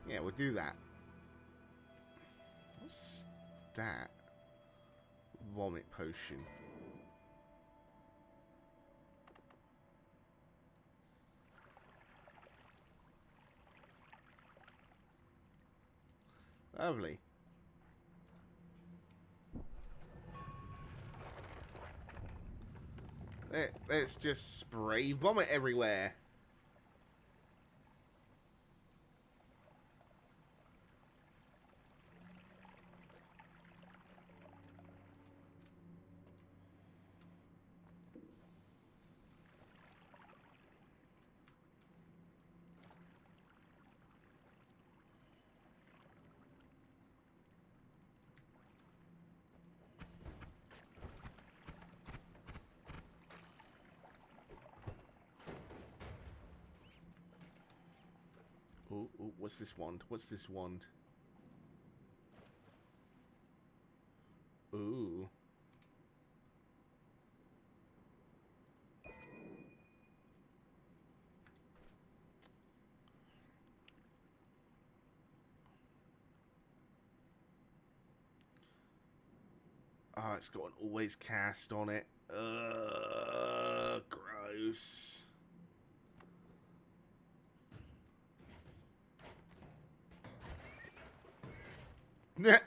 Yeah, we'll do that. What's that? Vomit potion. Lovely. Let's just spray vomit everywhere. Ooh, ooh, what's this wand? What's this wand? Ooh. Oh, it's got an always cast on it. Gross. Nah.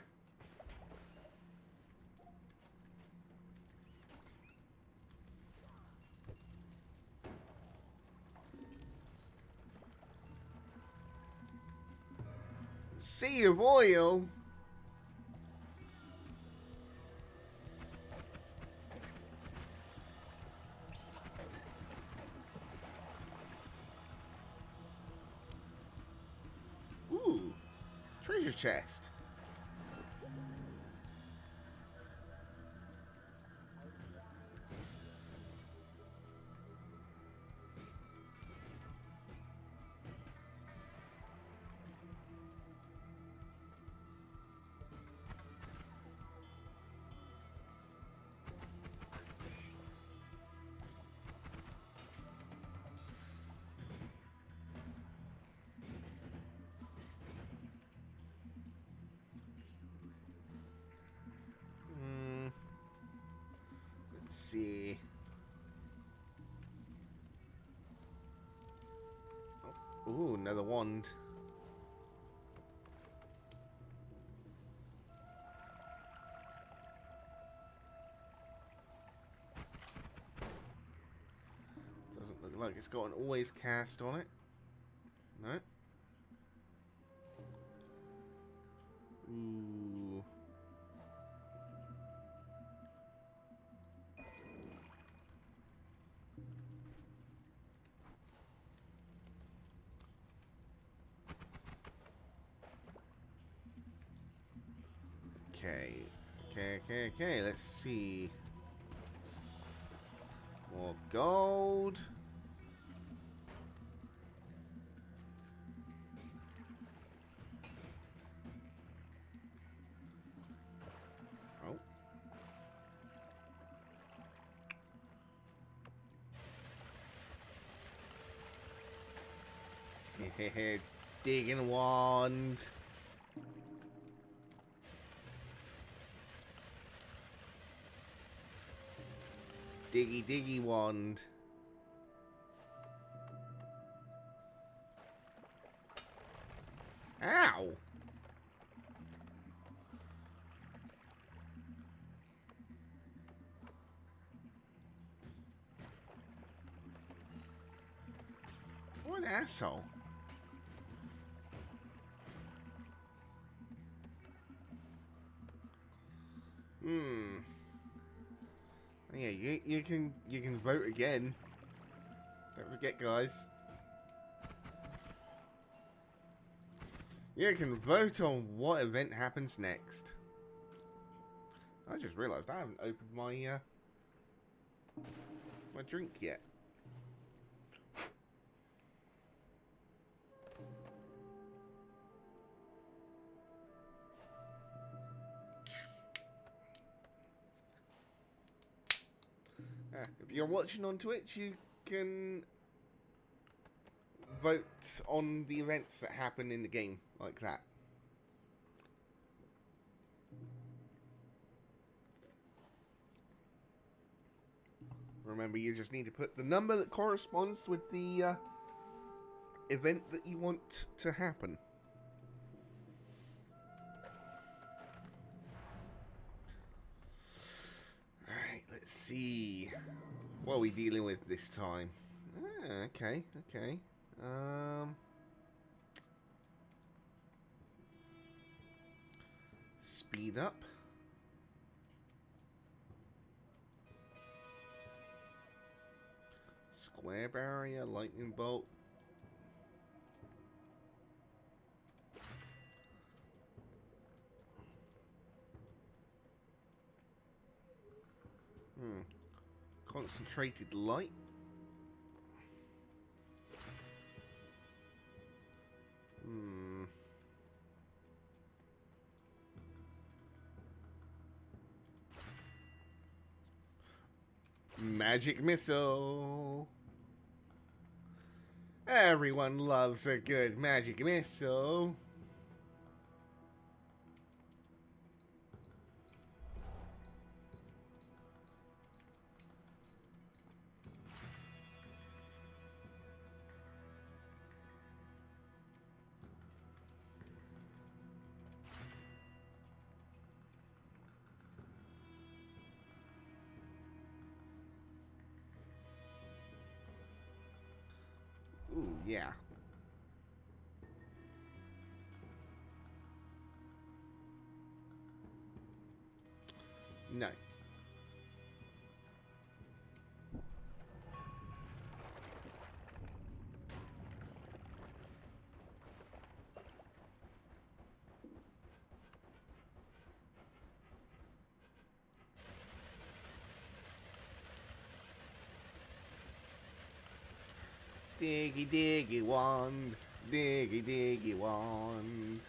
Sea of oil. Ooh, treasure chest. Let's see. Ooh, another wand. Doesn't look like it's got an always cast on it. No. Ooh. Okay, let's see. More gold. Oh. Digging wand. Diggy wand. Ow! What an asshole. Yeah, you can vote again. Don't forget, guys. You can vote on what event happens next. I just realised I haven't opened my my drink yet. if you're watching on Twitch, you can vote on the events that happen in the game like that. Remember, you just need to put the number that corresponds with the event that you want to happen. Alright, let's see. What are we dealing with this time? Okay. Speed up. Square barrier, lightning bolt. Concentrated light. Magic missile. Everyone loves a good magic missile. Ooh, yeah. No. Diggy diggy wand, diggy diggy wand.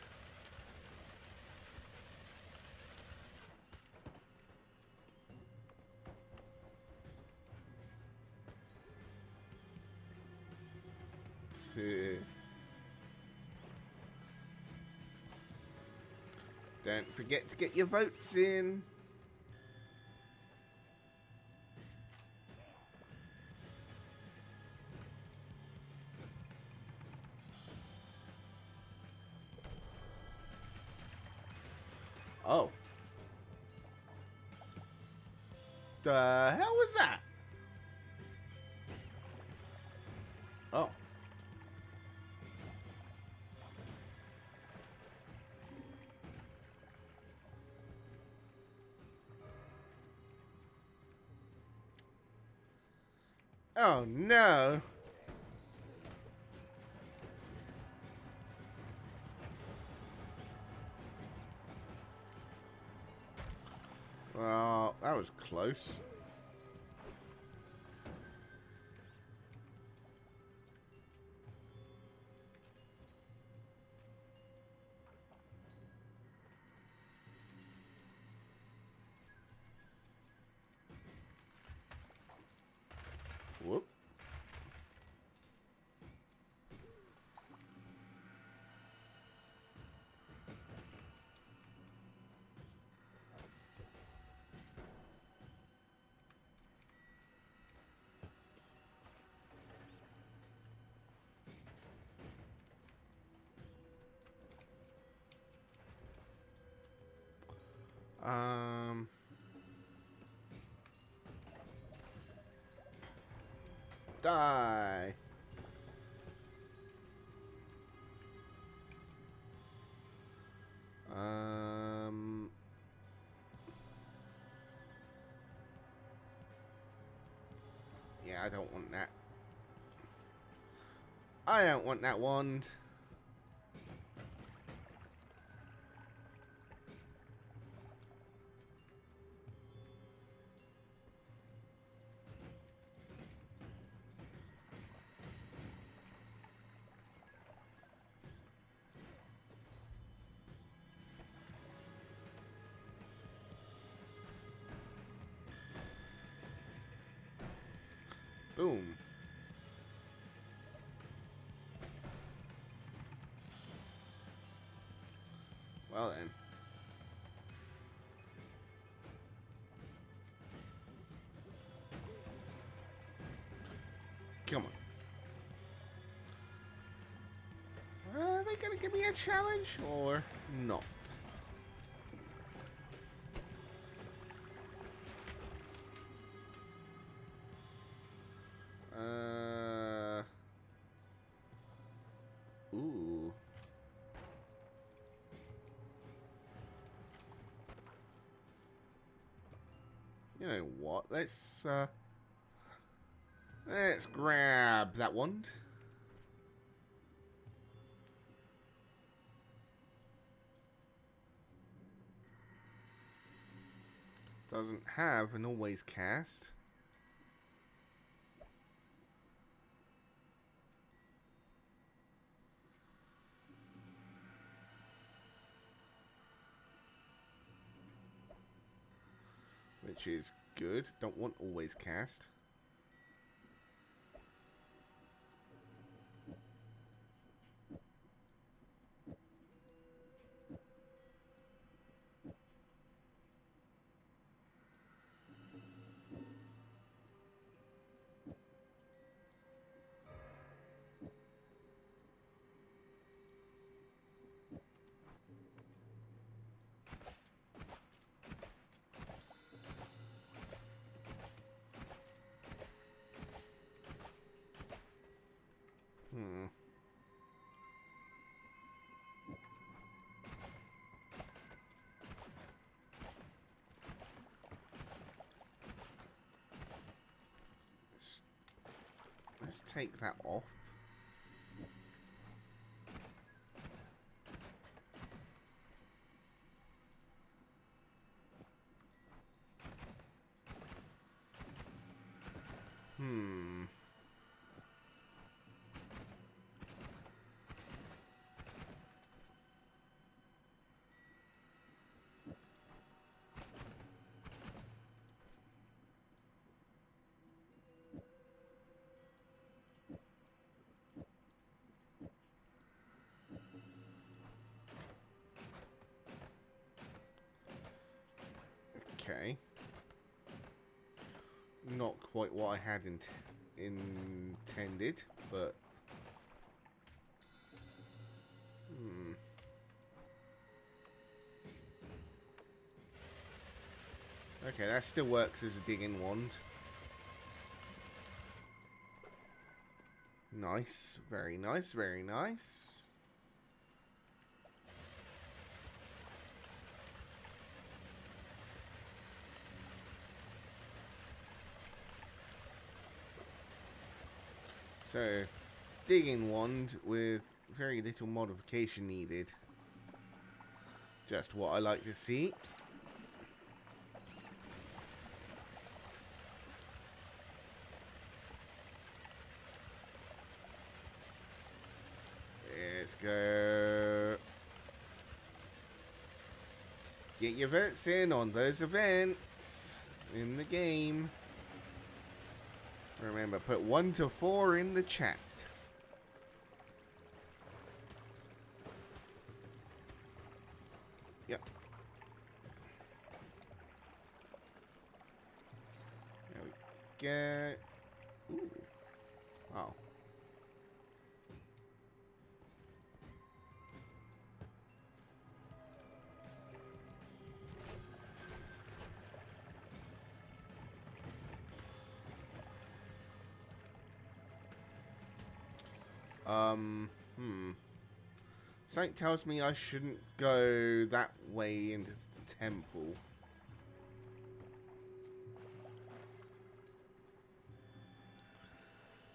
Don't forget to get your votes in. Oh. The hell was that? Oh. Oh no. Well, that was close. Whoop. Die. Yeah, I don't want that. I don't want that wand. Boom. Well then. Come on. Are they gonna give me a challenge or not? Ooh. You know what? Let's grab that wand. Doesn't have an always cast. Which is good. Don't want always cast. Let's take that off. Okay. Not quite what I had intended, but... Okay, that still works as a digging wand. Nice. Very nice, very nice. So, digging wand with very little modification needed. Just what I like to see. Let's go. Get your votes in on those events in the game. Remember, put 1 to 4 in the chat. Yep. There we go. Ooh. Oh. Something tells me I shouldn't go that way into the temple.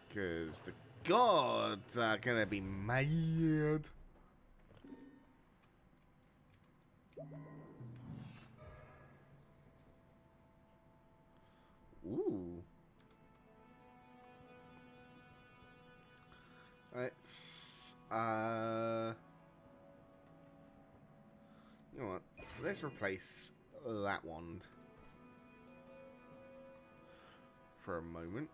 Because the gods are gonna be mad. Ooh. Let's, you know what? Let's replace that wand for a moment.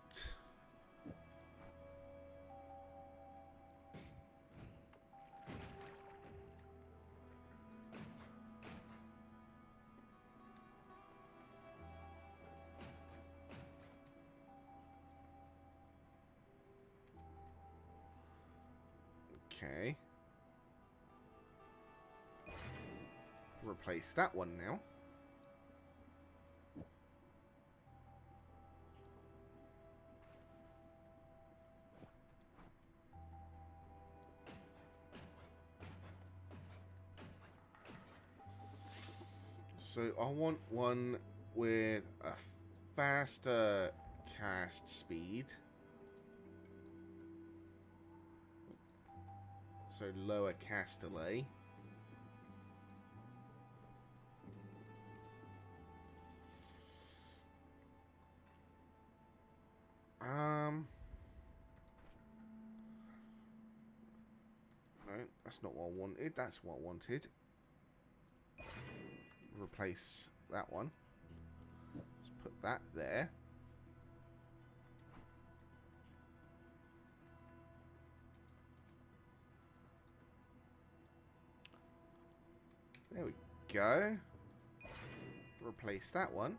Okay. Replace that one now. So I want one with a faster cast speed. So lower cast delay. No, that's not what I wanted. That's what I wanted. Replace that one. Let's put that there. There we go. Replace that one.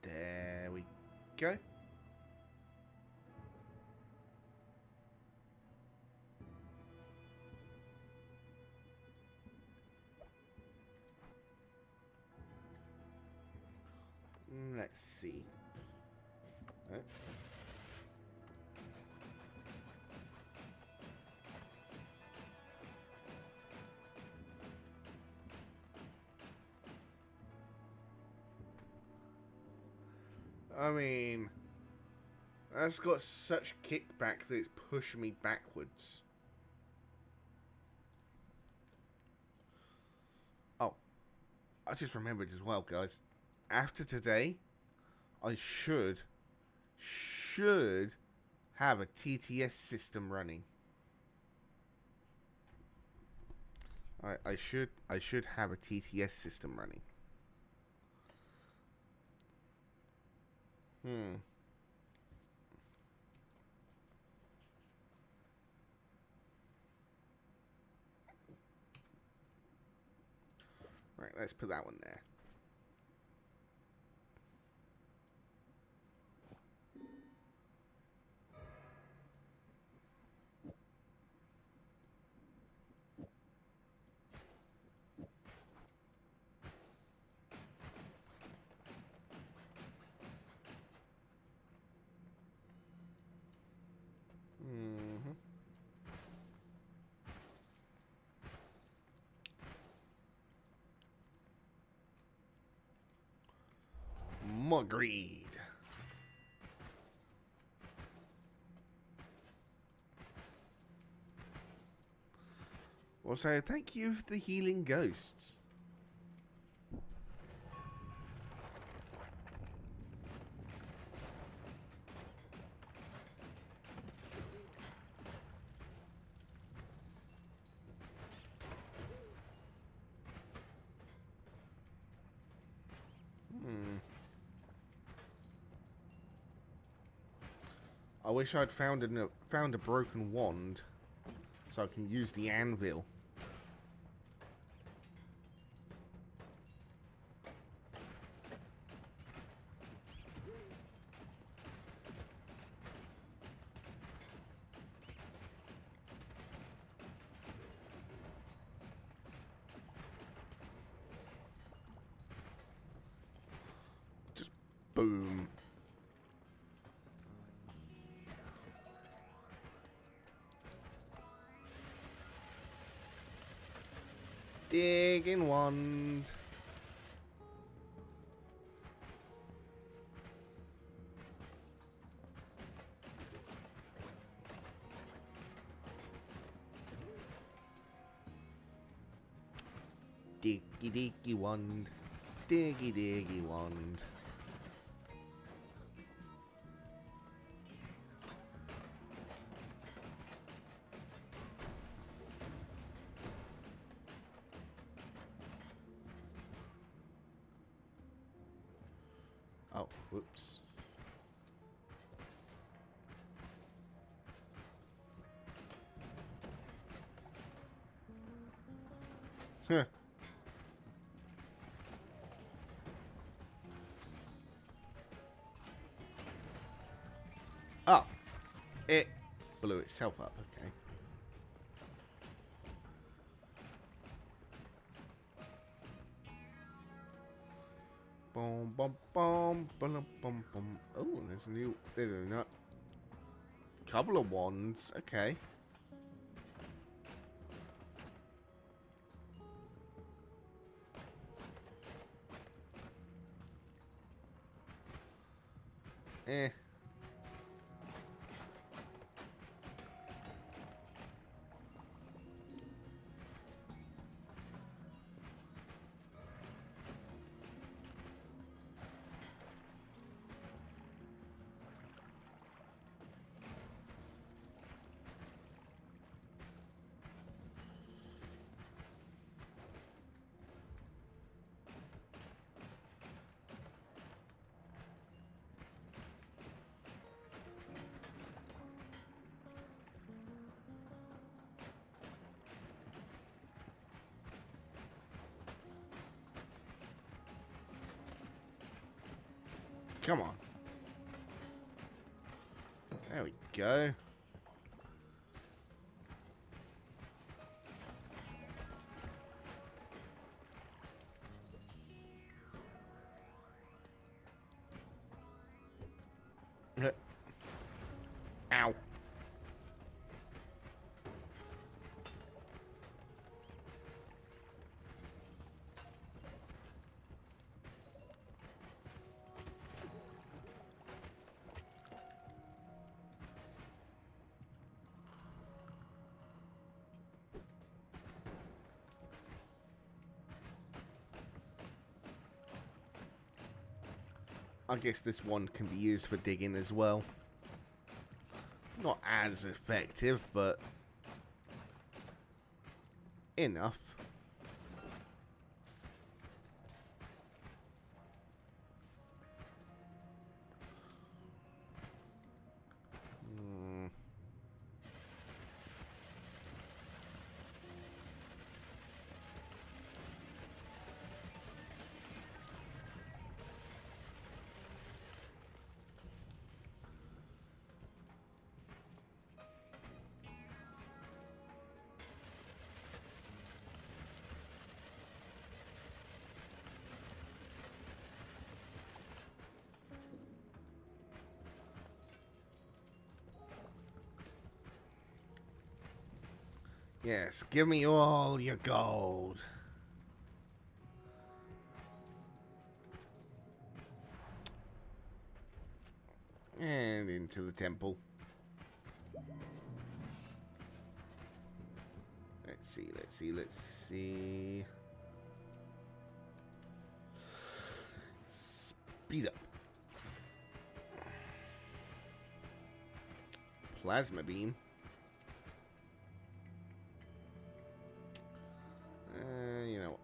There we go. Let's see. I mean, that's got such kickback that it's pushed me backwards. Oh, I just remembered as well, guys. After today, I should have a TTS system running. I should have a TTS system running. Right, let's put that one there. Agreed. Also, thank you for the healing ghosts. I wish I'd found a broken wand, so I can use the anvil. Just boom. Digging wand. Diggy diggy wand. Diggy diggy wand. Oh, whoops. Huh. Oh, it blew itself up. Okay. Boom, boom, boom, boom, boom, boom. Oh, there's a couple of wands. Okay. Eh. Come on. There we go. Ow. I guess this one can be used for digging as well. Not as effective, but enough. Yes, give me all your gold. And into the temple. Let's see, let's see, let's see. Speed up. Plasma beam. You know,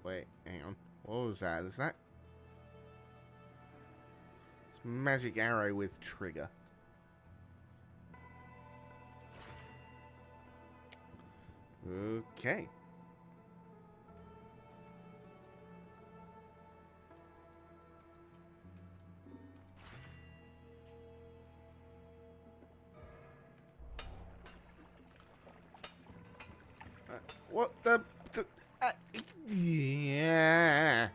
wait, hang on. What was that? Is that? It's magic arrow with trigger. Okay. What the yeah.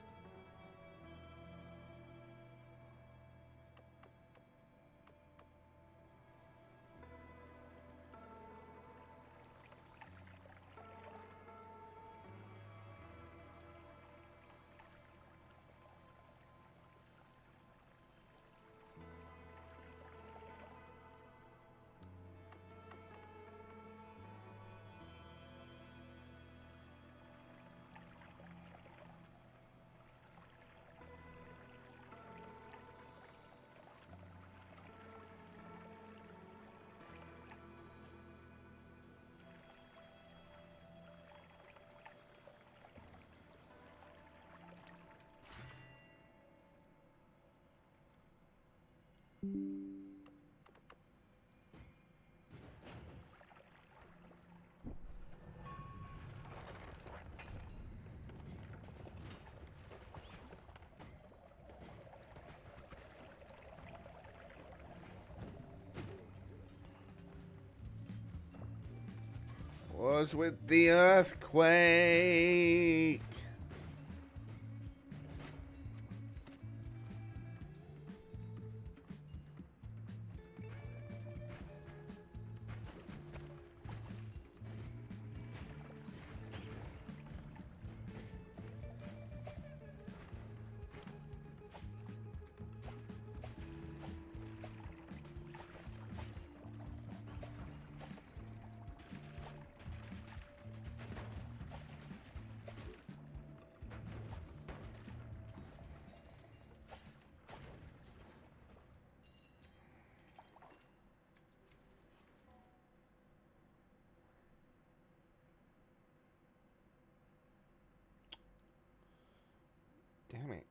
was with the earthquake. Damn it.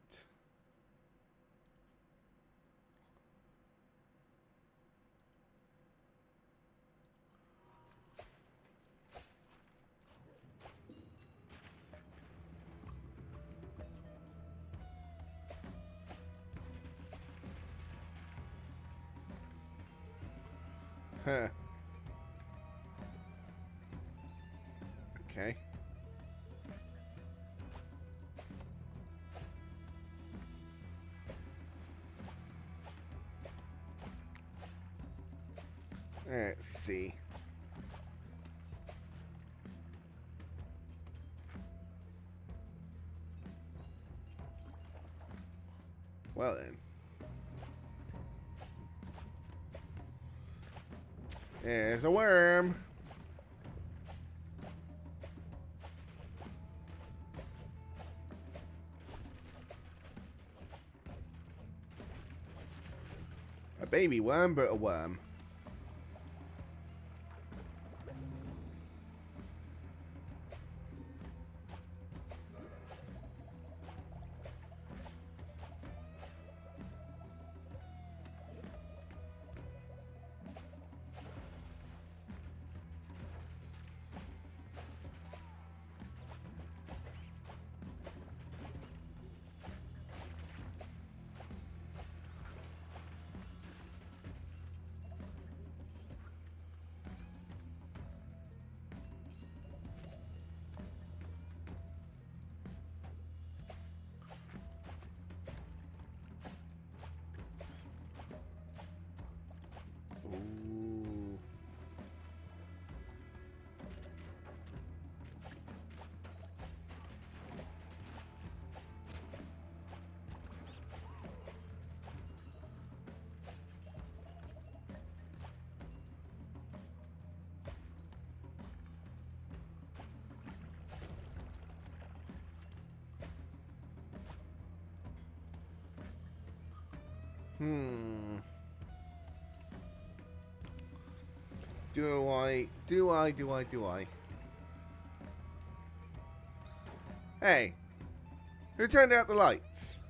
Huh. Okay. Let's see. Well then. There's a worm. A baby worm, but a worm. Ooh. Do I? Hey, who turned out the lights?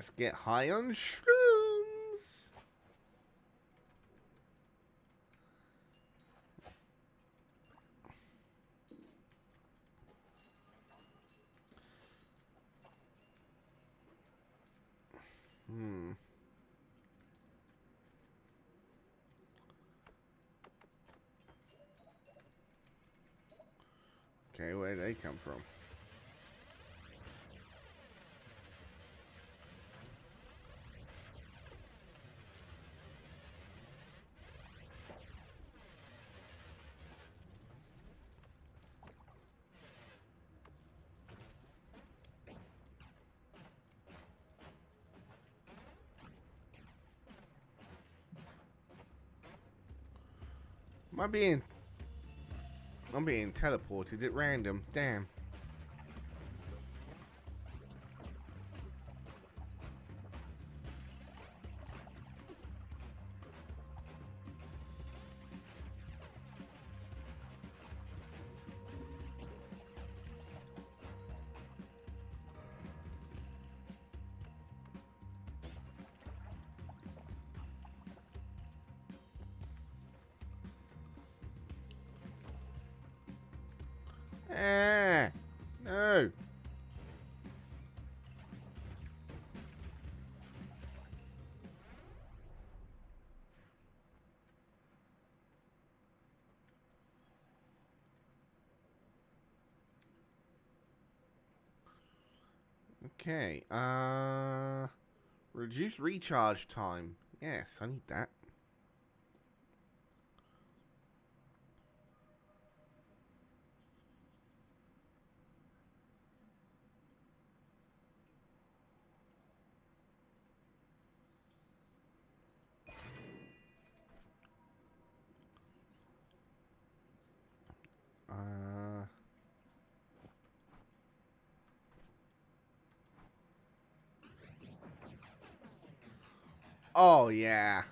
Let's get high on shrooms. Okay, where did they come from? I'm being teleported at random. Damn. Ah, no. Okay, reduce recharge time. Yes, I need that. Oh, yeah.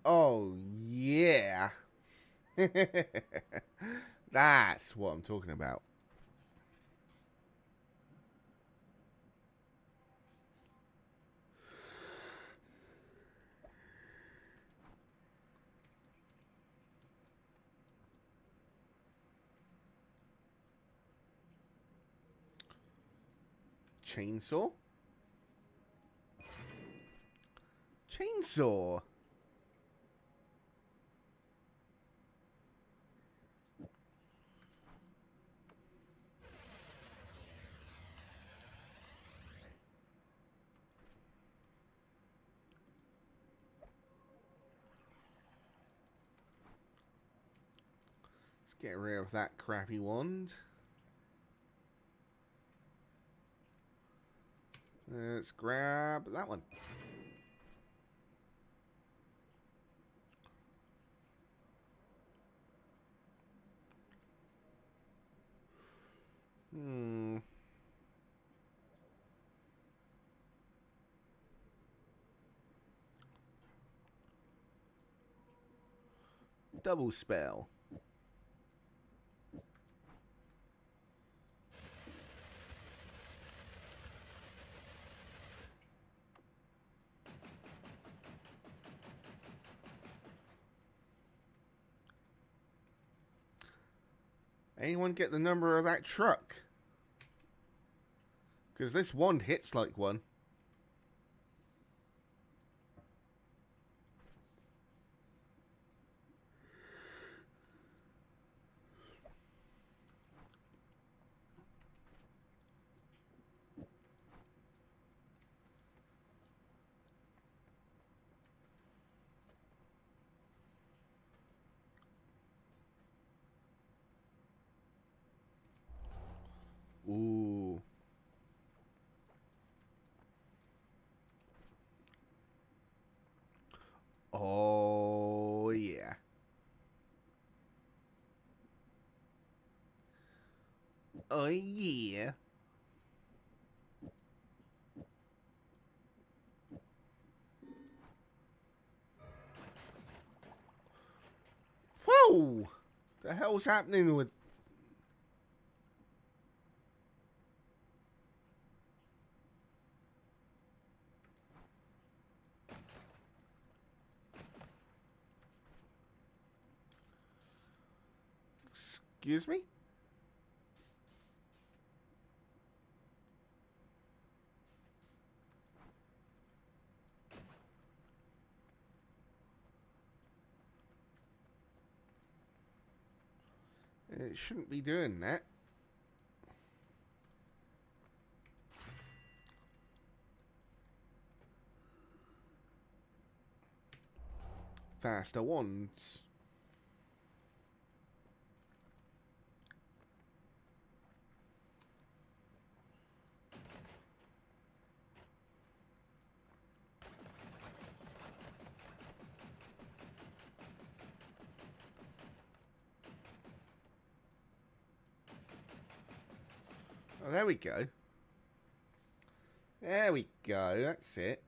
Oh, yeah. That's what I'm talking about. Chainsaw? Chainsaw. Let's get rid of that crappy wand. Let's grab that one. Double spell. Anyone get the number of that truck? Because this wand hits like one. Ooh. Oh, yeah. Oh, yeah. Whoa! The hell's happening with... Excuse me? It shouldn't be doing that. Faster wands. Oh, there we go. There we go. That's it.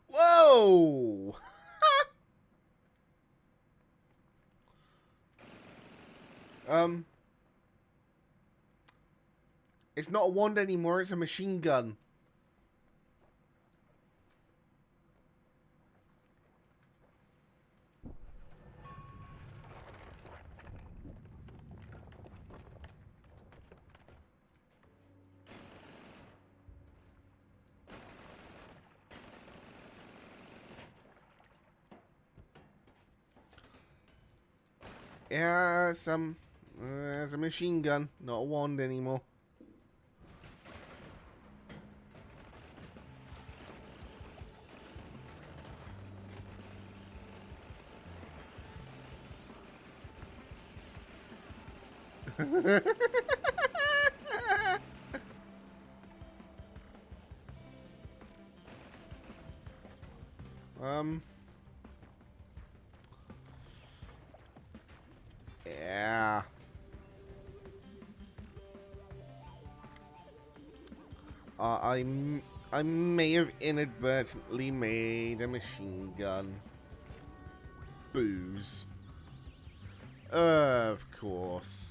Whoa! It's not a wand anymore, it's a machine gun. Yeah, it's a machine gun, not a wand anymore. Yeah. I may have inadvertently made a machine gun. Booze. Of course.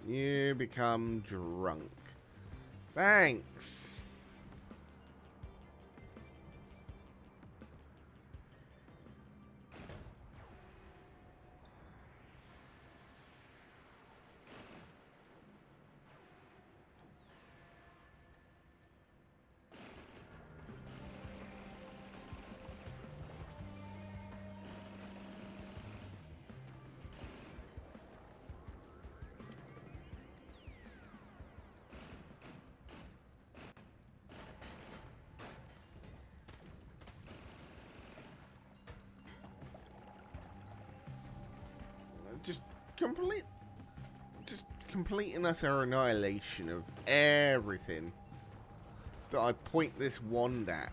You become drunk. Thanks. Just complete and utter annihilation of everything that I point this wand at.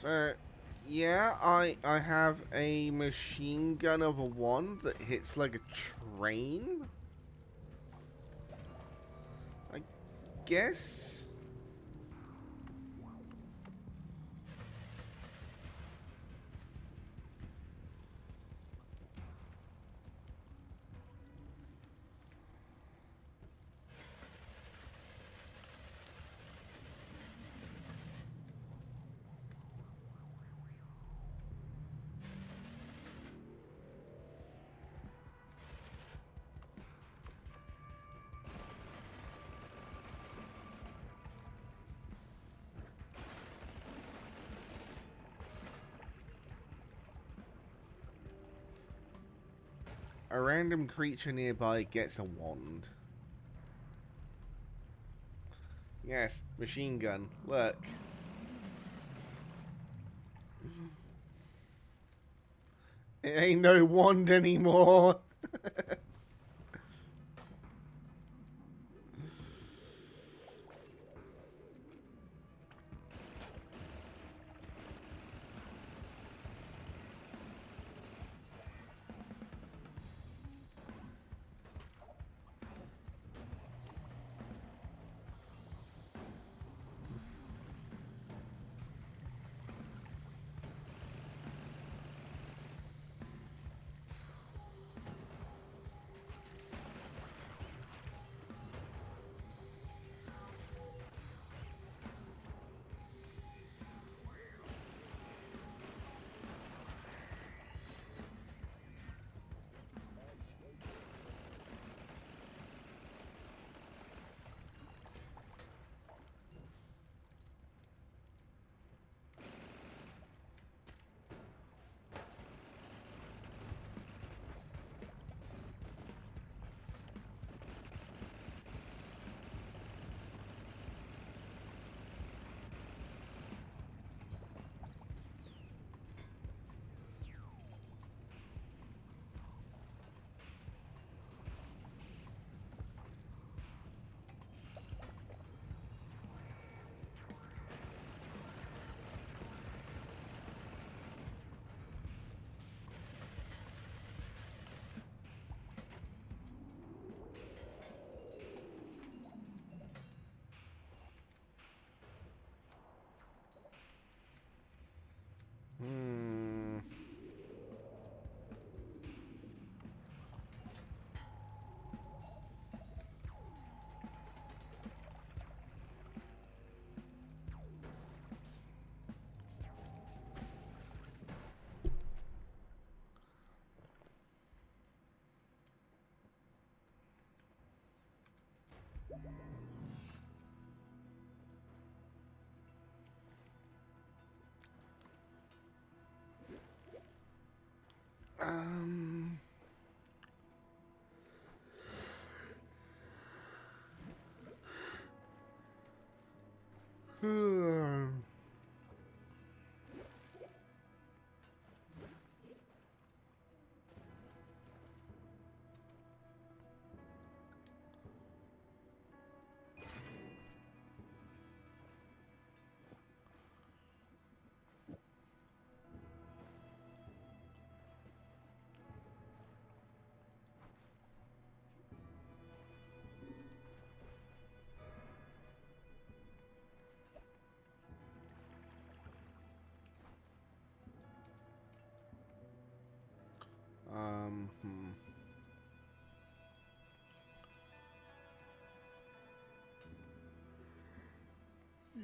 So, yeah, I have a machine gun of a wand that hits like a train. I guess. A random creature nearby gets a wand. Yes, machine gun. Look. It ain't no wand anymore.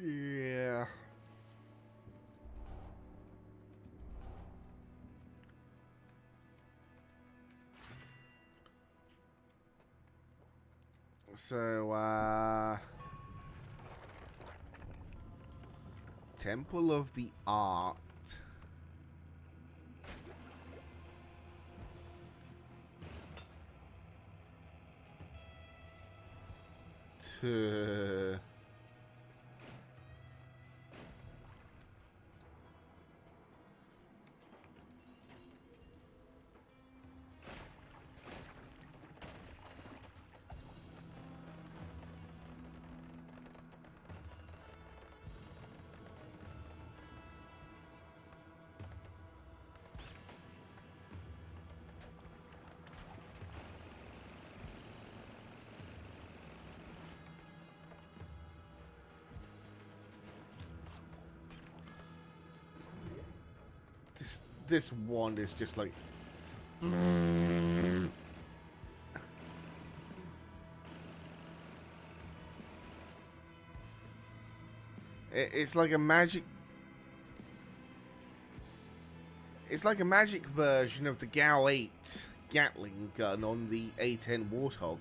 Yeah. So, Temple of the Art. To... This wand is just like... It's like a magic... It's like a magic version of the GAL 8 Gatling gun on the A10 Warthog.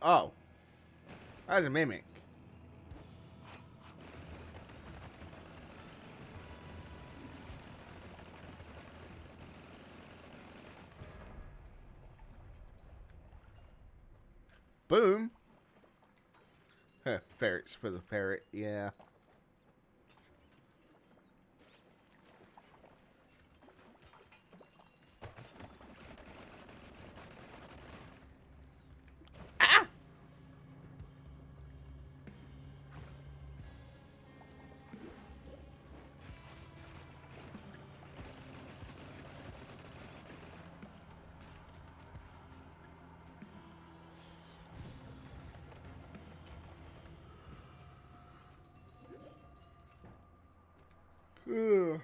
Oh. That's a mimic. Boom. Huh, ferrets for the ferret, yeah. Ugh.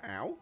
Ow.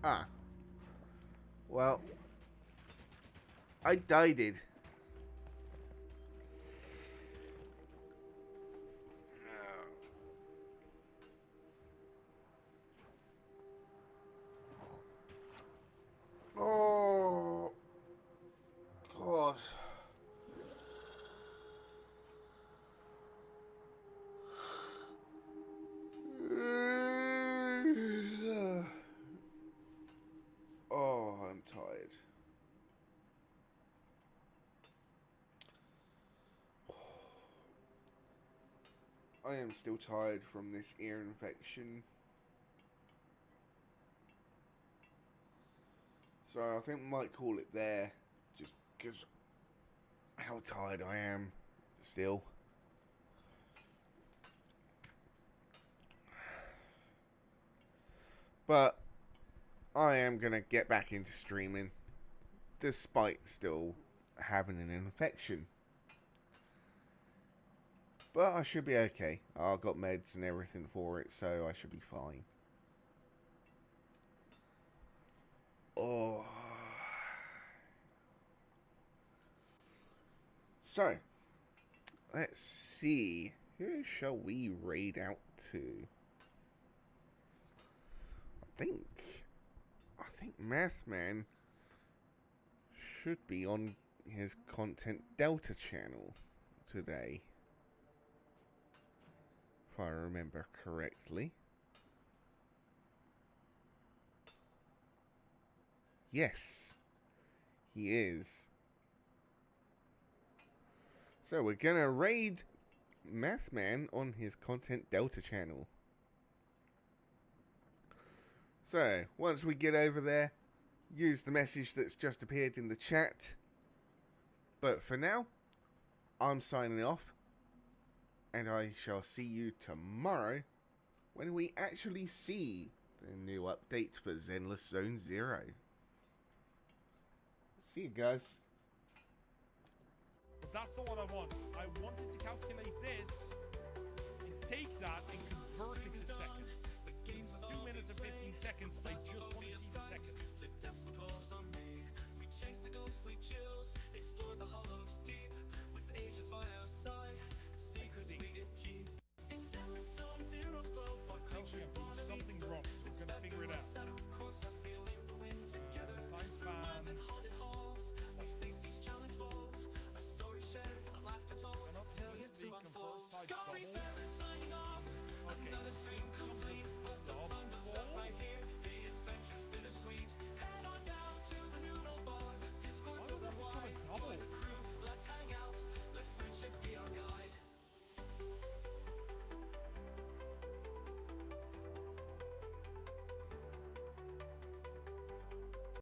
Ah. Well, I died it. Oh, God. Oh, I'm tired. I am still tired from this ear infection. So I think we might call it there, just because how tired I am still. But I am going to get back into streaming, despite still having an infection. But I should be okay. I've got meds and everything for it, so I should be fine. Oh. So, let's see. Who shall we raid out to? I think Mathman should be on his Content Delta channel today, if I remember correctly. Yes, he is. So we're gonna raid Mathman on his Content Delta channel. So, once we get over there, use the message that's just appeared in the chat. But for now, I'm signing off. And I shall see you tomorrow when we actually see the new update for Zenless Zone Zero. See you guys. But that's not what I want. I wanted to calculate this and take that and convert it to seconds. In 2 minutes and 15 seconds, I just want to see the seconds. The depths will close on me. We chase the ghostly chills, explore the hollows deep.